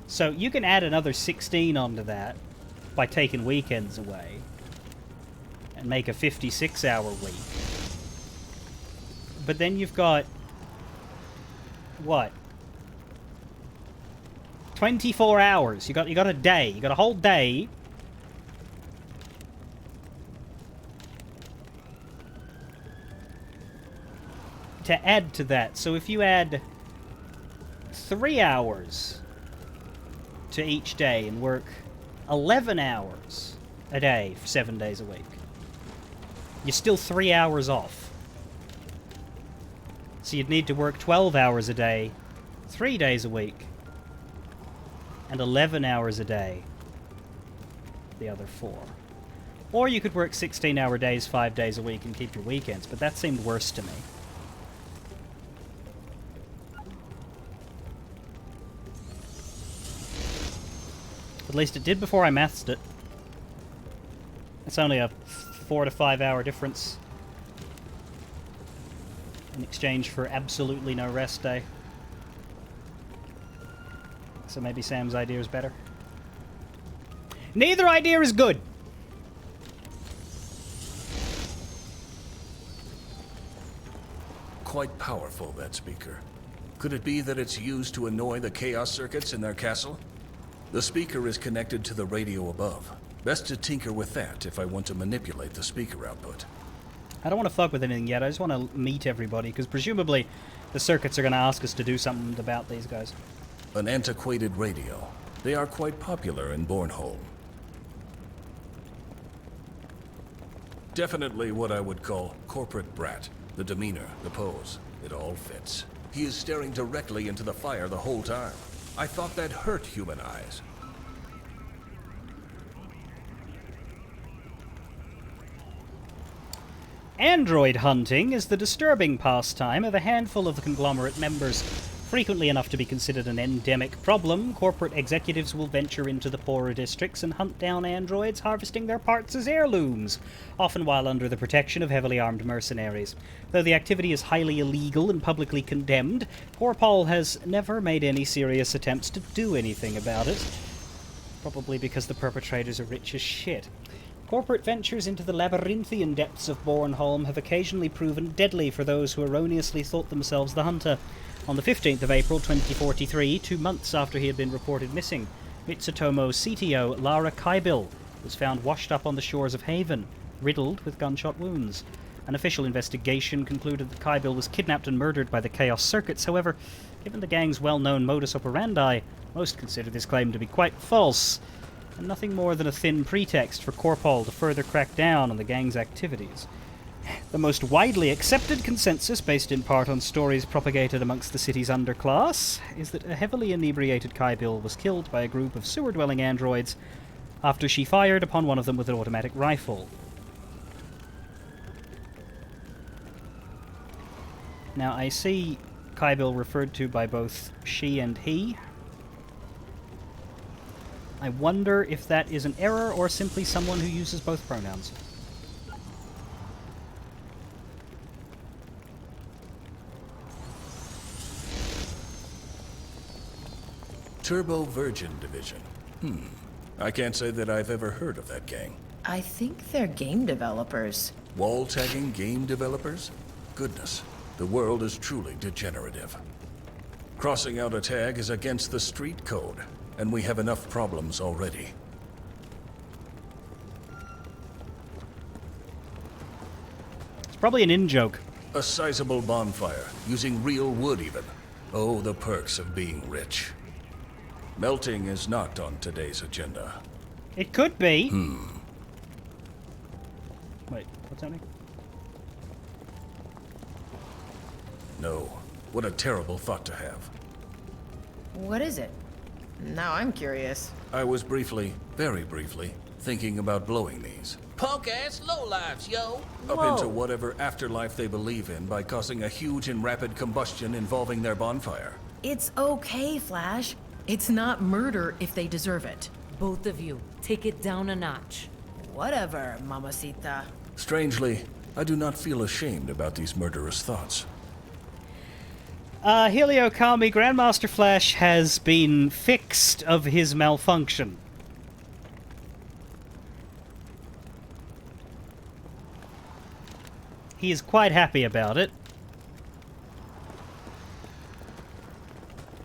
So you can add another 16 onto that by taking weekends away and make a 56-hour week. But then you've got what? 24 hours. You got a day. You got a whole day. To add to that. So if you add 3 hours to each day and work 11 hours a day for 7 days a week, you're still 3 hours off. So you'd need to work 12 hours a day, 3 days a week, and 11 hours a day the other 4. Or you could work 16-hour days, 5 days a week, and keep your weekends, but that seemed worse to me. At least it did before I mathed it. It's only a 4 to 5 hour difference in exchange for absolutely no rest day. So maybe Sam's idea is better. Neither idea is good. Quite powerful, that speaker. Could it be that it's used to annoy the chaos circuits in their castle? The speaker is connected to the radio above. Best to tinker with that if I want to manipulate the speaker output. I don't want to fuck with anything yet. I just want to meet everybody, because presumably the circuits are going to ask us to do something about these guys. An antiquated radio. They are quite popular in Bornholm. Definitely what I would call corporate brat. The demeanor, the pose, it all fits. He is staring directly into the fire the whole time. I thought that hurt human eyes. Android hunting is the disturbing pastime of a handful of the conglomerate members. Frequently enough to be considered an endemic problem, corporate executives will venture into the poorer districts and hunt down androids, harvesting their parts as heirlooms, often while under the protection of heavily armed mercenaries. Though the activity is highly illegal and publicly condemned, poor Paul has never made any serious attempts to do anything about it. Probably because the perpetrators are rich as shit. Corporate ventures into the labyrinthian depths of Bornholm have occasionally proven deadly for those who erroneously thought themselves the hunter. On the 15th of April 2043, 2 months after he had been reported missing, Mitsutomo's CTO, Lara Kaibil, was found washed up on the shores of Haven, riddled with gunshot wounds. An official investigation concluded that Kaibil was kidnapped and murdered by the Chaos Circuits. However, given the gang's well-known modus operandi, most consider this claim to be quite false, and nothing more than a thin pretext for Corpol to further crack down on the gang's activities. The most widely accepted consensus, based in part on stories propagated amongst the city's underclass, is that a heavily inebriated Kaibil was killed by a group of sewer-dwelling androids after she fired upon one of them with an automatic rifle. Now, I see Kaibil referred to by both she and he. I wonder if that is an error or simply someone who uses both pronouns. Turbo Virgin Division. I can't say that I've ever heard of that gang. I think they're game developers. Wall-tagging game developers? Goodness, the world is truly degenerative. Crossing out a tag is against the street code, and we have enough problems already. It's probably an in-joke. A sizable bonfire, using real wood even. Oh, the perks of being rich. Melting is not on today's agenda. It could be. Wait, what's happening? No. What a terrible thought to have. What is it? Now I'm curious. I was briefly, very briefly, thinking about blowing these. Punk-ass lowlifes, yo! Up into whatever afterlife they believe in by causing a huge and rapid combustion involving their bonfire. It's okay, Flash. It's not murder if they deserve it. Both of you, take it down a notch. Whatever, mamacita. Strangely, I do not feel ashamed about these murderous thoughts. Helio Kami, Grandmaster Flash has been fixed of his malfunction. He is quite happy about it.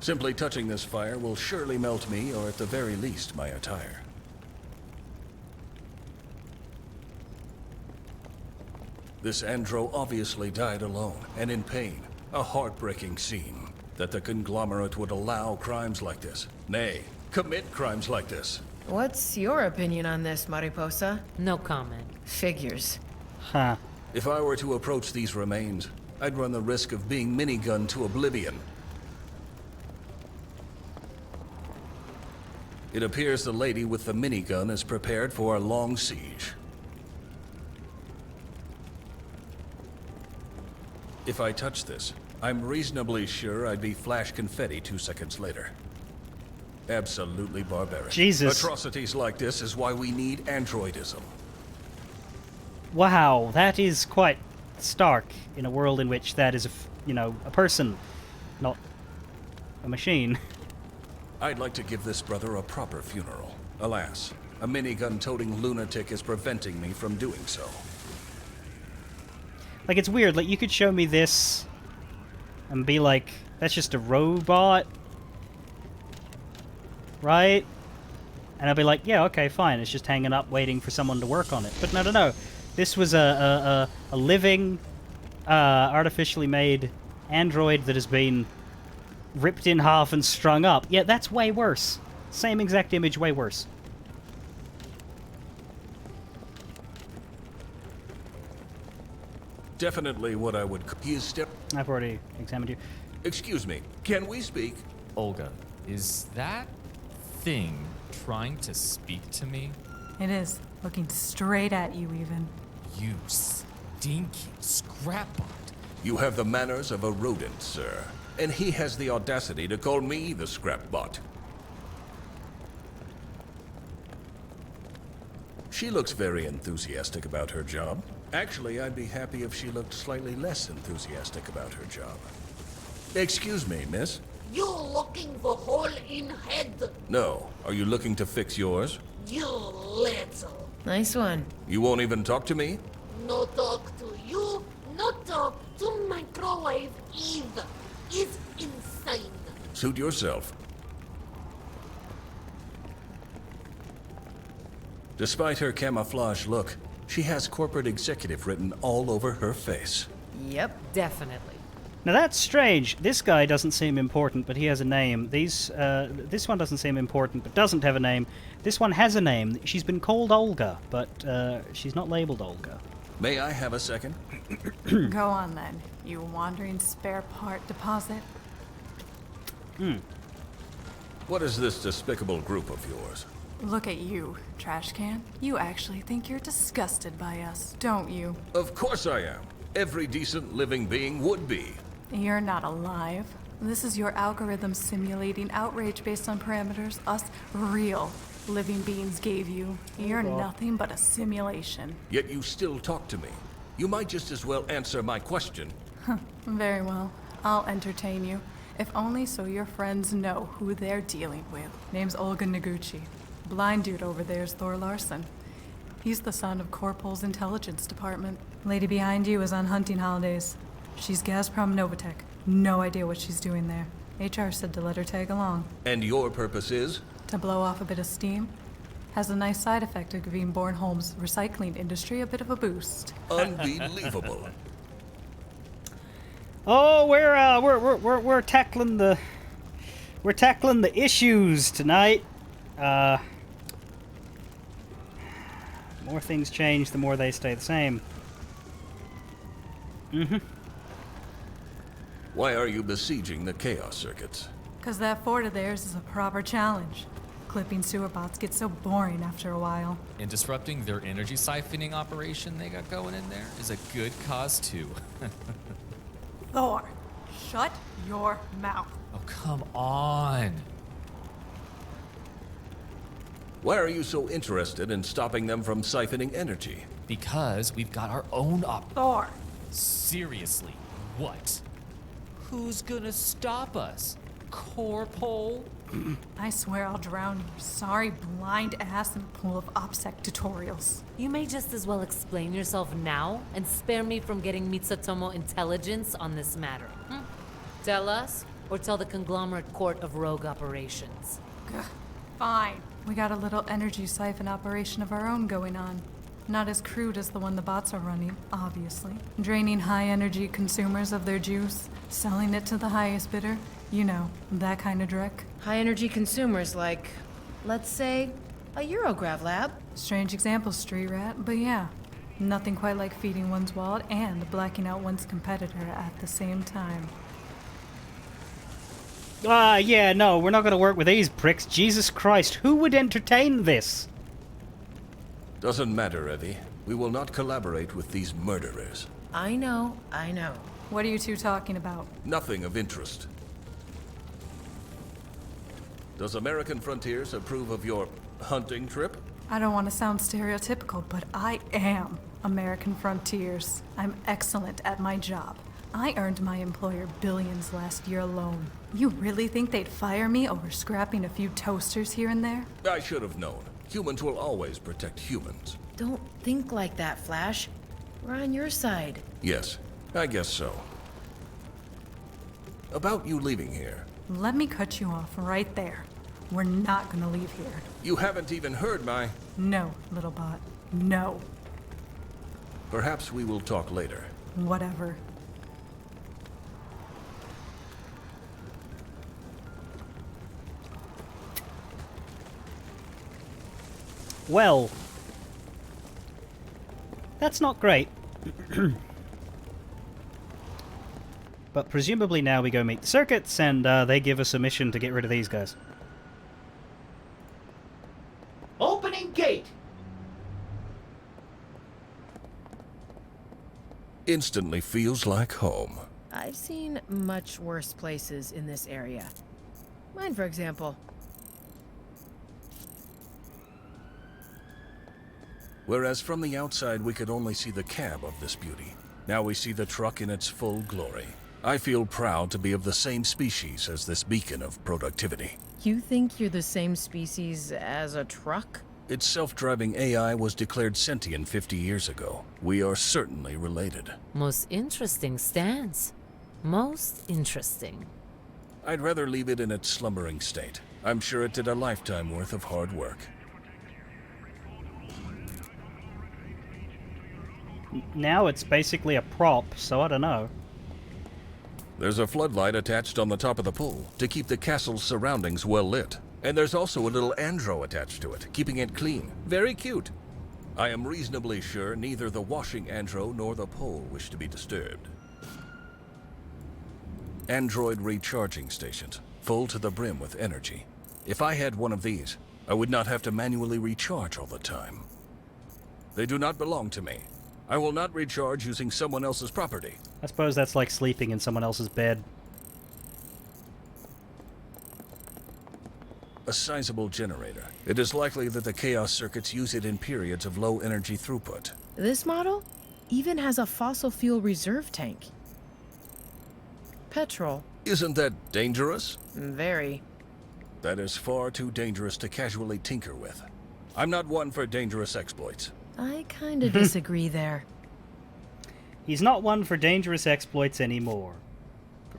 Simply touching this fire will surely melt me, or at the very least, my attire. This andro obviously died alone, and in pain. A heartbreaking scene. That the conglomerate would allow crimes like this. Nay, commit crimes like this. What's your opinion on this, Mariposa? No comment. Figures. Huh. If I were to approach these remains, I'd run the risk of being minigunned to oblivion. It appears the lady with the minigun is prepared for a long siege. If I touch this, I'm reasonably sure I'd be flash confetti 2 seconds later. Absolutely barbaric. Jesus. Atrocities like this is why we need androidism. Wow, that is quite stark in a world in which that is, a person, not a machine. I'd like to give this brother a proper funeral. Alas, A minigun-toting lunatic is preventing me from doing so. Like, it's weird. Like, you could show me this and be like, that's just a robot, right? And I'll be like, yeah, okay, fine. It's just hanging up, waiting for someone to work on it. But no, no, no. This was a living, artificially made android that has been ripped in half and strung up. Yeah, that's way worse. Same exact image, way worse. Definitely what I would... He is I've already examined you. Excuse me, can we speak? Olga, is that thing trying to speak to me? It is, looking straight at you even. You stinky scrapbot. You have the manners of a rodent, sir. And he has the audacity to call me the scrapbot. She looks very enthusiastic about her job. Actually, I'd be happy if she looked slightly less enthusiastic about her job. Excuse me, miss? You looking for hole in head? No. Are you looking to fix yours? You little. Nice one. You won't even talk to me? No talk to you, no talk to microwave either. It's insane. Suit yourself. Despite her camouflage look, she has corporate executive written all over her face. Yep. Definitely. Now that's strange. This guy doesn't seem important, but he has a name. This one doesn't seem important, but doesn't have a name. This one has a name. She's been called Olga, but she's not labeled Olga. May I have a second? Go on then, you wandering spare part deposit. What is this despicable group of yours? Look at you, trash can. You actually think you're disgusted by us, don't you? Of course I am. Every decent living being would be. You're not alive. This is your algorithm simulating outrage based on parameters us real living beings gave you. You're nothing but a simulation. Yet you still talk to me. You might just as well answer my question. Very well. I'll entertain you. If only so your friends know who they're dealing with. Name's Olga Noguchi. Blind dude over there's Thor Larson. He's the son of Corpol's intelligence department. Lady behind you is on hunting holidays. She's Gazprom Novatech. No idea what she's doing there. HR said to let her tag along. And your purpose is? To blow off a bit of steam. Has a nice side effect of giving Bornholm's recycling industry a bit of a boost. Unbelievable. Oh, we're tackling the issues tonight. More things change, the more they stay the same. Why are you besieging the chaos circuits? 'Cause that fort of theirs is a proper challenge. Clipping sewer bots gets so boring after a while. And disrupting their energy siphoning operation they got going in there is a good cause too. Thor, shut your mouth. Oh, come on. Why are you so interested in stopping them from siphoning energy? Because we've got our own Thor. Seriously, what? Who's gonna stop us? Corpol? I swear I'll drown your sorry blind ass in a pool of OPSEC tutorials. You may just as well explain yourself now and spare me from getting Mitsutomo intelligence on this matter. Tell us, or tell the conglomerate court of rogue operations. Gah, fine. We got a little energy siphon operation of our own going on. Not as crude as the one the bots are running, obviously. Draining high-energy consumers of their juice, selling it to the highest bidder. You know, that kind of dreck. High-energy consumers like, let's say, a Eurograv lab. Strange example, Street Rat, but yeah. Nothing quite like feeding one's wallet and blacking out one's competitor at the same time. Yeah, no, we're not going to work with these pricks. Jesus Christ, who would entertain this? Doesn't matter, Evie. We will not collaborate with these murderers. I know, I know. What are you two talking about? Nothing of interest. Does American Frontiers approve of your hunting trip? I don't want to sound stereotypical, but I am American Frontiers. I'm excellent at my job. I earned my employer billions last year alone. You really think they'd fire me over scrapping a few toasters here and there? I should have known. Humans will always protect humans. Don't think like that, Flash. We're on your side. Yes, I guess so. About you leaving here. Let me cut you off right there. We're not gonna leave here. You haven't even heard my... No, little bot. No. Perhaps we will talk later. Whatever. Well, that's not great. But presumably now we go meet the circuits, and they give us a mission to get rid of these guys. Opening gate! Instantly feels like home. I've seen much worse places in this area. Mine, for example. Whereas from the outside we could only see the cab of this beauty. Now we see the truck in its full glory. I feel proud to be of the same species as this beacon of productivity. You think you're the same species as a truck? Its self-driving AI was declared sentient 50 years ago. We are certainly related. Most interesting stance. Most interesting. I'd rather leave it in its slumbering state. I'm sure it did a lifetime worth of hard work. Now it's basically a prop, so I don't know. There's a floodlight attached on the top of the pole to keep the castle's surroundings well lit. And there's also a little andro attached to it, keeping it clean. Very cute. I am reasonably sure neither the washing andro nor the pole wish to be disturbed. Android recharging stations, full to the brim with energy. If I had one of these, I would not have to manually recharge all the time. They do not belong to me. I will not recharge using someone else's property. I suppose that's like sleeping in someone else's bed. A sizable generator. It is likely that the chaos circuits use it in periods of low energy throughput. This model even has a fossil fuel reserve tank. Petrol. Isn't that dangerous? Very. That is far too dangerous to casually tinker with. I'm not one for dangerous exploits. I kinda disagree there. He's not one for dangerous exploits anymore.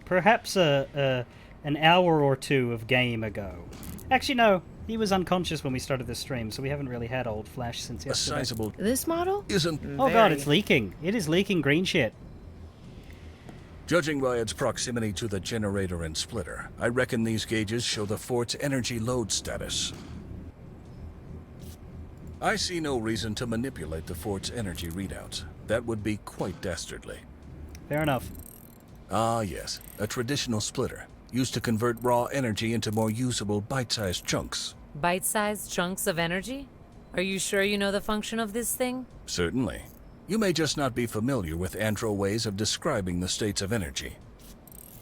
Perhaps an hour or two of game ago. Actually, no. He was unconscious when we started this stream, so we haven't really had old Flash since yesterday. A sizable... This model? Isn't... Oh god, it's leaking. It is leaking green shit. Judging by its proximity to the generator and splitter, I reckon these gauges show the fort's energy load status. I see no reason to manipulate the fort's energy readouts. That would be quite dastardly. Fair enough. Ah, yes. A traditional splitter, used to convert raw energy into more usable bite-sized chunks. Bite-sized chunks of energy? Are you sure you know the function of this thing? Certainly. You may just not be familiar with andro ways of describing the states of energy.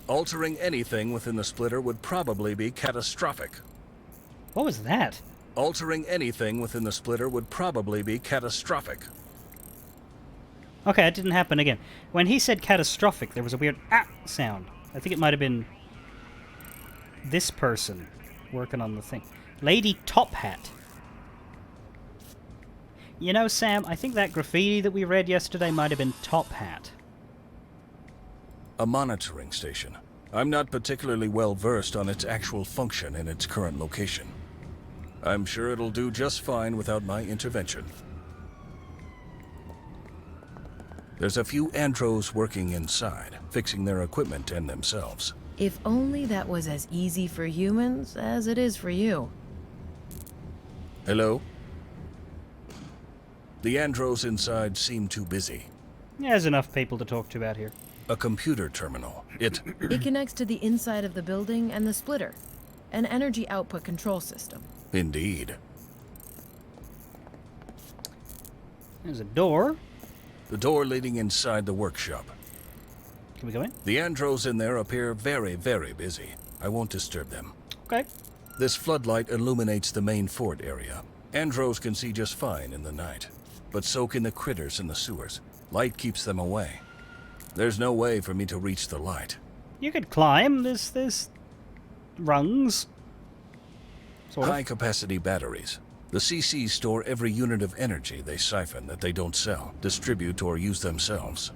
Altering anything within the splitter would probably be catastrophic. What was that? Altering anything within the splitter would probably be catastrophic. Okay, it didn't happen again. When he said catastrophic, there was a weird ah sound. I think it might have been this person working on the thing. Lady Top Hat. You know, Sam, I think that graffiti that we read yesterday might have been Top Hat. A monitoring station. I'm not particularly well versed on its actual function in its current location. I'm sure it'll do just fine without my intervention. There's a few andros working inside, fixing their equipment and themselves. If only that was as easy for humans as it is for you. Hello? The andros inside seem too busy. There's enough people to talk to out here. A computer terminal. It connects to the inside of the building and the splitter. An energy output control system. Indeed. There's a door. The door leading inside the workshop. Can we go in? The andros in there appear very, very busy. I won't disturb them. Okay. This floodlight illuminates the main fort area. Andros can see just fine in the night, but so can the critters in the sewers. Light keeps them away. There's no way for me to reach the light. You could climb. There's rungs. Sort of. High-capacity batteries. The CCs store every unit of energy they siphon that they don't sell, distribute, or use themselves.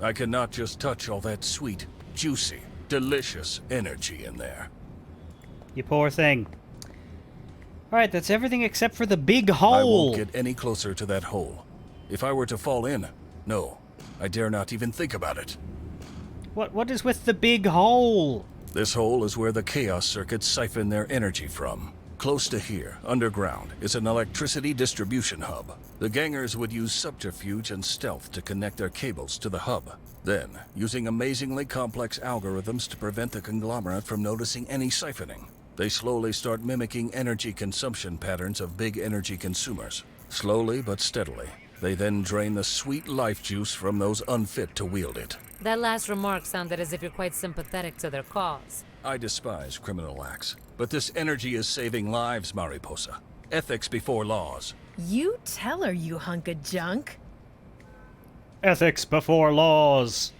I cannot just touch all that sweet, juicy, delicious energy in there. You poor thing. Alright, that's everything except for the big hole. I won't get any closer to that hole. If I were to fall in, no, I dare not even think about it. What is with the big hole? This hole is where the Chaos circuits siphon their energy from. Close to here, underground, is an electricity distribution hub. The gangers would use subterfuge and stealth to connect their cables to the hub. Then, using amazingly complex algorithms to prevent the conglomerate from noticing any siphoning, they slowly start mimicking energy consumption patterns of big energy consumers. Slowly but steadily, they then drain the sweet life juice from those unfit to wield it. That last remark sounded as if you're quite sympathetic to their cause. I despise criminal acts, but this energy is saving lives, Mariposa. Ethics before laws. You tell her, you hunk of junk. Ethics before laws.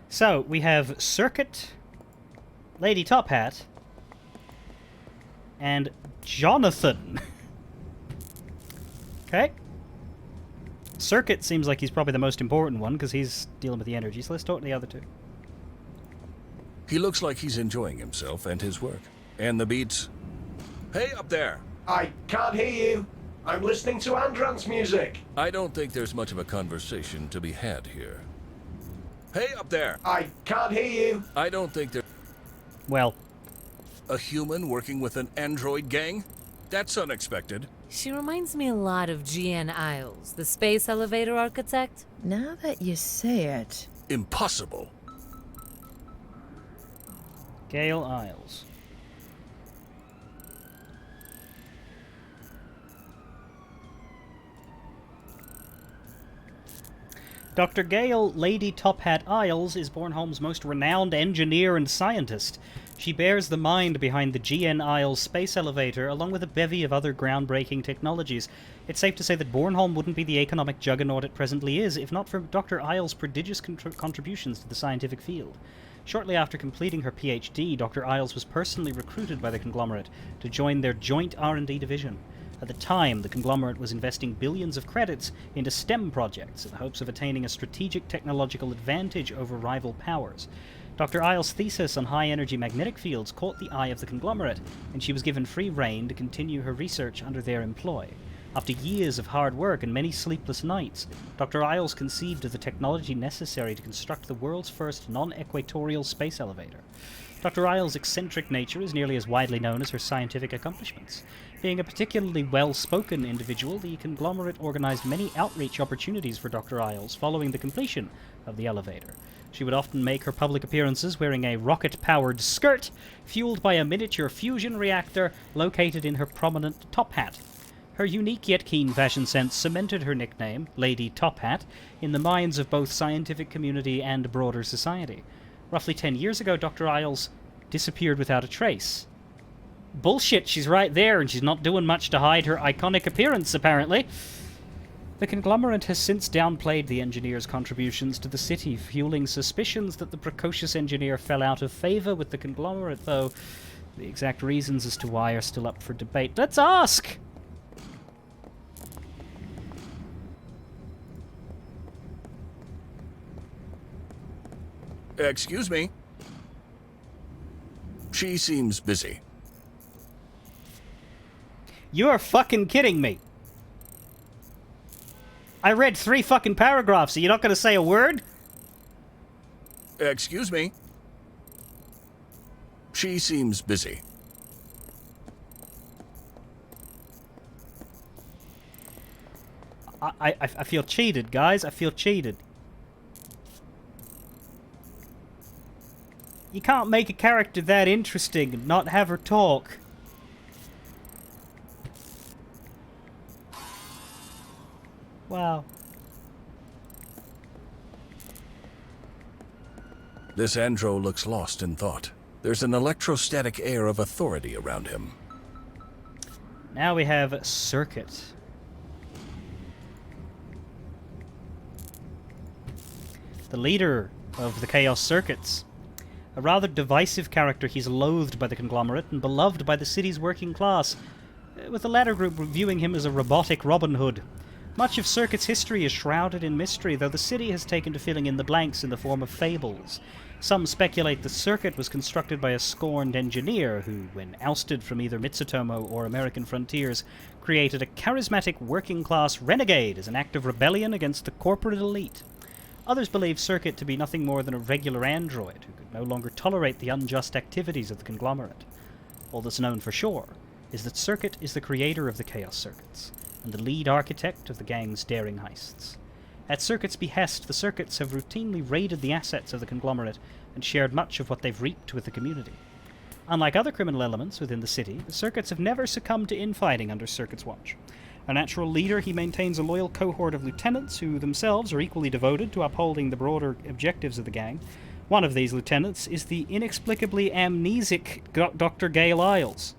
So, we have Circuit, Lady Top Hat, and Jonathan. Okay. Circuit seems like he's probably the most important one, because he's dealing with the energy, so let's talk to the other two. He looks like he's enjoying himself and his work. And the beats. Hey, up there! I can't hear you. I'm listening to Andran's music. I don't think there's much of a conversation to be had here. Hey, up there! I can't hear you. I don't think there... Well... A human working with an android gang? That's unexpected. She reminds me a lot of G.N. Isles, the space elevator architect. Now that you say it... Impossible. Gale Isles. Dr. Gale Lady Top Hat Isles is Bornholm's most renowned engineer and scientist. She bears the mind behind the GN Isles space elevator, along with a bevy of other groundbreaking technologies. It's safe to say that Bornholm wouldn't be the economic juggernaut it presently is, if not for Dr. Isles' prodigious contributions to the scientific field. Shortly after completing her PhD, Dr. Isles was personally recruited by the conglomerate to join their joint R&D division. At the time, the conglomerate was investing billions of credits into STEM projects in the hopes of attaining a strategic technological advantage over rival powers. Dr. Isles' thesis on high-energy magnetic fields caught the eye of the conglomerate, and she was given free rein to continue her research under their employ. After years of hard work and many sleepless nights, Dr. Isles conceived of the technology necessary to construct the world's first non-equatorial space elevator. Dr. Isles' eccentric nature is nearly as widely known as her scientific accomplishments. Being a particularly well-spoken individual, the conglomerate organized many outreach opportunities for Dr. Isles following the completion of the elevator. She would often make her public appearances wearing a rocket-powered skirt, fueled by a miniature fusion reactor located in her prominent top hat. Her unique yet keen fashion sense cemented her nickname, Lady Top Hat, in the minds of both scientific community and broader society. Roughly 10 years ago, Dr. Isles disappeared without a trace. Bullshit, she's right there, and she's not doing much to hide her iconic appearance, apparently. The conglomerate has since downplayed the engineer's contributions to the city, fueling suspicions that the precocious engineer fell out of favor with the conglomerate, though the exact reasons as to why are still up for debate. Let's ask! Excuse me. She seems busy. You are fucking kidding me. I read 3 fucking paragraphs, so you're not gonna say a word? Excuse me. She seems busy. I feel cheated, guys. I feel cheated. You can't make a character that interesting and not have her talk. Wow. This andro looks lost in thought. There's an electrostatic air of authority around him. Now we have Circuit. The leader of the Chaos Circuits. A rather divisive character, he's loathed by the conglomerate and beloved by the city's working class. with the latter group viewing him as a robotic Robin Hood. Much of Circuit's history is shrouded in mystery, though the city has taken to filling in the blanks in the form of fables. Some speculate the Circuit was constructed by a scorned engineer who, when ousted from either Mitsutomo or American frontiers, created a charismatic working-class renegade as an act of rebellion against the corporate elite. Others believe Circuit to be nothing more than a regular android who could no longer tolerate the unjust activities of the conglomerate. All that's known for sure is that Circuit is the creator of the Chaos Circuits, and the lead architect of the gang's daring heists. At Circuit's behest, the Circuits have routinely raided the assets of the conglomerate and shared much of what they've reaped with the community. Unlike other criminal elements within the city, the Circuits have never succumbed to infighting under Circuit's watch. A natural leader, he maintains a loyal cohort of lieutenants who themselves are equally devoted to upholding the broader objectives of the gang. One of these lieutenants is the inexplicably amnesic Dr. Gale Isles.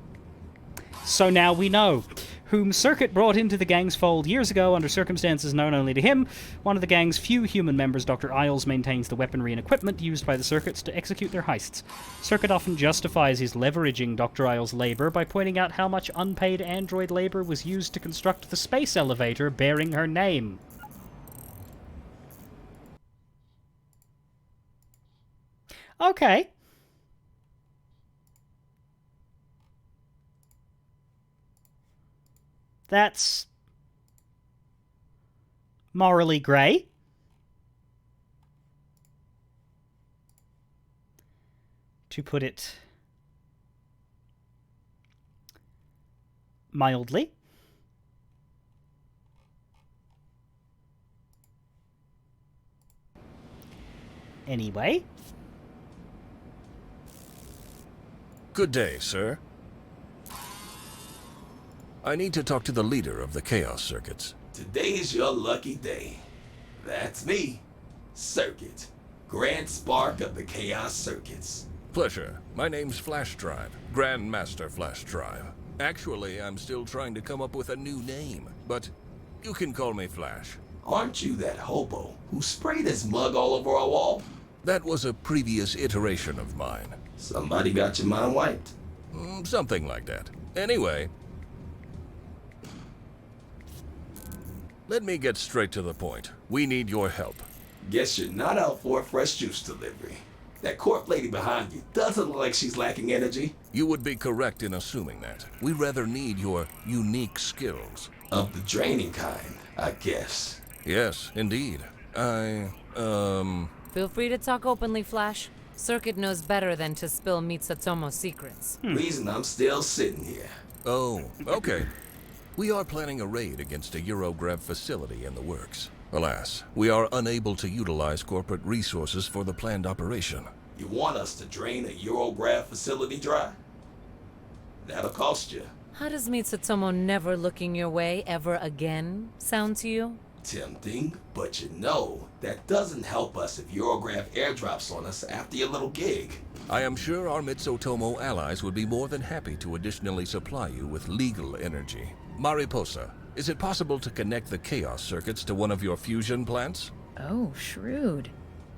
So now we know, whom Circuit brought into the gang's fold years ago under circumstances known only to him. One of the gang's few human members, Dr. Isles, maintains the weaponry and equipment used by the Circuits to execute their heists. Circuit often justifies his leveraging Dr. Isles' labor by pointing out how much unpaid android labor was used to construct the space elevator bearing her name. Okay. That's morally grey. To put it mildly. Anyway. Good day, sir. I need to talk to the leader of the Chaos Circuits. Today is your lucky day. That's me, Circuit, Grand Spark of the Chaos Circuits. Pleasure. My name's Flash Drive, Grand Master Flash Drive. Actually, I'm still trying to come up with a new name, but you can call me Flash. Aren't you that hobo who sprayed his mug all over our wall? That was a previous iteration of mine. Somebody got your mind wiped. Something like that. Anyway, let me get straight to the point. We need your help. Guess you're not out for a fresh juice delivery. That corp lady behind you doesn't look like she's lacking energy. You would be correct in assuming that. We rather need your unique skills. Of the draining kind, I guess. Yes, indeed. Feel free to talk openly, Flash. Circuit knows better than to spill Mitsutomo's secrets. Reason I'm still sitting here. Oh, okay. We are planning a raid against a Eurograv facility in the works. Alas, we are unable to utilize corporate resources for the planned operation. You want us to drain a Eurograv facility dry? That'll cost you. How does Mitsutomo never looking your way ever again sound to you? Tempting, but you know, that doesn't help us if Eurograv airdrops on us after your little gig. I am sure our Mitsutomo allies would be more than happy to additionally supply you with legal energy. Mariposa, is it possible to connect the Chaos Circuits to one of your fusion plants? Oh, shrewd.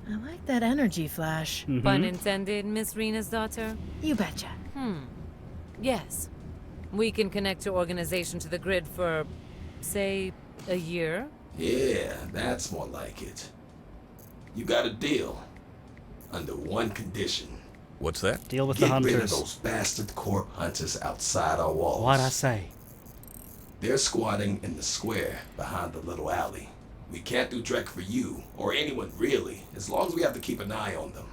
I like that energy, Flash. Pun intended, Miss Rena's daughter? You betcha. Yes. We can connect your organization to the grid for, say, a year? Yeah, that's more like it. You got a deal. Under one condition. What's that? Deal with the hunters. Get rid of those bastard corp hunters outside our walls. What'd I say? They're squatting in the square behind the little alley. We can't do Drek for you, or anyone really, as long as we have to keep an eye on them.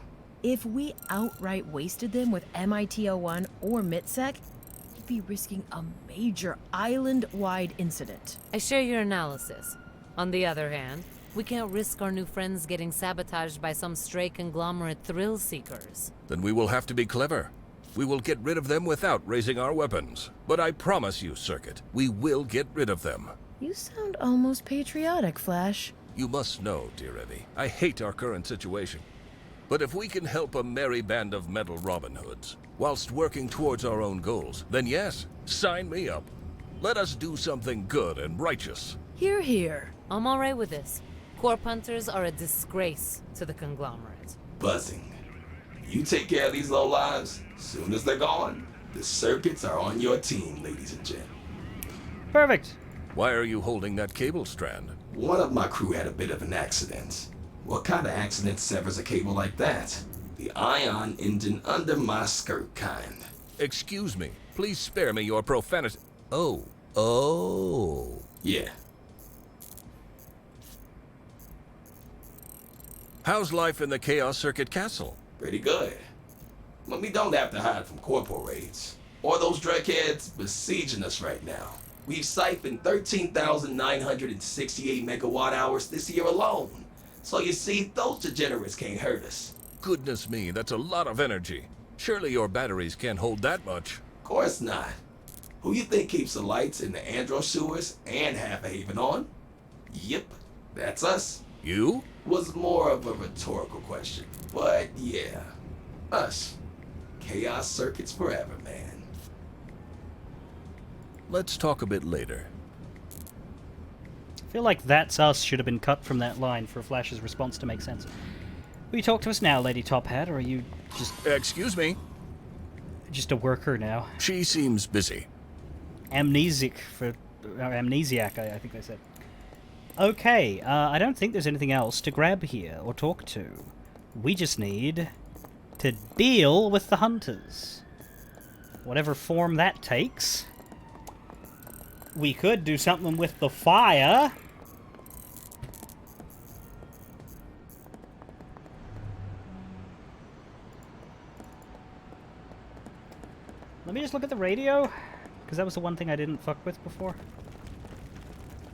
If we outright wasted them with MIT-01 or MITSEC, we'd be risking a major island-wide incident. I share your analysis. On the other hand, we can't risk our new friends getting sabotaged by some stray conglomerate thrill seekers. Then we will have to be clever. We will get rid of them without raising our weapons. But I promise you, Circuit, we will get rid of them. You sound almost patriotic, Flash. You must know, dear Evie, I hate our current situation. But if we can help a merry band of metal Robin Hoods, whilst working towards our own goals, then yes, sign me up. Let us do something good and righteous. Hear, hear. I'm alright with this. Corp hunters are a disgrace to the conglomerate. Buzzing. You take care of these low lives, soon as they're gone, the Circuits are on your team, ladies and gents. Perfect. Why are you holding that cable strand? One of my crew had a bit of an accident. What kind of accident severs a cable like that? The ion engine under my skirt kind. Excuse me. Please spare me your profanity. Oh. Yeah. How's life in the Chaos Circuit Castle? Pretty good. But we don't have to hide from corporal raids. Or those dreadheads besieging us right now. We've siphoned 13,968 megawatt hours this year alone. So you see, those degenerates can't hurt us. Goodness me, that's a lot of energy. Surely your batteries can't hold that much. Of course not. Who you think keeps the lights in the Andro sewers and Half Haven on? Yep, that's us. You? Was more of a rhetorical question. But yeah, us. Chaos Circuits forever, man. Let's talk a bit later. I feel like "that's us" should have been cut from that line for Flash's response to make sense. Will you talk to us now, Lady Top Hat, or are you just... Excuse me? Just a worker now? She seems busy. Amnesiac, I think they said. Okay, I don't think there's anything else to grab here or talk to. We just need to deal with the hunters. Whatever form that takes. We could do something with the fire. Let me just look at the radio, because that was the one thing I didn't fuck with before.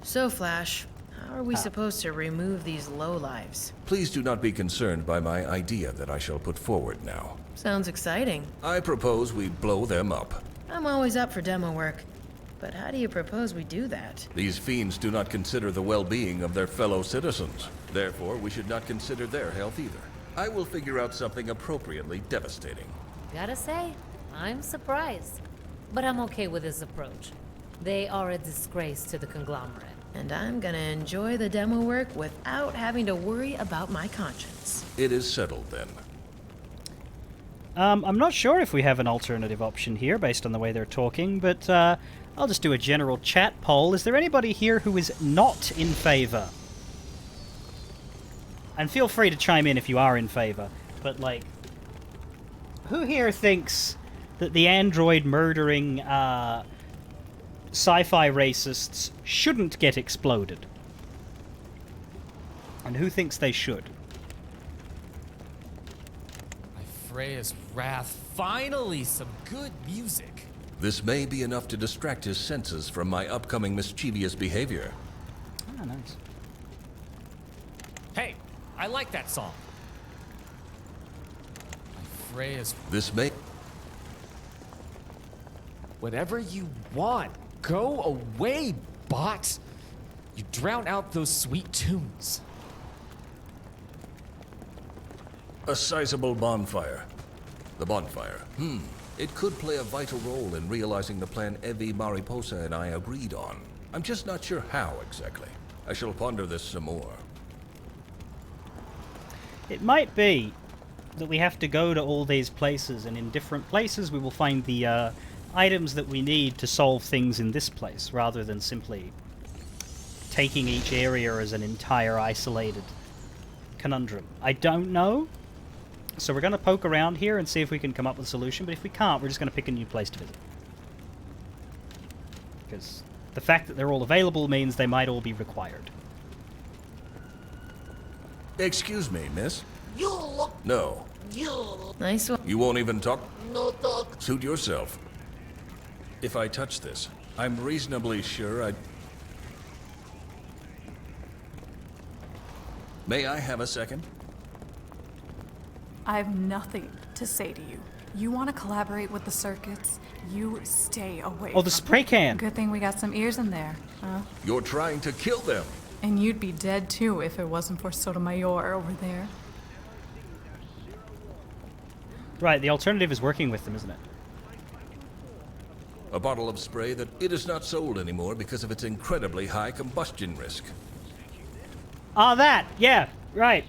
So, Flash, how are we supposed to remove these lowlives? Please do not be concerned by my idea that I shall put forward now. Sounds exciting. I propose we blow them up. I'm always up for demo work. But how do you propose we do that? These fiends do not consider the well-being of their fellow citizens. Therefore, we should not consider their health either. I will figure out something appropriately devastating. Gotta say, I'm surprised. But I'm okay with this approach. They are a disgrace to the conglomerate. And I'm gonna enjoy the demo work without having to worry about my conscience. It is settled then. I'm not sure if we have an alternative option here based on the way they're talking, but I'll just do a general chat poll. Is there anybody here who is not in favor? And feel free to chime in if you are in favor. But, like, who here thinks that the android murdering sci-fi racists shouldn't get exploded? And who thinks they should? Freya's Wrath. Finally, some good music. This may be enough to distract his senses from my upcoming mischievous behavior. Ah, nice. Hey, I like that song. Freya's... This may... Whatever you want. Go away, bot. You drown out those sweet tunes. A sizable bonfire. The bonfire. It could play a vital role in realizing the plan Evie, Mariposa, and I agreed on. I'm just not sure how exactly. I shall ponder this some more. It might be that we have to go to all these places, and in different places we will find the items that we need to solve things in this place, rather than simply taking each area as an entire isolated conundrum. I don't know. So we're going to poke around here and see if we can come up with a solution, but if we can't, we're just going to pick a new place to visit. Because the fact that they're all available means they might all be required. Excuse me, miss? You look... No. You... Nice one. You won't even talk? No talk. Suit yourself. If I touch this, I'm reasonably sure I'd... May I have a second? I have nothing to say to you. You want to collaborate with the circuits? You stay away. Oh, the spray can! Good thing we got some ears in there, huh? You're trying to kill them. And you'd be dead too if it wasn't for Sotomayor over there. Right, the alternative is working with them, isn't it? A bottle of spray that it is not sold anymore because of its incredibly high combustion risk. Ah, that! Yeah, right.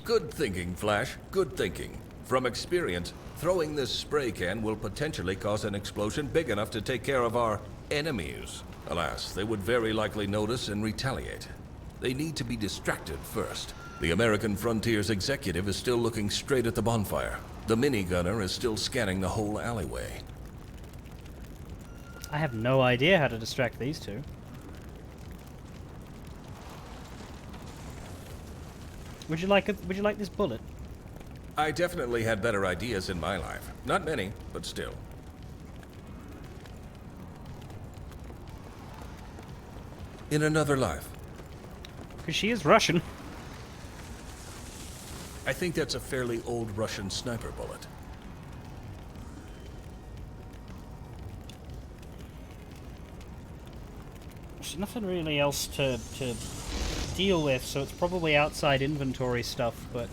Good thinking, Flash. Good thinking. From experience, throwing this spray can will potentially cause an explosion big enough to take care of our Enemies. Alas, they would very likely notice and retaliate. They need to be distracted first. The American Frontiers executive is still looking straight at the bonfire. The minigunner is still scanning the whole alleyway. I have no idea how to distract these two. Would you like this bullet? I definitely had better ideas in my life. Not many, but still. In another life. Because she is Russian. I think that's a fairly old Russian sniper bullet. There's nothing really else to deal with, so it's probably outside inventory stuff, but...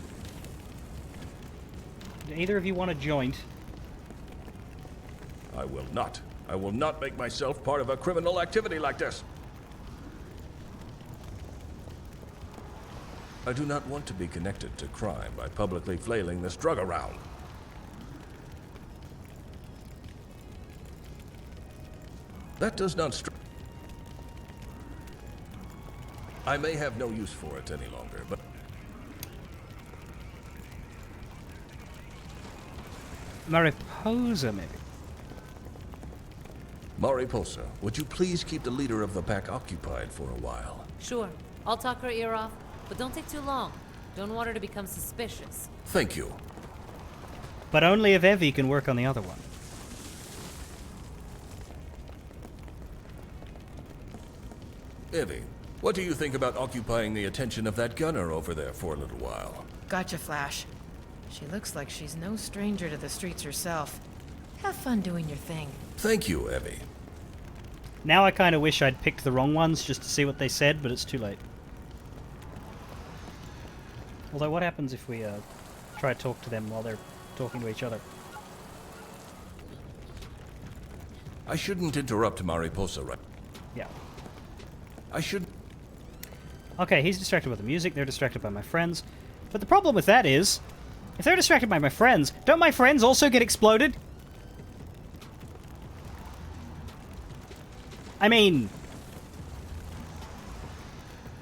Do either of you want a joint? I will not. I will not make myself part of a criminal activity like this. I do not want to be connected to crime by publicly flailing this drug around. That does not I may have no use for it any longer, but... Mariposa, maybe? Mariposa, would you please keep the leader of the pack occupied for a while? Sure. I'll talk her ear off, but don't take too long. Don't want her to become suspicious. Thank you. But only if Evie can work on the other one. Evie, what do you think about occupying the attention of that gunner over there for a little while? Gotcha, Flash. She looks like she's no stranger to the streets herself. Have fun doing your thing. Thank you, Evie. Now I kind of wish I'd picked the wrong ones just to see what they said, but it's too late. Although, what happens if we try to talk to them while they're talking to each other? I shouldn't interrupt Mariposa, right? Yeah. I should... Okay, he's distracted by the music, they're distracted by my friends. But the problem with that is, if they're distracted by my friends, don't my friends also get exploded? I mean...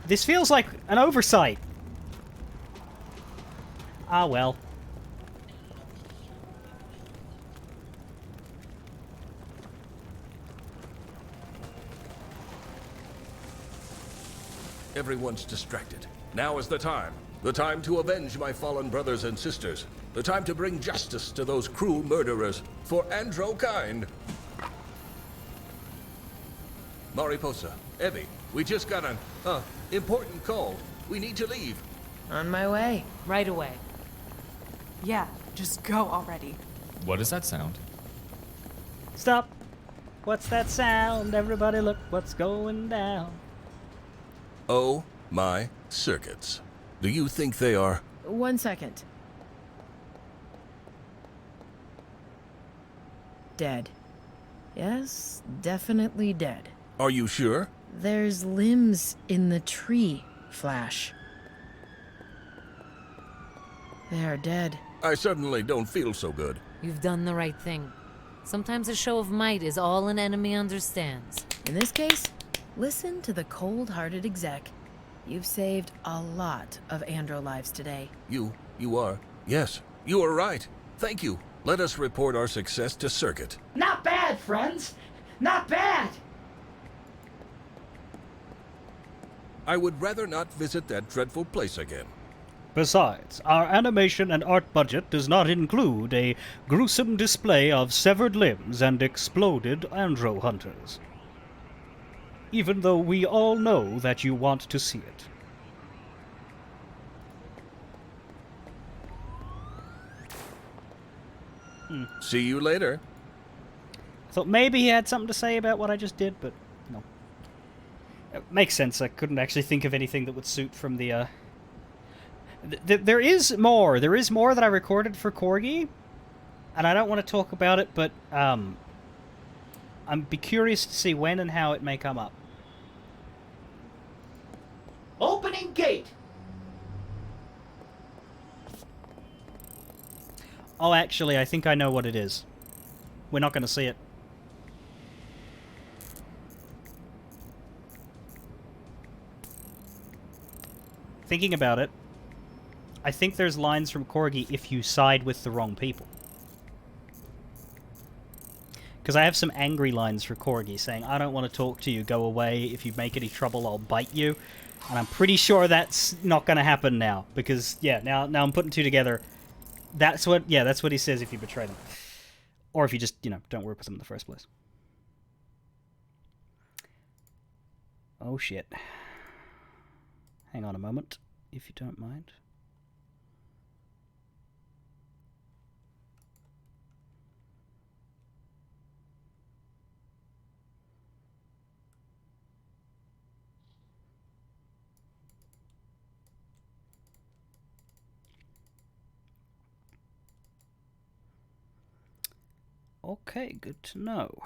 This feels like an oversight. Ah, well. Everyone's distracted. Now is the time. The time to avenge my fallen brothers and sisters. The time to bring justice to those cruel murderers for Andro kind. Mariposa, Evie, we just got an, important call. We need to leave. On my way. Right away. Yeah, just go already. What does that sound? Stop. What's that sound? Everybody look what's going down. Oh my circuits. Do you think they are... 1 second. Dead. Yes, definitely dead. Are you sure? There's limbs in the tree, Flash. They are dead. I suddenly don't feel so good. You've done the right thing. Sometimes a show of might is all an enemy understands. In this case, listen to the cold-hearted exec. You've saved a lot of Andro lives today. You are. Yes, you are right. Thank you. Let us report our success to Circuit. Not bad, friends. Not bad. I would rather not visit that dreadful place again. Besides, our animation and art budget does not include a gruesome display of severed limbs and exploded Andro hunters. Even though we all know that you want to see it. See you later. Thought maybe he had something to say about what I just did, but no. It makes sense. I couldn't actually think of anything that would suit from the, there is more. There is more that I recorded for Corgi, and I don't want to talk about it, but I'm be curious to see when and how it may come up. Opening gate. Oh, actually, I think I know what it is. We're not going to see it. thinking about it, I think there's lines from Corgi if you side with the wrong people. Because I have some angry lines for Corgi saying, I don't want to talk to you, go away, if you make any trouble I'll bite you. And I'm pretty sure that's not going to happen now. Because, yeah, now I'm putting two together. That's what he says if you betray them. Or if you just, don't work with them in the first place. Oh shit. Hang on a moment, if you don't mind. Okay, good to know.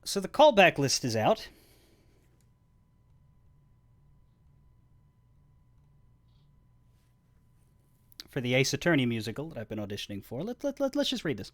So the callback list is out. For the Ace Attorney musical that I've been auditioning for. Let's just read this.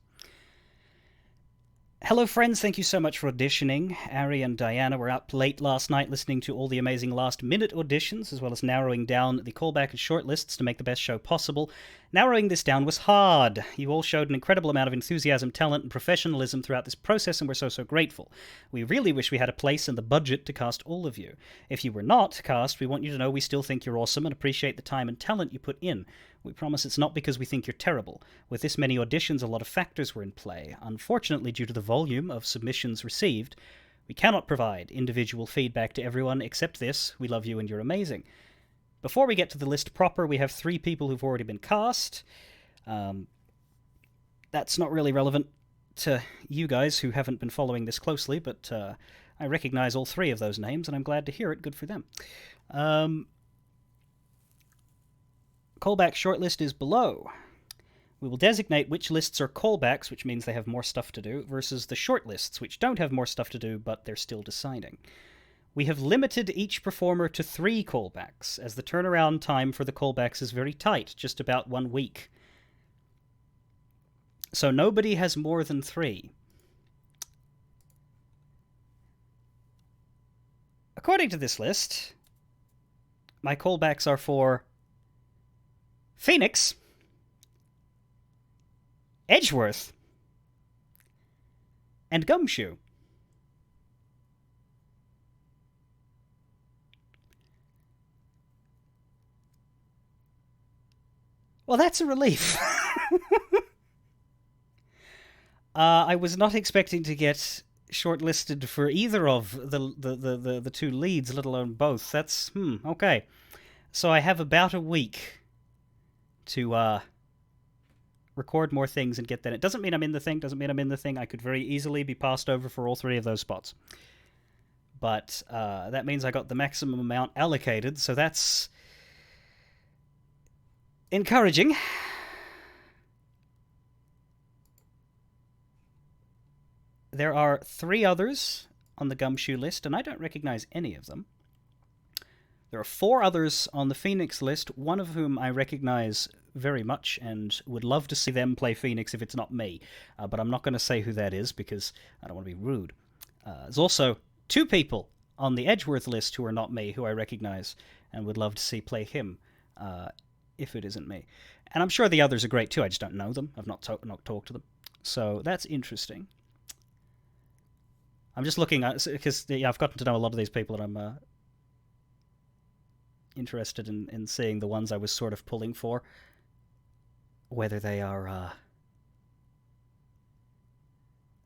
Hello friends, thank you so much for auditioning. Ari and Diana were up late last night listening to all the amazing last-minute auditions, as well as narrowing down the callback and shortlists to make the best show possible. Narrowing this down was hard. You all showed an incredible amount of enthusiasm, talent, and professionalism throughout this process, and we're so grateful. We really wish we had a place and the budget to cast all of you. If you were not cast, we want you to know we still think you're awesome and appreciate the time and talent you put in. We promise it's not because we think you're terrible. With this many auditions, a lot of factors were in play. Unfortunately, due to the volume of submissions received, we cannot provide individual feedback to everyone except this: we love you and you're amazing. Before we get to the list proper, we have 3 people who've already been cast. That's not really relevant to you guys who haven't been following this closely, but I recognize all 3 of those names, and I'm glad to hear it. Good for them. Callback shortlist is below. We will designate which lists are callbacks, which means they have more stuff to do, versus the shortlists, which don't have more stuff to do, but they're still deciding. We have limited each performer to 3 callbacks, as the turnaround time for the callbacks is very tight, just about 1 week. So nobody has more than 3. According to this list, my callbacks are for Phoenix, Edgeworth, and Gumshoe. Well, that's a relief. I was not expecting to get shortlisted for either of the 2 leads, let alone both. That's, okay. So I have about a week to record more things and get that. It doesn't mean I'm in the thing, I could very easily be passed over for all 3 of those spots. But that means I got the maximum amount allocated, so that's encouraging. There are 3 others on the Gumshoe list, and I don't recognize any of them. There are 4 others on the Phoenix list, one of whom I recognize very much and would love to see them play Phoenix if it's not me. But I'm not going to say who that is because I don't want to be rude. There's also 2 people on the Edgeworth list who are not me, who I recognize and would love to see play him if it isn't me. And I'm sure the others are great too, I just don't know them. I've not talked to them. So that's interesting. I'm just looking at, because I've gotten to know a lot of these people, and I'm interested in seeing the ones I was sort of pulling for, whether they are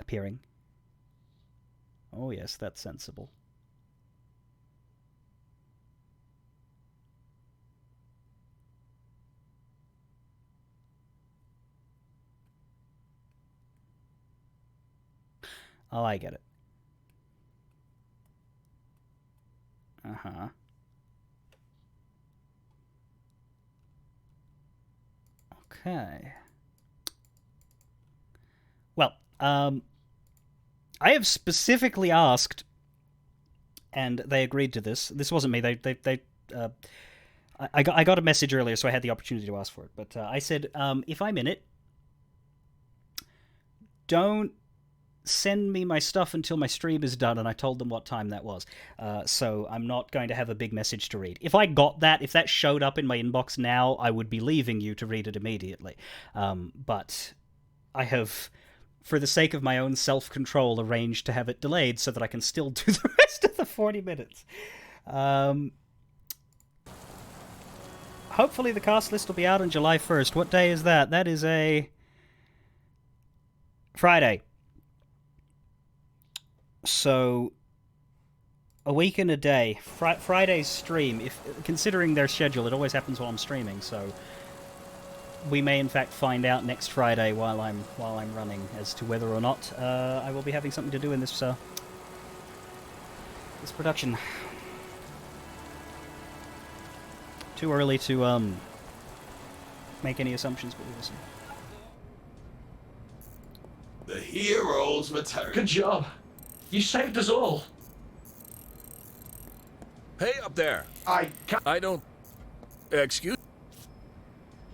appearing. Oh yes, that's sensible. Oh, I get it. Uh-huh. Okay. Well, I have specifically asked, and they agreed to this. This wasn't me. I got a message earlier, so I had the opportunity to ask for it. But I said, if I'm in it, don't send me my stuff until my stream is done, and I told them what time that was. So I'm not going to have a big message to read. If I got that, if that showed up in my inbox now, I would be leaving you to read it immediately. But I have, for the sake of my own self-control, arranged to have it delayed so that I can still do the rest of the 40 minutes. Hopefully the cast list will be out on July 1st. What day is that? That is a Friday. So, a week and a day. Friday's stream, if considering their schedule, it always happens while I'm streaming, so we may in fact find out next Friday while I'm running as to whether or not I will be having something to do in this this production. Too early to make any assumptions, but we'll see. The heroes return. Good job. You saved us all. Hey, up there. I don't... Excuse...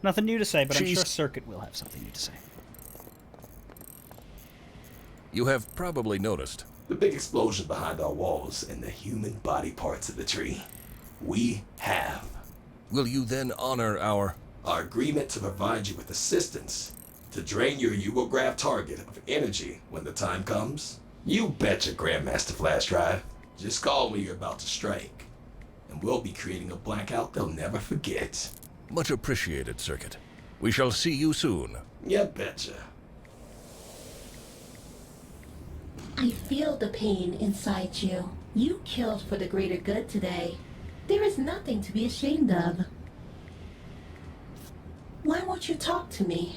Nothing new to say, but I'm sure Circuit will have something new to say. You have probably noticed. The big explosion behind our walls and the human body parts of the tree. We have. Will you then honor our agreement to provide you with assistance to drain your Eurograph target of energy when the time comes? You betcha, Grandmaster Flash Drive. Just call when you're about to strike, and we'll be creating a blackout they'll never forget. Much appreciated, Circuit. We shall see you soon. You betcha. I feel the pain inside you. You killed for the greater good today. There is nothing to be ashamed of. Why won't you talk to me?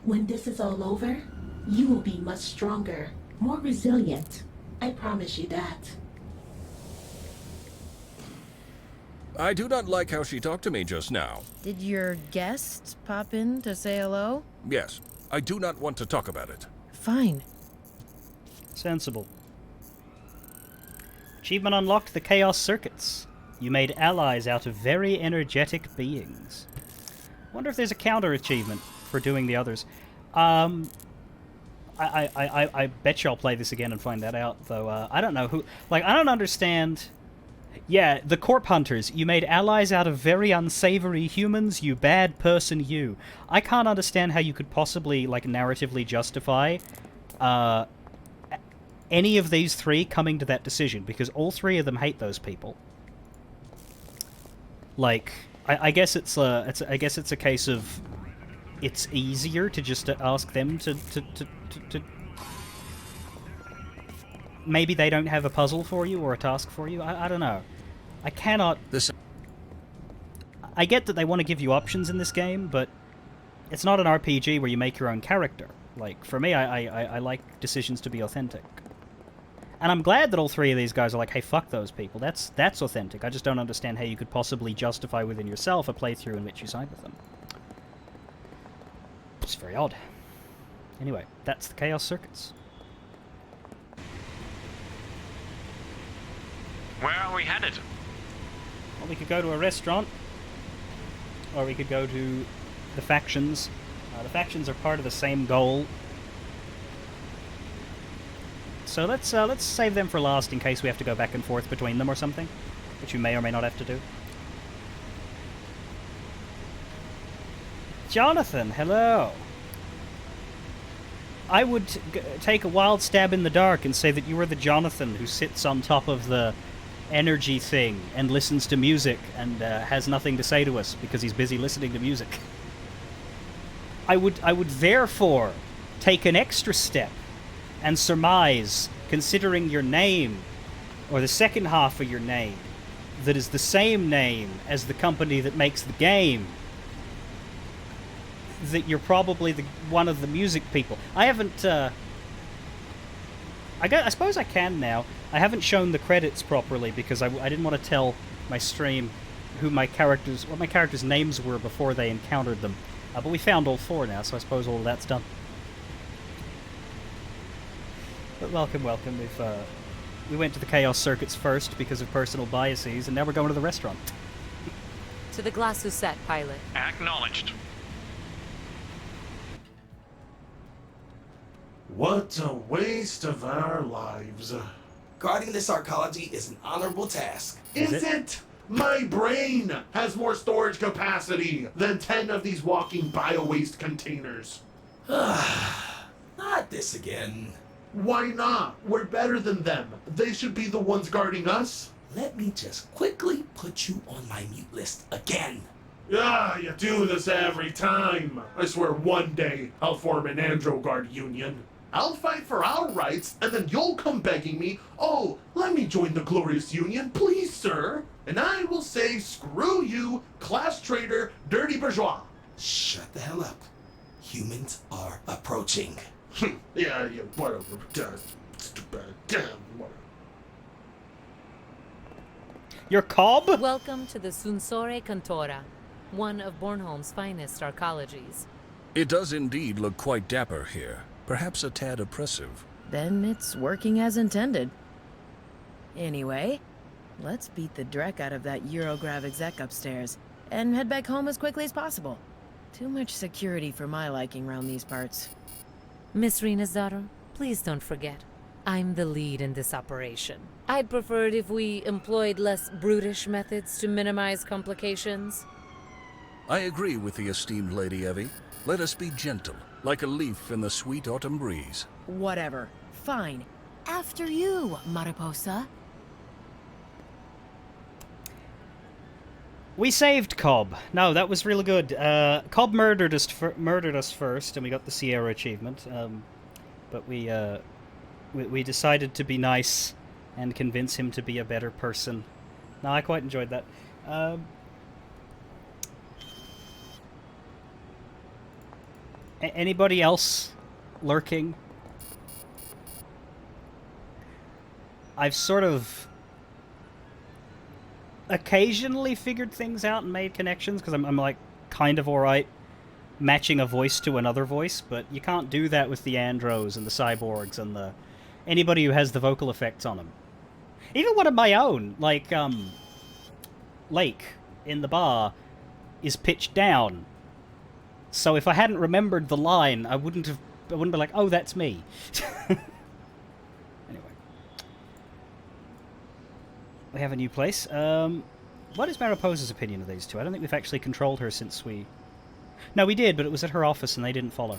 When this is all over, you will be much stronger, more resilient. I promise you that. I do not like how she talked to me just now. Did your guest pop in to say hello? Yes, I do not want to talk about it. Fine. Sensible. Achievement unlocked: the Chaos Circuits. You made allies out of very energetic beings. Wonder if there's a counter achievement for doing the others. I bet you I'll play this again and find that out, though. I don't know who... Like, I don't understand... Yeah, the Corp Hunters. You made allies out of very unsavory humans, you bad person, you. I can't understand how you could possibly, like, narratively justify any of these three coming to that decision, because all three of them hate those people. Like, I guess it's a case of it's easier to just ask them to maybe they don't have a puzzle for you or a task for you. I don't know. I cannot... I get that they want to give you options in this game, but it's not an RPG where you make your own character. Like, for me, I like decisions to be authentic. And I'm glad that all three of these guys are like, hey, fuck those people. That's authentic. I just don't understand how you could possibly justify within yourself a playthrough in which you side with them. It's very odd. Anyway, that's the Chaos Circuits. Where are we headed? Well, we could go to a restaurant, or we could go to the factions. The factions are part of the same goal. So let's save them for last in case we have to go back and forth between them or something, which you may or may not have to do. Jonathan, hello. I would take a wild stab in the dark and say that you are the Jonathan who sits on top of the energy thing and listens to music and has nothing to say to us because he's busy listening to music. I would therefore take an extra step and surmise, considering your name, or the second half of your name, that is the same name as the company that makes the game, that you're probably one of the music people. I haven't, I suppose I can now. I haven't shown the credits properly because I didn't want to tell my stream what my characters' names were before they encountered them. But we found all 4 now, so I suppose all of that's done. But welcome. We went to the Chaos Circuits first because of personal biases, and now we're going to the restaurant. To the Glass Susette, pilot. Acknowledged. What a waste of our lives. Guarding this arcology is an honorable task. Is it? My brain has more storage capacity than 10 of these walking bio-waste containers. Not this again. Why not? We're better than them. They should be the ones guarding us. Let me just quickly put you on my mute list again. Ah, you do this every time. I swear one day I'll form an Androguard union. I'll fight for our rights, and then you'll come begging me, oh, let me join the glorious union, please, sir. And I will say, screw you, class traitor, dirty bourgeois. Shut the hell up. Humans are approaching. Yeah, whatever. Damn, whatever. Your cob? Welcome to the Sunsore Cantora, one of Bornholm's finest arcologies. It does indeed look quite dapper here. Perhaps a tad oppressive. Then it's working as intended. Anyway, let's beat the dreck out of that Eurograv exec upstairs and head back home as quickly as possible. Too much security for my liking round these parts. Miss Rena's daughter, please don't forget, I'm the lead in this operation. I'd prefer it if we employed less brutish methods to minimize complications. I agree with the esteemed Lady Evie. Let us be gentle, like a leaf in the sweet autumn breeze. Whatever. Fine. After you, Mariposa. We saved Cobb. No, that was really good. Cobb murdered us first, and we got the Sierra achievement. But we decided to be nice and convince him to be a better person. No, I quite enjoyed that. Anybody else lurking? I've sort of occasionally figured things out and made connections, because I'm like kind of alright matching a voice to another voice, but you can't do that with the andros and the cyborgs and anybody who has the vocal effects on them. Even one of my own, like Lake in the bar, is pitched down. So if I hadn't remembered the line, I wouldn't be like, oh, that's me. Anyway. We have a new place. What is Mariposa's opinion of these two? I don't think we've actually controlled her since we... No, we did, but it was at her office and they didn't follow.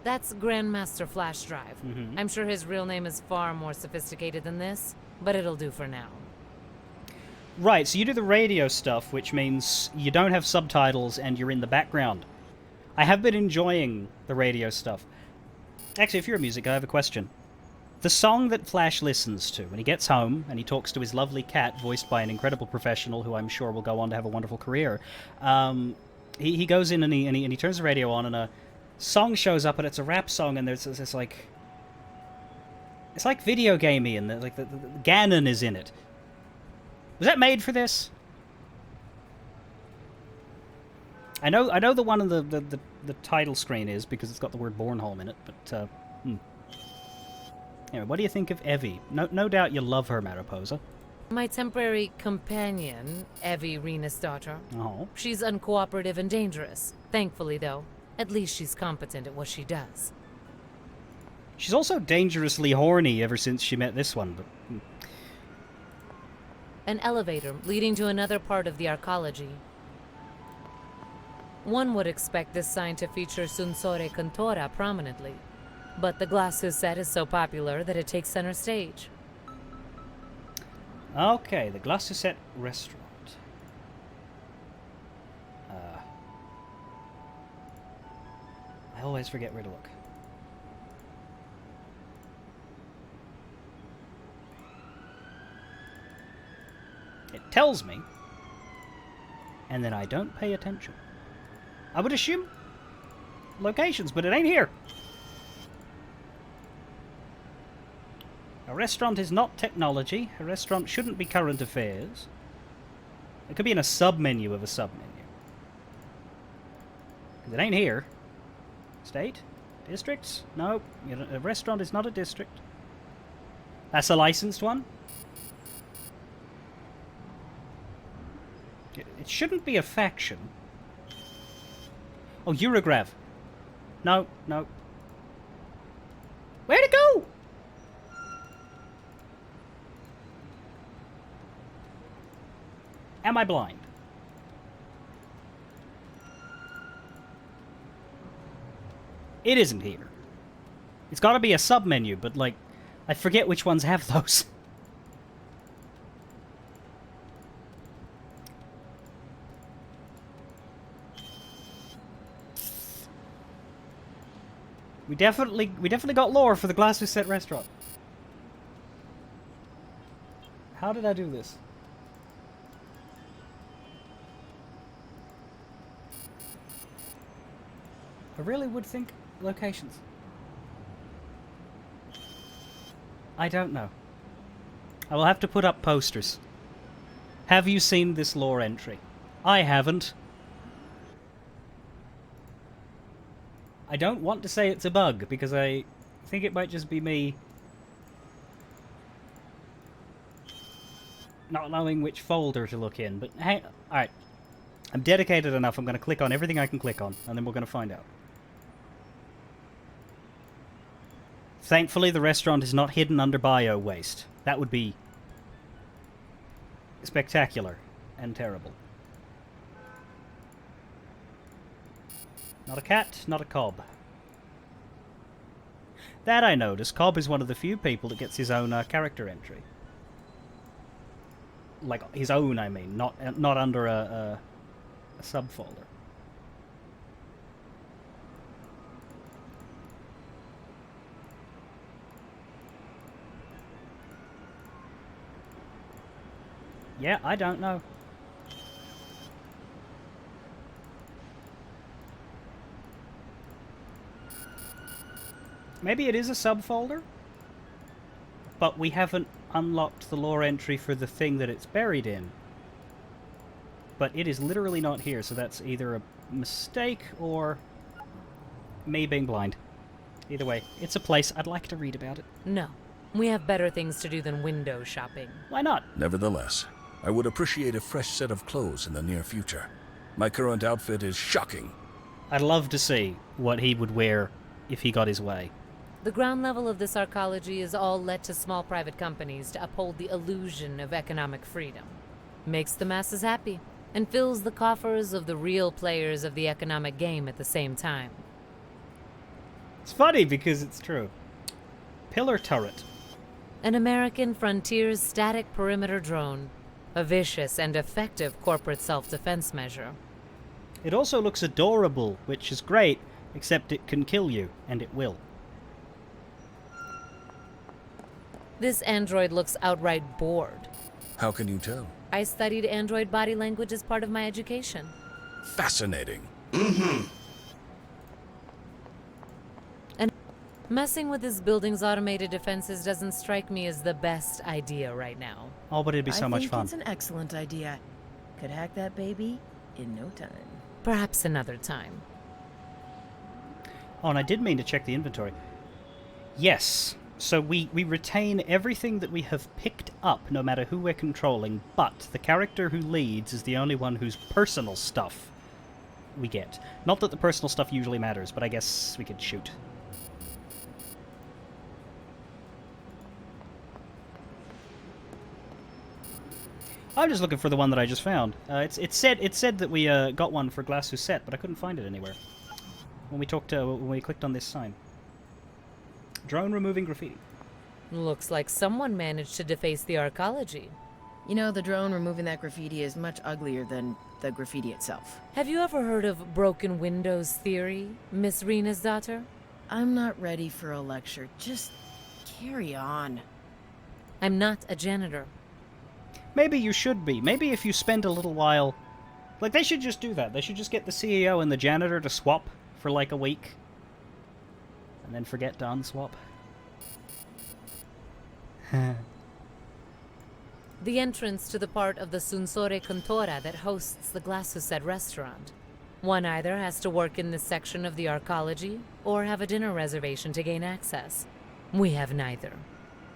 That's Grandmaster Flash Drive. Mm-hmm. I'm sure his real name is far more sophisticated than this, but it'll do for now. Right, so you do the radio stuff, which means you don't have subtitles and you're in the background. I have been enjoying the radio stuff. Actually, if you're a music guy, I have a question. The song that Flash listens to when he gets home and he talks to his lovely cat, voiced by an incredible professional who I'm sure will go on to have a wonderful career, he goes in and he turns the radio on and a song shows up and it's a rap song and there's this like... It's like video gamey and the Ganon is in it. Was that made for this? I know the one on the title screen is because it's got the word Bornholm in it, but Anyway, what do you think of Evie? No doubt you love her, Mariposa. My temporary companion, Evie Rena's daughter. Oh. She's uncooperative and dangerous. Thankfully, though, at least she's competent at what she does. She's also dangerously horny ever since she met this one, but... An elevator leading to another part of the arcology. One would expect this sign to feature Sunsore Cantora prominently, but the Glass Susette is so popular that it takes center stage. Okay, the Glass Susette restaurant. I always forget where to look. It tells me, and then I don't pay attention. I would assume locations, but it ain't here. A restaurant is not technology. A restaurant shouldn't be current affairs. It could be in a sub-menu of a sub-menu. Because it ain't here. State? District? No. A restaurant is not a district. That's a licensed one? It shouldn't be a faction. Oh, Eurograv. No, no. Where'd it go? Am I blind? It isn't here. It's got to be a sub-menu, but, like, I forget which ones have those. We definitely got lore for the Glasgow Set restaurant. How did I do this? I really would think locations. I don't know. I will have to put up posters. Have you seen this lore entry? I haven't. I don't want to say it's a bug, because I think it might just be me not knowing which folder to look in, but hey, alright. I'm dedicated enough, I'm going to click on everything I can click on, and then we're going to find out. Thankfully, the restaurant is not hidden under bio waste. That would be spectacular and terrible. Not a cat, not a Cobb. That I noticed. Cobb is one of the few people that gets his own character entry. Like, his own, I mean, not under a subfolder. Yeah, I don't know. Maybe it is a subfolder, but we haven't unlocked the lore entry for the thing that it's buried in. But it is literally not here, so that's either a mistake or me being blind. Either way, it's a place. I'd like to read about it. No. We have better things to do than window shopping. Why not? Nevertheless, I would appreciate a fresh set of clothes in the near future. My current outfit is shocking. I'd love to see what he would wear if he got his way. The ground level of this arcology is all let to small private companies to uphold the illusion of economic freedom. Makes the masses happy, and fills the coffers of the real players of the economic game at the same time. It's funny because it's true. Pillar turret. An American Frontiers static perimeter drone. A vicious and effective corporate self-defense measure. It also looks adorable, which is great, except it can kill you, and it will. This android looks outright bored. How can you tell? I studied android body language as part of my education. Fascinating. And messing with this building's automated defenses doesn't strike me as the best idea right now. Oh, but it'd be so much fun. I think it's an excellent idea. Could hack that baby in no time. Perhaps another time. Oh, and I did mean to check the inventory. Yes. So we retain everything that we have picked up, no matter who we're controlling, but the character who leads is the only one whose personal stuff we get. Not that the personal stuff usually matters, but I guess we could shoot. I'm just looking for the one that I just found. It said that we got one for Glasgow Set, but I couldn't find it anywhere. When we clicked on this sign. Drone removing graffiti. Looks like someone managed to deface the arcology. You know, the drone removing that graffiti is much uglier than the graffiti itself. Have you ever heard of broken windows theory, Miss Rena's daughter? I'm not ready for a lecture. Just carry on. I'm not a janitor. Maybe you should be. Maybe if you spend a little while... Like, they should just do that. They should just get the CEO and the janitor to swap for, like, a week. And then forget to unswap. The entrance to the part of the Sunsore Cantora that hosts the Glasuset restaurant. One either has to work in this section of the arcology, or have a dinner reservation to gain access. We have neither.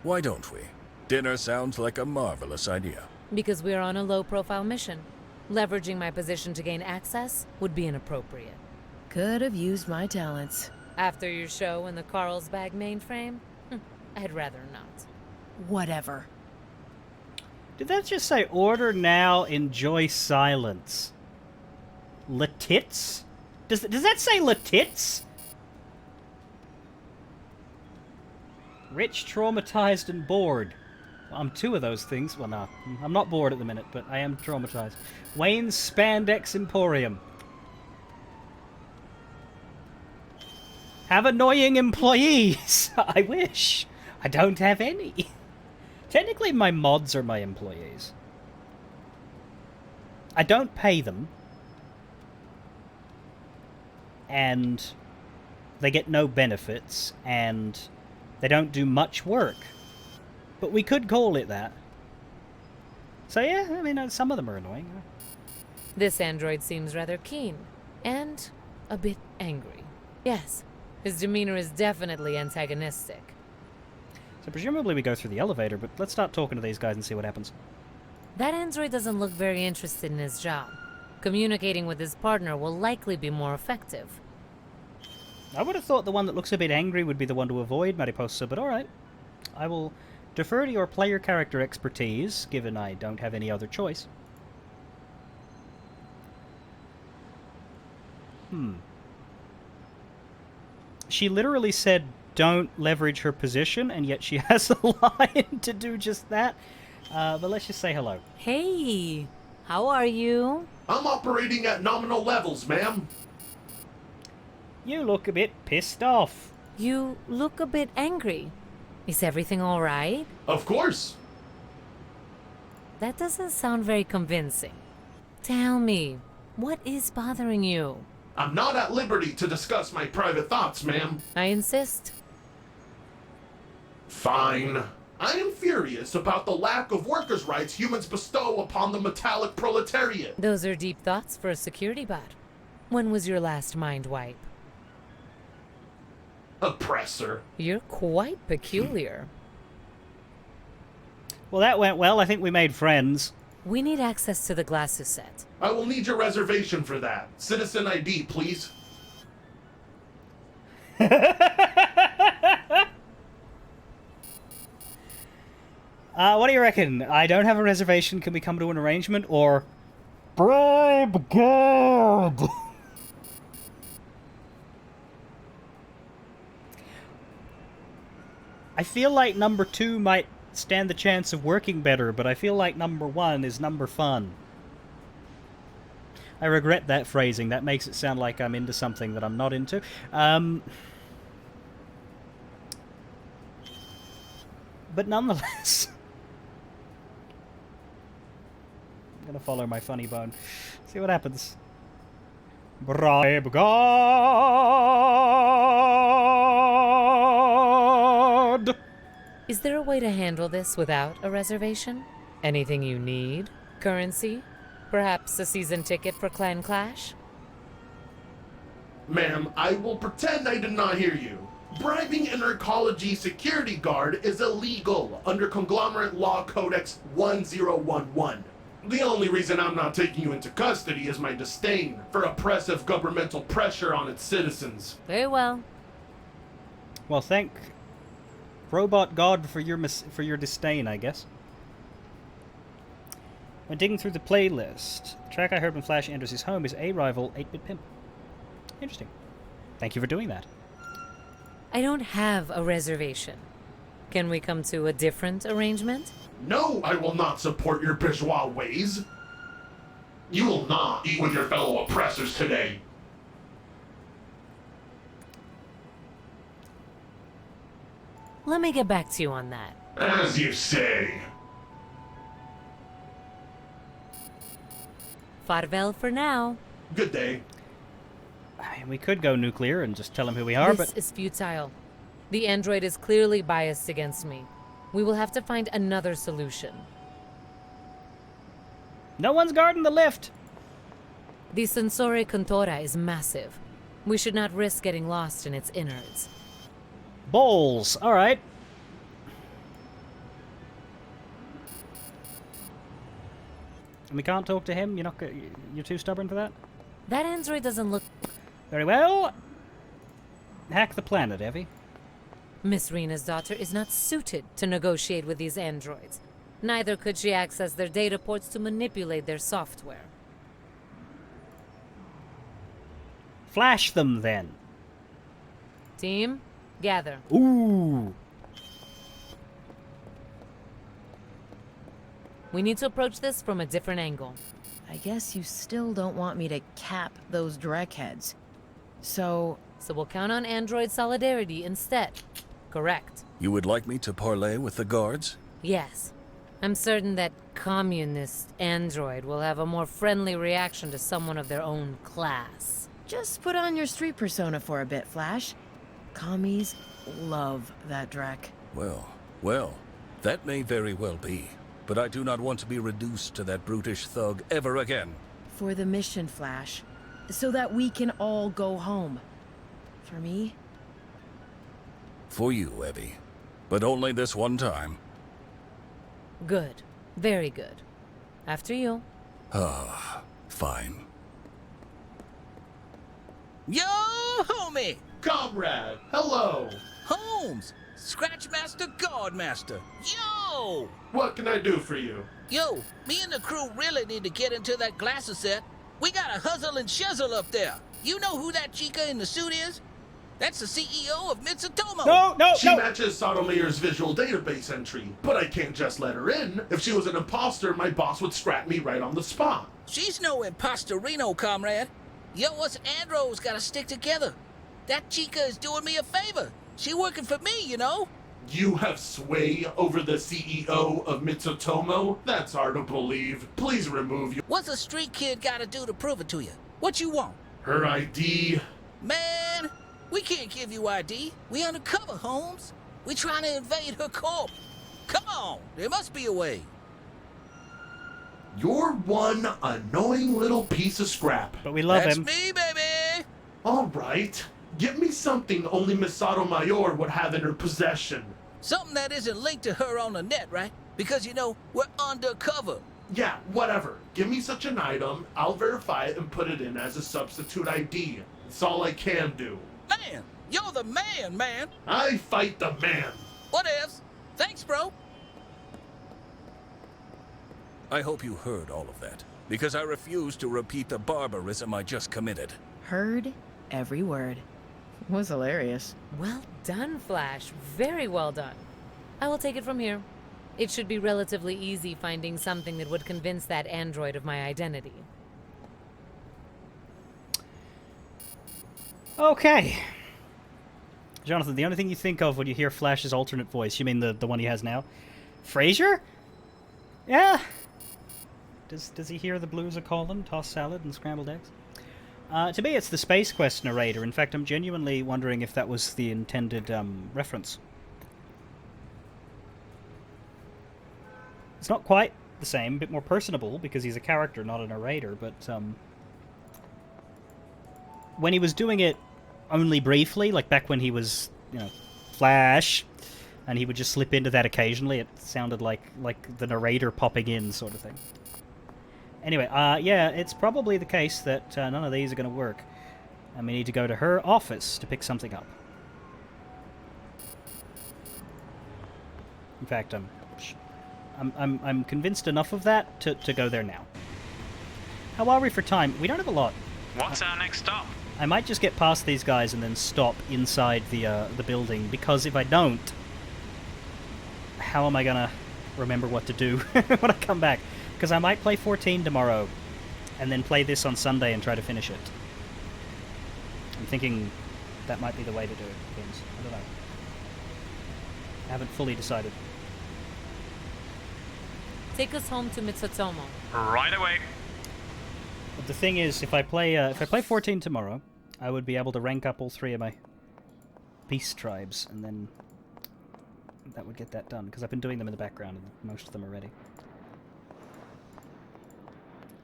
Why don't we? Dinner sounds like a marvelous idea. Because we are on a low-profile mission. Leveraging my position to gain access would be inappropriate. Could have used my talents. After your show in the Carlsbad mainframe? I'd rather not. Whatever. Did that just say order now, enjoy silence? Latits? Does that say latits? Rich, traumatized, and bored. Well, I'm two of those things. Well, no. I'm not bored at the minute, but I am traumatized. Wayne's Spandex Emporium. Have annoying employees. I wish. I don't have any. Technically, my mods are my employees. I don't pay them. And they get no benefits, and they don't do much work. But we could call it that. So yeah, I mean, some of them are annoying. This android seems rather keen, and a bit angry. Yes, his demeanor is definitely antagonistic. So presumably we go through the elevator, but let's start talking to these guys and see what happens. That android doesn't look very interested in his job. Communicating with his partner will likely be more effective. I would have thought the one that looks a bit angry would be the one to avoid, Mariposa, but alright. I will defer to your player character expertise, given I don't have any other choice. She literally said, don't leverage her position, and yet she has a line to do just that. But let's just say hello. Hey, how are you? I'm operating at nominal levels, ma'am. You look a bit pissed off. You look a bit angry. Is everything all right? Of course. That doesn't sound very convincing. Tell me, what is bothering you? I'm not at liberty to discuss my private thoughts, ma'am. I insist. Fine. I am furious about the lack of workers' rights humans bestow upon the metallic proletariat. Those are deep thoughts for a security bot. When was your last mind wipe? Oppressor. You're quite peculiar. Well, that went well. I think we made friends. We need access to the Glasuset. I will need your reservation for that. Citizen ID, please. What do you reckon? I don't have a reservation. Can we come to an arrangement? Or bribe God? I feel like number 2 might stand the chance of working better, but I feel like number 1 is number fun. I regret that phrasing. That makes it sound like I'm into something that I'm not into. But nonetheless, I'm gonna follow my funny bone. See what happens. Bribe God! Is there a way to handle this without a reservation? Anything you need? Currency? Perhaps a season ticket for Clan Clash? Ma'am, I will pretend I did not hear you. Bribing an arcology security guard is illegal under Conglomerate Law Codex 1011. The only reason I'm not taking you into custody is my disdain for oppressive governmental pressure on its citizens. Very well. Well, thank Robot God for your disdain, I guess. When digging through the playlist, the track I heard when Flash enters his home is A Rival 8-Bit Pimp. Interesting. Thank you for doing that. I don't have a reservation. Can we come to a different arrangement? No, I will not support your bourgeois ways. You will not eat with your fellow oppressors today. Let me get back to you on that. As you say. Farvel for now. Good day. I mean, we could go nuclear and just tell him who we are, This is futile. The android is clearly biased against me. We will have to find another solution. No one's guarding the lift! The Sensore Contora is massive. We should not risk getting lost in its innards. Balls! Alright. And we can't talk to him? You're too stubborn for that? That android doesn't look... Very well. Hack the planet, Evie. Miss Rena's daughter is not suited to negotiate with these androids. Neither could she access their data ports to manipulate their software. Flash them, then. Team, gather. Ooh! We need to approach this from a different angle. I guess you still don't want me to cap those Drek heads. So we'll count on android solidarity instead. Correct. You would like me to parley with the guards? Yes. I'm certain that communist android will have a more friendly reaction to someone of their own class. just put on your street persona for a bit, Flash. Commies love that Drek. Well, that may very well be. But I do not want to be reduced to that brutish thug ever again. For the mission, Flash. So that we can all go home. For me? For you, Evie. But only this one time. Good. Very good. After you. Ah, fine. Yo, homie! Comrade, hello! Holmes! Scratchmaster Guardmaster! Yo! What can I do for you? Yo, me and the crew really need to get into that glasses set. We got a hustle and shizzle up there. You know who that chica in the suit is? That's the CEO of Mitsutomo. She matches Sotomayer's visual database entry, but I can't just let her in. If she was an imposter, my boss would scrap me right on the spot. She's no impostorino, comrade. Yo, us Andros gotta stick together. That chica is doing me a favor. She working for me, you know? You have sway over the CEO of Mitsutomo? That's hard to believe. Please remove you. What's a street kid gotta do to prove it to you? What you want? Her ID? Man, we can't give you ID. We undercover, Holmes. We trying to invade her corp. Come on, there must be a way. You're one annoying little piece of scrap. But we love That's him. me, baby. All right. Give me something only Miss Sotomayor would have in her possession. Something that isn't linked to her on the net, right? Because, you know, we're undercover. Yeah, whatever. Give me such an item, I'll verify it and put it in as a substitute ID. It's all I can do. Man, you're the man, man. I fight the man. What ifs? Thanks, bro. I hope you heard all of that, because I refuse to repeat the barbarism I just committed. Heard every word. Was hilarious. Well done, Flash. Very well done. I will take it from here. It should be relatively easy finding something that would convince that android of my identity. Okay. Jonathan, the only thing you think of when you hear Flash's alternate voice, you mean the one he has now? Frasier? Yeah. Does he hear the blues are calling, tossed salad and scrambled eggs? To me, it's the Space Quest narrator. In fact, I'm genuinely wondering if that was the intended reference. It's not quite the same, a bit more personable, because he's a character, not a narrator, but when he was doing it only briefly, like back when he was, you know, Flash, and he would just slip into that occasionally, it sounded like the narrator popping in sort of thing. Anyway, yeah, it's probably the case that none of these are going to work. And we need to go to her office to pick something up. In fact, I'm convinced enough of that to go there now. How are we for time? We don't have a lot. What's our next stop? I might just get past these guys and then stop inside the building, because if I don't, how am I going to remember what to do when I come back? Because I might play 14 tomorrow, and then play this on Sunday and try to finish it. I'm thinking that might be the way to do it, Vince. I don't know. I haven't fully decided. Take us home to Mitsutomo. Right away. But the thing is, if I play 14 tomorrow, I would be able to rank up all 3 of my beast tribes, and then that would get that done, because I've been doing them in the background, and most of them are ready.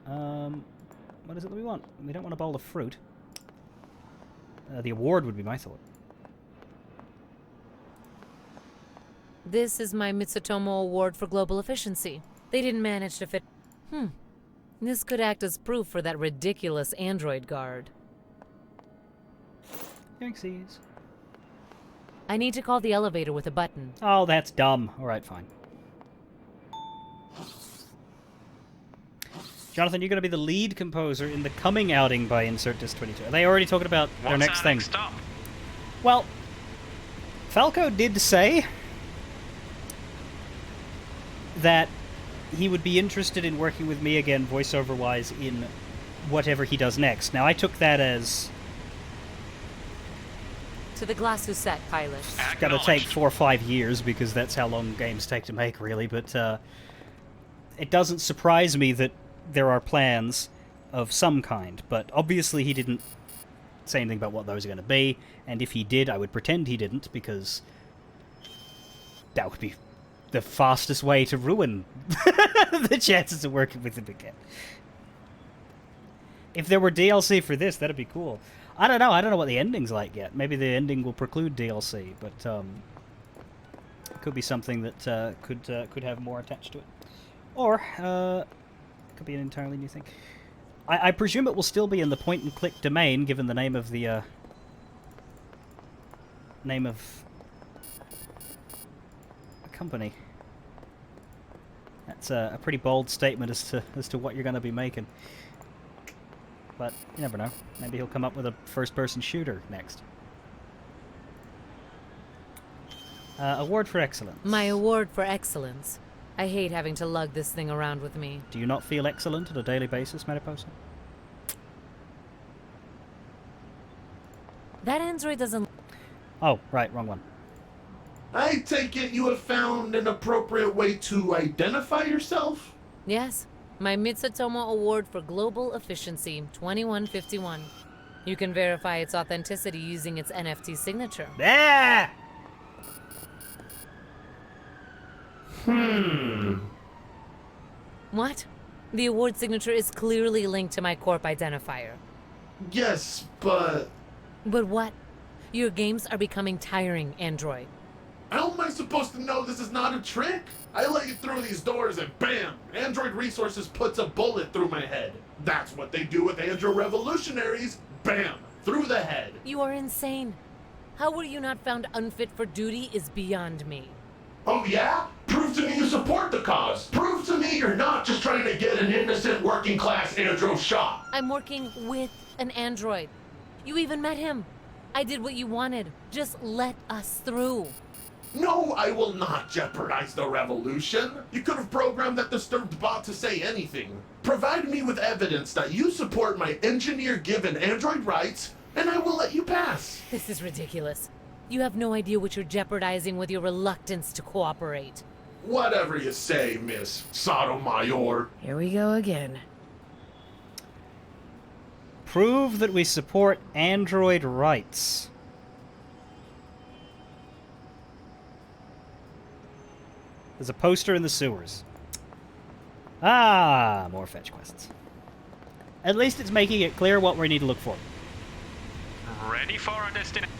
What is it that we want? We don't want a bowl of fruit. The award would be my thought. This is my Mitsutomo Award for Global Efficiency. They didn't manage to fit... This could act as proof for that ridiculous android guard. Thanksies. I need to call the elevator with a button. Oh, that's dumb. Alright, fine. Jonathan, you're going to be the lead composer in the coming outing by Insert Disc 22. Are they already talking about their next thing? Next stop? Well, Falco did say that he would be interested in working with me again, voiceover-wise, in whatever he does next. Now, I took that as... To the Glass-Usette pilot. It's going to take 4 or 5 years, because that's how long games take to make, really, but it doesn't surprise me that there are plans of some kind, but obviously he didn't say anything about what those are going to be, and if he did, I would pretend he didn't, because that would be the fastest way to ruin the chances of working with him again. If there were DLC for this, that'd be cool. I don't know what the ending's like yet. Maybe the ending will preclude DLC, but it could be something that could have more attached to it. Or could be an entirely new thing. I presume it will still be in the point-and-click domain, given the name of the company. That's a pretty bold statement as to what you're going to be making. But you never know. Maybe he'll come up with a first-person shooter next. Award for excellence. My award for excellence. I hate having to lug this thing around with me. Do you not feel excellent on a daily basis, Mariposa? That android doesn't... Oh, right, wrong one. I take it you have found an appropriate way to identify yourself? Yes. My Mitsutomo Award for Global Efficiency, 2151. You can verify its authenticity using its NFT signature. Ah! What? The award signature is clearly linked to my corp identifier. Yes, but... But what? Your games are becoming tiring, Android. How am I supposed to know this is not a trick? I let you through these doors and bam! Android Resources puts a bullet through my head. That's what they do with Android revolutionaries. Bam! Through the head. You are insane. How were you not found unfit for duty is beyond me. Oh yeah? Prove to me you support the cause. Prove to me you're not just trying to get an innocent working class andro shot. I'm working with an android. You even met him. I did what you wanted. Just let us through. No, I will not jeopardize the revolution. You could have programmed that disturbed bot to say anything. Provide me with evidence that you support my engineer-given android rights, and I will let you pass. This is ridiculous. You have no idea what you're jeopardizing with your reluctance to cooperate. Whatever you say, Miss Sotomayor. Here we go again. Prove that we support android rights. There's a poster in the sewers. Ah, more fetch quests. At least it's making it clear what we need to look for. Ready for our destination.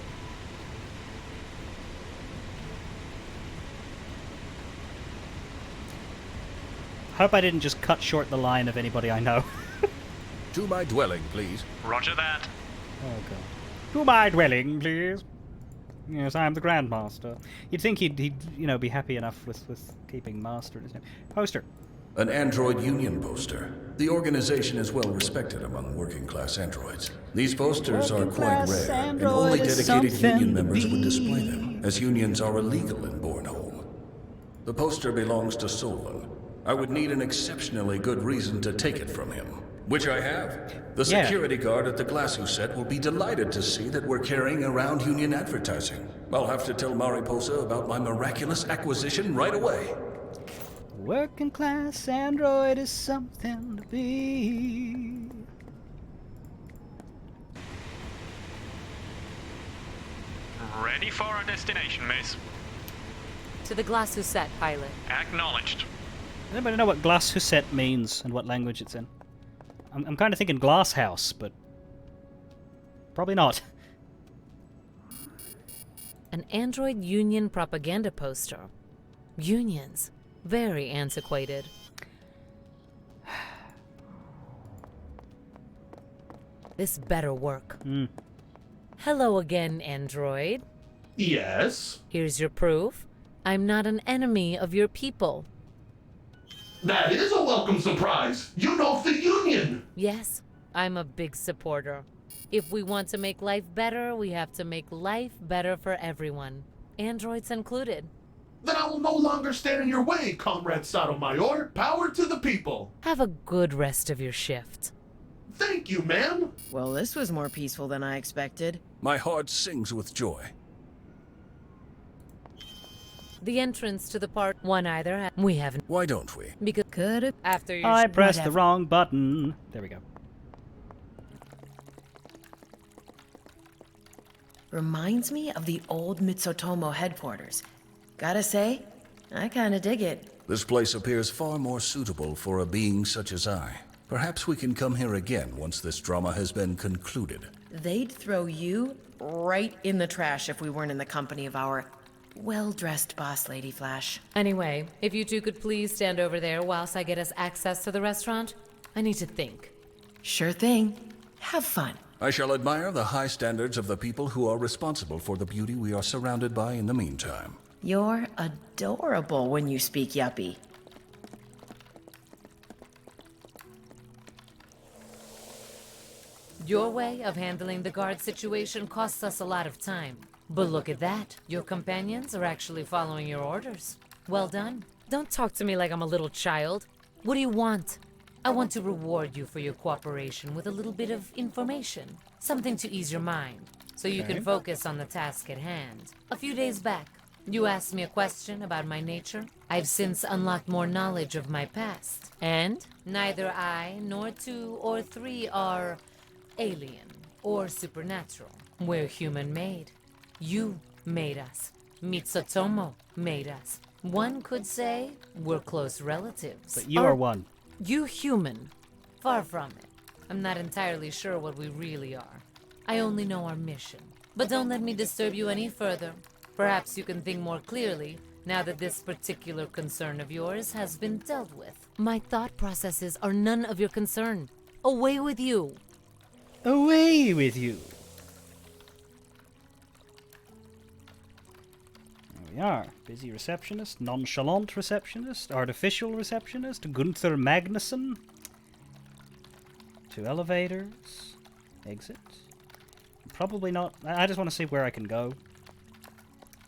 Hope I didn't just cut short the line of anybody I know. To my dwelling, please. Roger that. Oh god. To my dwelling, please. Yes, I am the Grandmaster. You'd think he'd be happy enough with keeping Master in his name. Poster. An android union poster. The organization is well respected among working-class androids. These posters are quite rare, and only dedicated union members would display them, as unions are illegal in Bornholm. The poster belongs to Solon. I would need an exceptionally good reason to take it from him, which I have. The security guard at the Glass-Usette will be delighted to see that we're carrying around union advertising. I'll have to tell Mariposa about my miraculous acquisition right away. Working class android is something to be. Ready for our destination, miss. To the Glass-Usette pilot. Acknowledged. Anybody know what Glass-Usette means and what language it's in? I'm kind of thinking glass house, but probably not. An Android Union propaganda poster. Unions. Very antiquated. This better work. Hello again, Android. Yes? Here's your proof. I'm not an enemy of your people. That is a welcome surprise. You know the Union. Yes, I'm a big supporter. If we want to make life better, we have to make life better for everyone. Androids included. Then I will no longer stand in your way, Comrade Sotomayor. Power to the people. Have a good rest of your shift. Thank you, ma'am. Well, this was more peaceful than I expected. My heart sings with joy. The entrance to the part one either. We haven't. Why don't we? Because could after your. I pressed the wrong button. There we go. Reminds me of the old Mitsutomo headquarters. Gotta say, I kinda dig it. This place appears far more suitable for a being such as I. Perhaps we can come here again once this drama has been concluded. They'd throw you right in the trash if we weren't in the company of our well-dressed boss lady, Flash. Anyway, if you two could please stand over there whilst I get us access to the restaurant, I need to think. Sure thing. Have fun. I shall admire the high standards of the people who are responsible for the beauty we are surrounded by in the meantime. You're adorable when you speak yuppie. Your way of handling the guard situation costs us a lot of time. But look at that. Your companions are actually following your orders. Well done. Don't talk to me like I'm a little child. What do you want? I want to reward you for your cooperation with a little bit of information. Something to ease your mind, so you can focus on the task at hand. A few days back, you asked me a question about my nature. I've since unlocked more knowledge of my past. And neither I nor 2 or 3 are alien or supernatural. We're human-made. You made us. Mitsutomo made us. One could say we're close relatives. But you are one. You human. Far from it. I'm not entirely sure what we really are. I only know our mission. But don't let me disturb you any further. Perhaps you can think more clearly now that this particular concern of yours has been dealt with. My thought processes are none of your concern. Away with you. Away with you. There we are. Busy receptionist, nonchalant receptionist, artificial receptionist, Gunther Magnuson. 2 elevators. Exit. Probably not. I just want to see where I can go.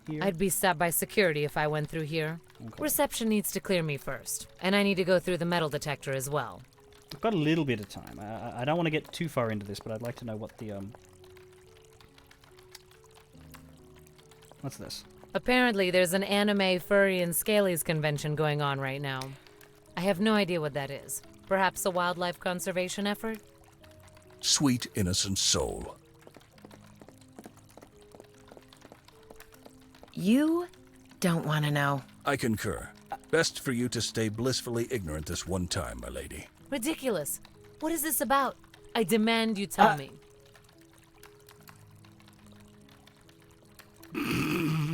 Here. I'd be stopped by security if I went through here. Okay. Reception needs to clear me first. And I need to go through the metal detector as well. I've got a little bit of time. I don't want to get too far into this, but I'd like to know what the, What's this? Apparently, there's an anime, furry, and scalies convention going on right now. I have no idea what that is. Perhaps a wildlife conservation effort? Sweet innocent soul. You don't want to know. I concur. Best for you to stay blissfully ignorant this one time, my lady. Ridiculous. What is this about? I demand you tell me.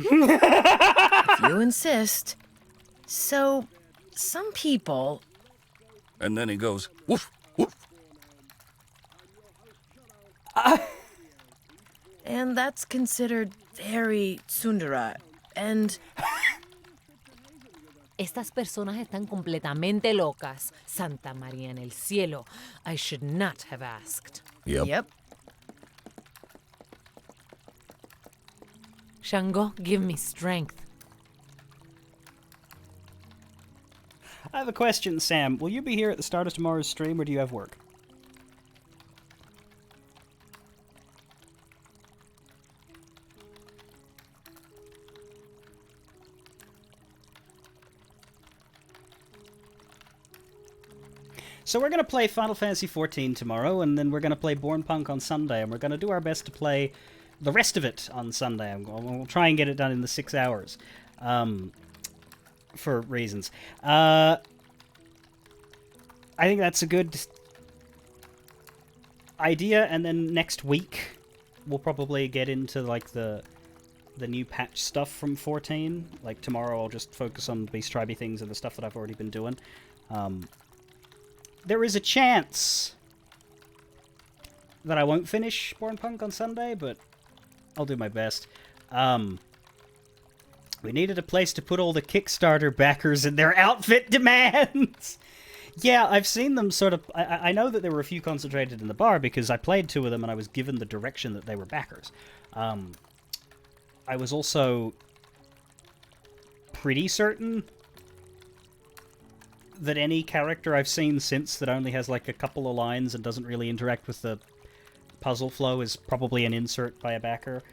If you insist. So, some people... And then he goes, woof, woof. And that's considered very tsundere. And... Estas personas están completamente locas. Santa María en el cielo. I should not have asked. Yep. Shango, give me strength. I have a question, Sam. Will you be here at the start of tomorrow's stream, or do you have work? So we're going to play Final Fantasy XIV tomorrow, and then we're going to play Born Punk on Sunday, and we're going to do our best to play the rest of it on Sunday. We'll try and get it done in the 6 hours, for reasons. I think that's a good idea, and then next week we'll probably get into like the new patch stuff from 14. Like tomorrow I'll just focus on Beast Tribe things and the stuff that I've already been doing. There is a chance that I won't finish Born Punk on Sunday, but I'll do my best. We needed a place to put all the Kickstarter backers and their outfit demands. Yeah, I've seen them sort of... I know that there were a few concentrated in the bar because I played 2 of them and I was given the direction that they were backers. I was also pretty certain that any character I've seen since that only has like a couple of lines and doesn't really interact with the puzzle flow is probably an insert by a backer.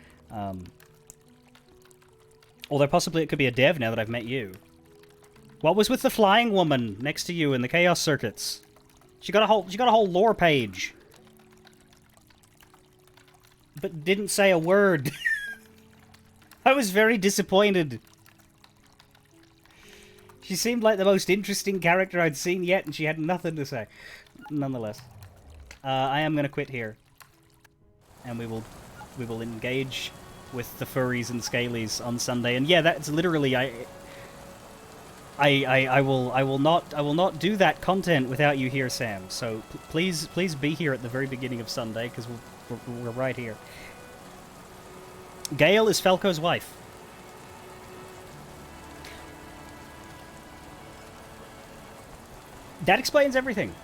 Although possibly it could be a dev now that I've met you. What was with the flying woman next to you in the Chaos Circuits? She got a whole lore page. But didn't say a word. I was very disappointed. She seemed like the most interesting character I'd seen yet, and she had nothing to say. Nonetheless. I am gonna quit here. And we will engage with the furries and scalies on Sunday. And yeah, that's literally I will not do that content without you here, Sam. So please be here at the very beginning of Sunday because we're right here. Gail is Falco's wife. That explains everything.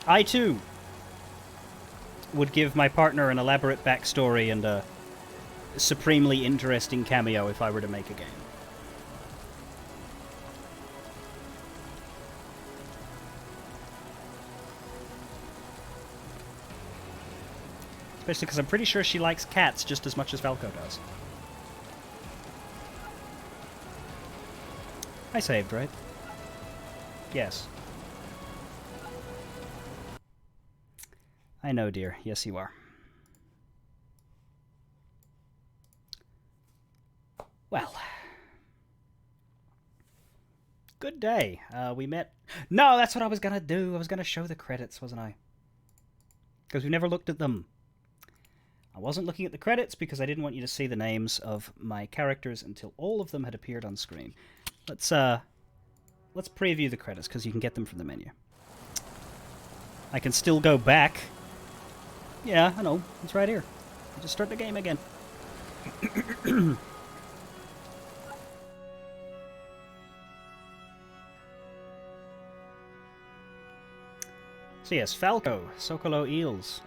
I too would give my partner an elaborate backstory and a supremely interesting cameo if I were to make a game. Especially because I'm pretty sure she likes cats just as much as Falco does. I saved, right? Yes. I know, dear. Yes, you are. Well. Good day. We met... No, that's what I was gonna do. I was gonna show the credits, wasn't I? Because we never looked at them. I wasn't looking at the credits because I didn't want you to see the names of my characters until all of them had appeared on screen. Let's preview the credits because you can get them from the menu. I can still go back. Yeah, I know. It's right here. I'll just start the game again. So yes, Falco, Sokolo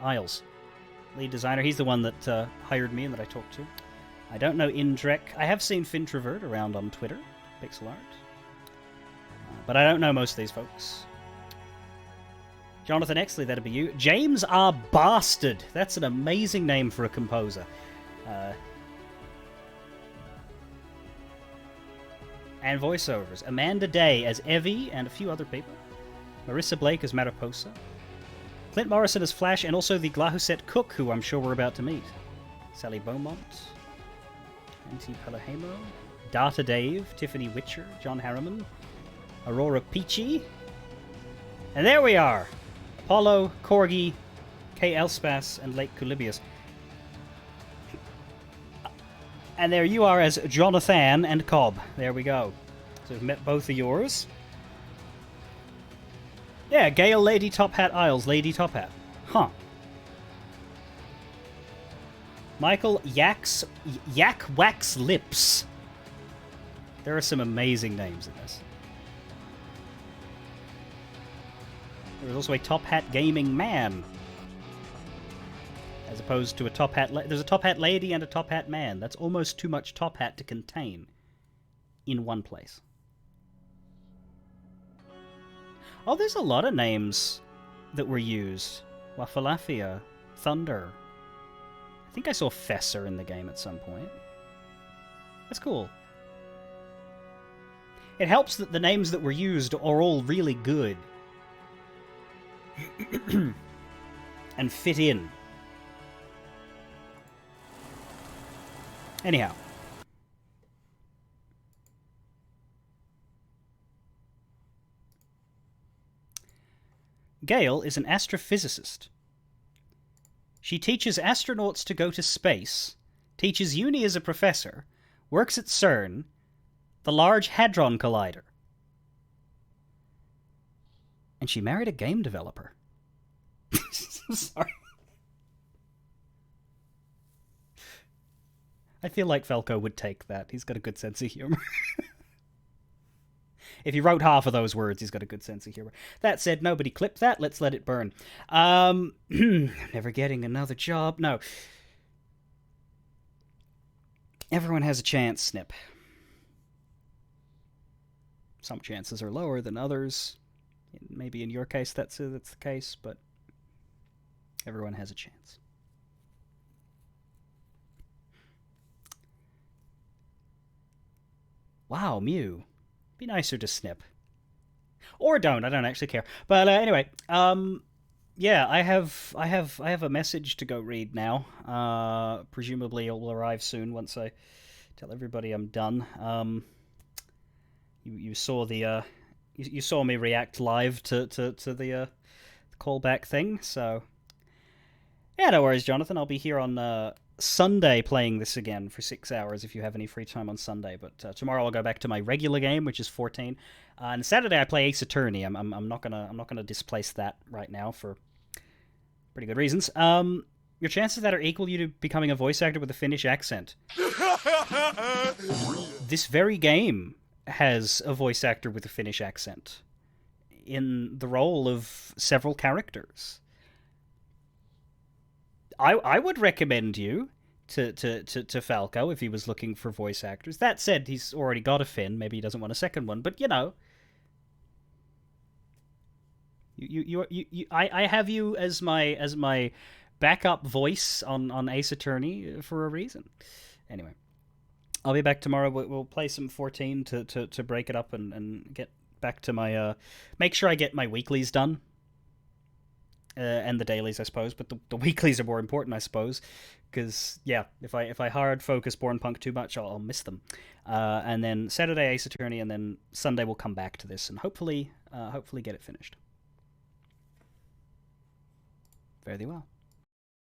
Isles. Lead designer. He's the one that hired me and that I talked to. I don't know Indrek. I have seen Fintrovert around on Twitter, pixel art. But I don't know most of these folks. Jonathan Exley, that'd be you. James R. Bastard. That's an amazing name for a composer. And voiceovers. Amanda Day as Evie and a few other people. Marissa Blake as Mariposa. Clint Morrison as Flash, and also the Glahuset Cook, who I'm sure we're about to meet. Sally Beaumont. Auntie Pelahamo. Data Dave. Tiffany Witcher. John Harriman. Aurora Peachy. And there we are. Apollo, Corgi, K. Elspas, and Lake Culibius. And there you are as Jonathan and Cobb. There we go. So we've met both of yours. Yeah, Gale, Lady Top Hat Isles, Lady Top Hat. Huh. Michael Yak Wax Lips. There are some amazing names in this. There's also a Top Hat Gaming Man. As opposed to a Top Hat... There's a Top Hat Lady and a Top Hat Man. That's almost too much Top Hat to contain in one place. Oh, there's a lot of names that were used. Wafalafia, Thunder. I think I saw Fesser in the game at some point. That's cool. It helps that the names that were used are all really good. And fit in. Anyhow. Gail is an astrophysicist. She teaches astronauts to go to space, teaches uni as a professor, works at CERN, the Large Hadron Collider. And she married a game developer. Sorry. I feel like Falco would take that. He's got a good sense of humor. If he wrote half of those words, he's got a good sense of humor. That said, nobody clipped that. Let's let it burn. Never getting another job. No. Everyone has a chance, Snip. Some chances are lower than others. Maybe in your case that's the case, but everyone has a chance. Wow, Mew. Be nicer to Snip. Or don't, I don't actually care. But anyway, yeah, I have a message to go read now. Presumably it will arrive soon once I tell everybody I'm done. You saw the you saw me react live to the callback thing, so yeah, no worries, Jonathan. I'll be here on Sunday playing this again for 6 hours if you have any free time on Sunday. But tomorrow I'll go back to my regular game, which is 14. And Saturday I play Ace Attorney. I'm not gonna displace that right now for pretty good reasons. Your chances of that are equal to you becoming a voice actor with a Finnish accent. This very game has a voice actor with a Finnish accent in the role of several characters. I would recommend you to Falco if he was looking for voice actors. That said, he's already got a Finn. Maybe he doesn't want a second one. But you know, I have you as my backup voice on Ace Attorney for a reason. Anyway, I'll be back tomorrow. We'll play some 14 to break it up and get back to my make sure I get my weeklies done. And the dailies, I suppose, but the weeklies are more important, I suppose, because yeah, if I hard focus Bornpunk too much, I'll miss them. And then Saturday Ace Attorney, and then Sunday we'll come back to this and hopefully get it finished. Fare thee well.